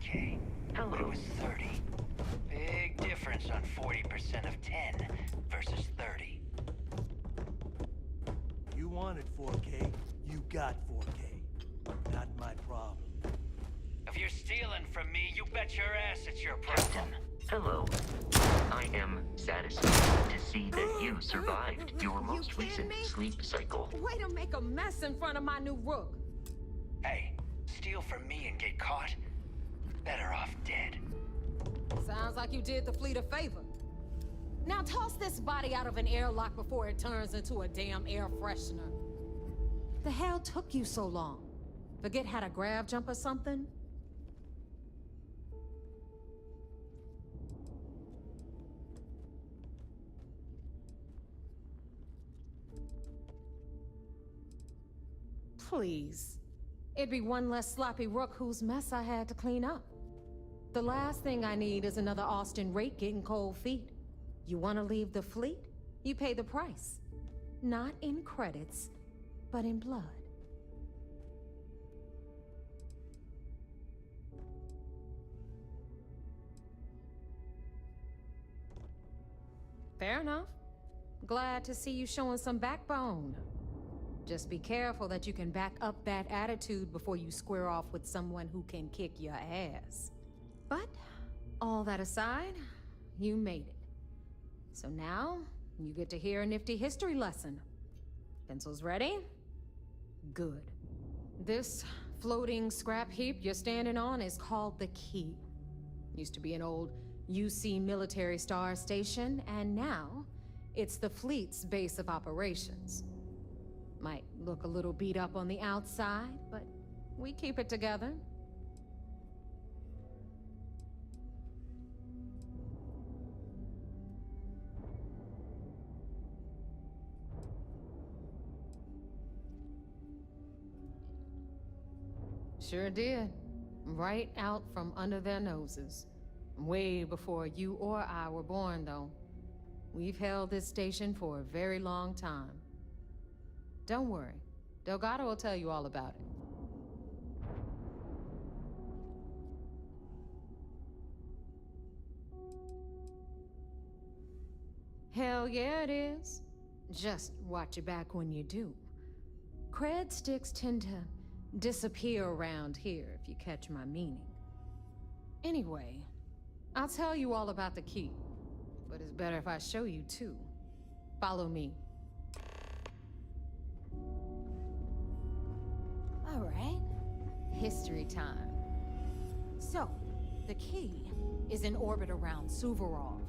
Kay. Hello. But it was 30. Big difference on 40% of 10 versus 30. You wanted 4K, you got 4K. Not my problem. If you're stealing from me, you bet your ass it's your problem. Hello. I am satisfied to see that you survived your most recent sleep cycle. Way to make a mess in front of my new rook. Hey, steal from me and get caught? Better off dead. Sounds like you did the fleet a favor. Now toss this body out of an airlock before it turns into a damn air freshener. The hell took you so long? Forget how to grav jump or something? Please. It'd be one less sloppy rook whose mess I had to clean up. The last thing I need is another Austin rake getting cold feet. You want to leave the fleet? You pay the price. Not in credits, but in blood. Fair enough. Glad to see you showing some backbone. Just be careful that you can back up that attitude before you square off with someone who can kick your ass. But, all that aside, you made it. So now, you get to hear a nifty history lesson. Pencils ready? Good. This floating scrap heap you're standing on is called the Key. Used to be an old UC military star station, and now it's the fleet's base of operations. Might look a little beat up on the outside, but we keep it together. Sure did. Right out from under their noses. Way before you or I were born, though. We've held this station for a very long time. Don't worry. Delgado will tell you all about it. Hell yeah, it is. Just watch your back when you do. Cred sticks tend to disappear around here, if you catch my meaning. Anyway, I'll tell you all about the Key, but it's better if I show you too. Follow me. All right, history time. So, the Key is in orbit around Suvorov.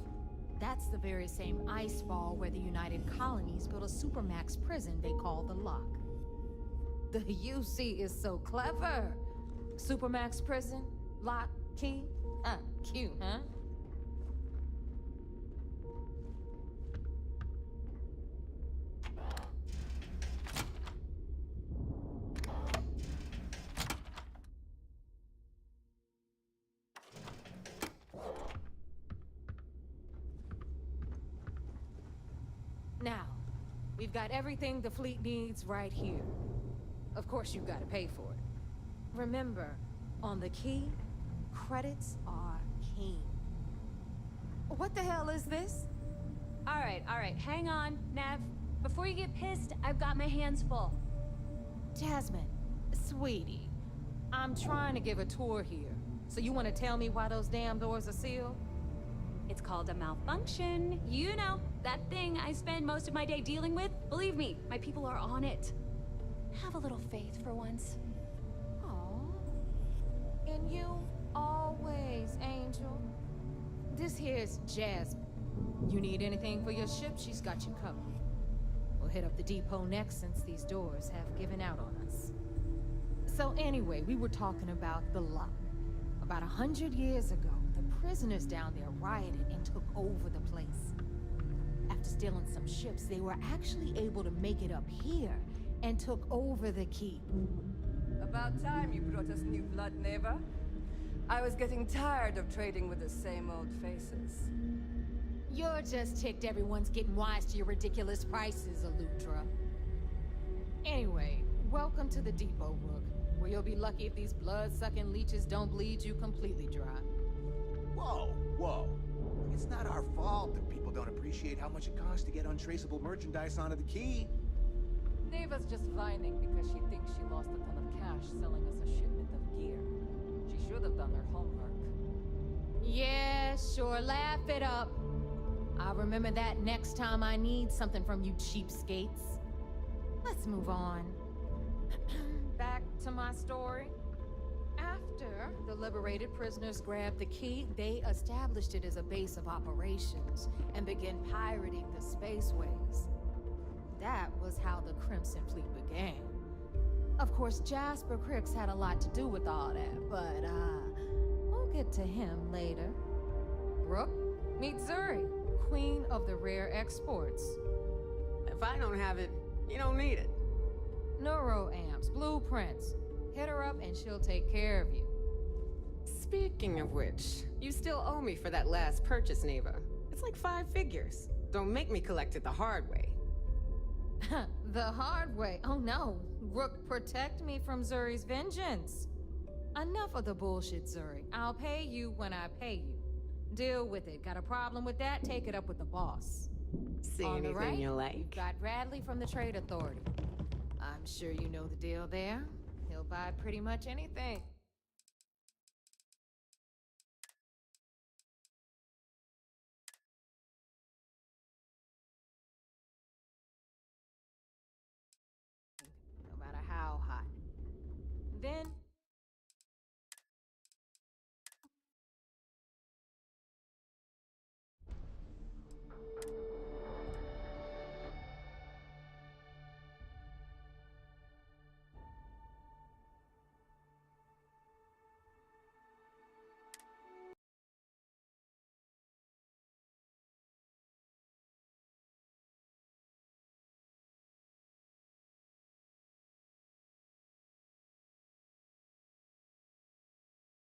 That's the very same ice ball where the United Colonies built a supermax prison they call the Lock. The UC is so clever. Supermax prison, Lock, Key. Cute, huh? Now, we've got everything the fleet needs right here. Of course, you've got to pay for it. Remember, on the Key, credits are king. What the hell is this? All right, hang on, Nev. Before you get pissed, I've got my hands full. Jasmine, sweetie, I'm trying to give a tour here. So you want to tell me why those damn doors are sealed? It's called a malfunction. You know, that thing I spend most of my day dealing with. Believe me, my people are on it. Have a little faith for once. Aww. And you always, Angel. This here's Jasmine. You need anything for your ship, she's got you covered. We'll hit up the depot next since these doors have given out on us. So anyway, we were talking about the Lock. About 100 years ago, the prisoners down there rioted and took over the place. After stealing some ships, they were actually able to make it up here and took over the Key. About time you brought us new blood, neighbor. I was getting tired of trading with the same old faces. You're just ticked everyone's getting wise to your ridiculous prices, Elutra. Anyway, welcome to the depot, Rook. Well, you'll be lucky if these blood-sucking leeches don't bleed you completely dry. Whoa, whoa. It's not our fault that people don't appreciate how much it costs to get untraceable merchandise onto the key. Neva's just whining because she thinks she lost a ton of cash selling us a shipment of gear. She should have done her homework. Yeah, sure, laugh it up. I'll remember that next time I need something from you cheapskates. Let's move on. Back to my story. After the liberated prisoners grabbed the key, they established it as a base of operations and began pirating the spaceways. That was how the Crimson Fleet began. Of course, Jasper Cricks had a lot to do with all that, but, we'll get to him later. Brooke, meet Zuri, queen of the rare exports. If I don't have it, you don't need it. Neuroamps, blueprints. Hit her up and she'll take care of you. Speaking of which, you still owe me for that last purchase, Neva. It's like 5 figures. Don't make me collect it the hard way. The hard way? Oh no. Rook, protect me from Zuri's vengeance. Enough of the bullshit, Zuri. I'll pay you when I pay you. Deal with it. Got a problem with that? Take it up with the boss. See On anything the right, you like? you've got Bradley from the Trade Authority. I'm sure you know the deal there. He'll buy pretty much anything.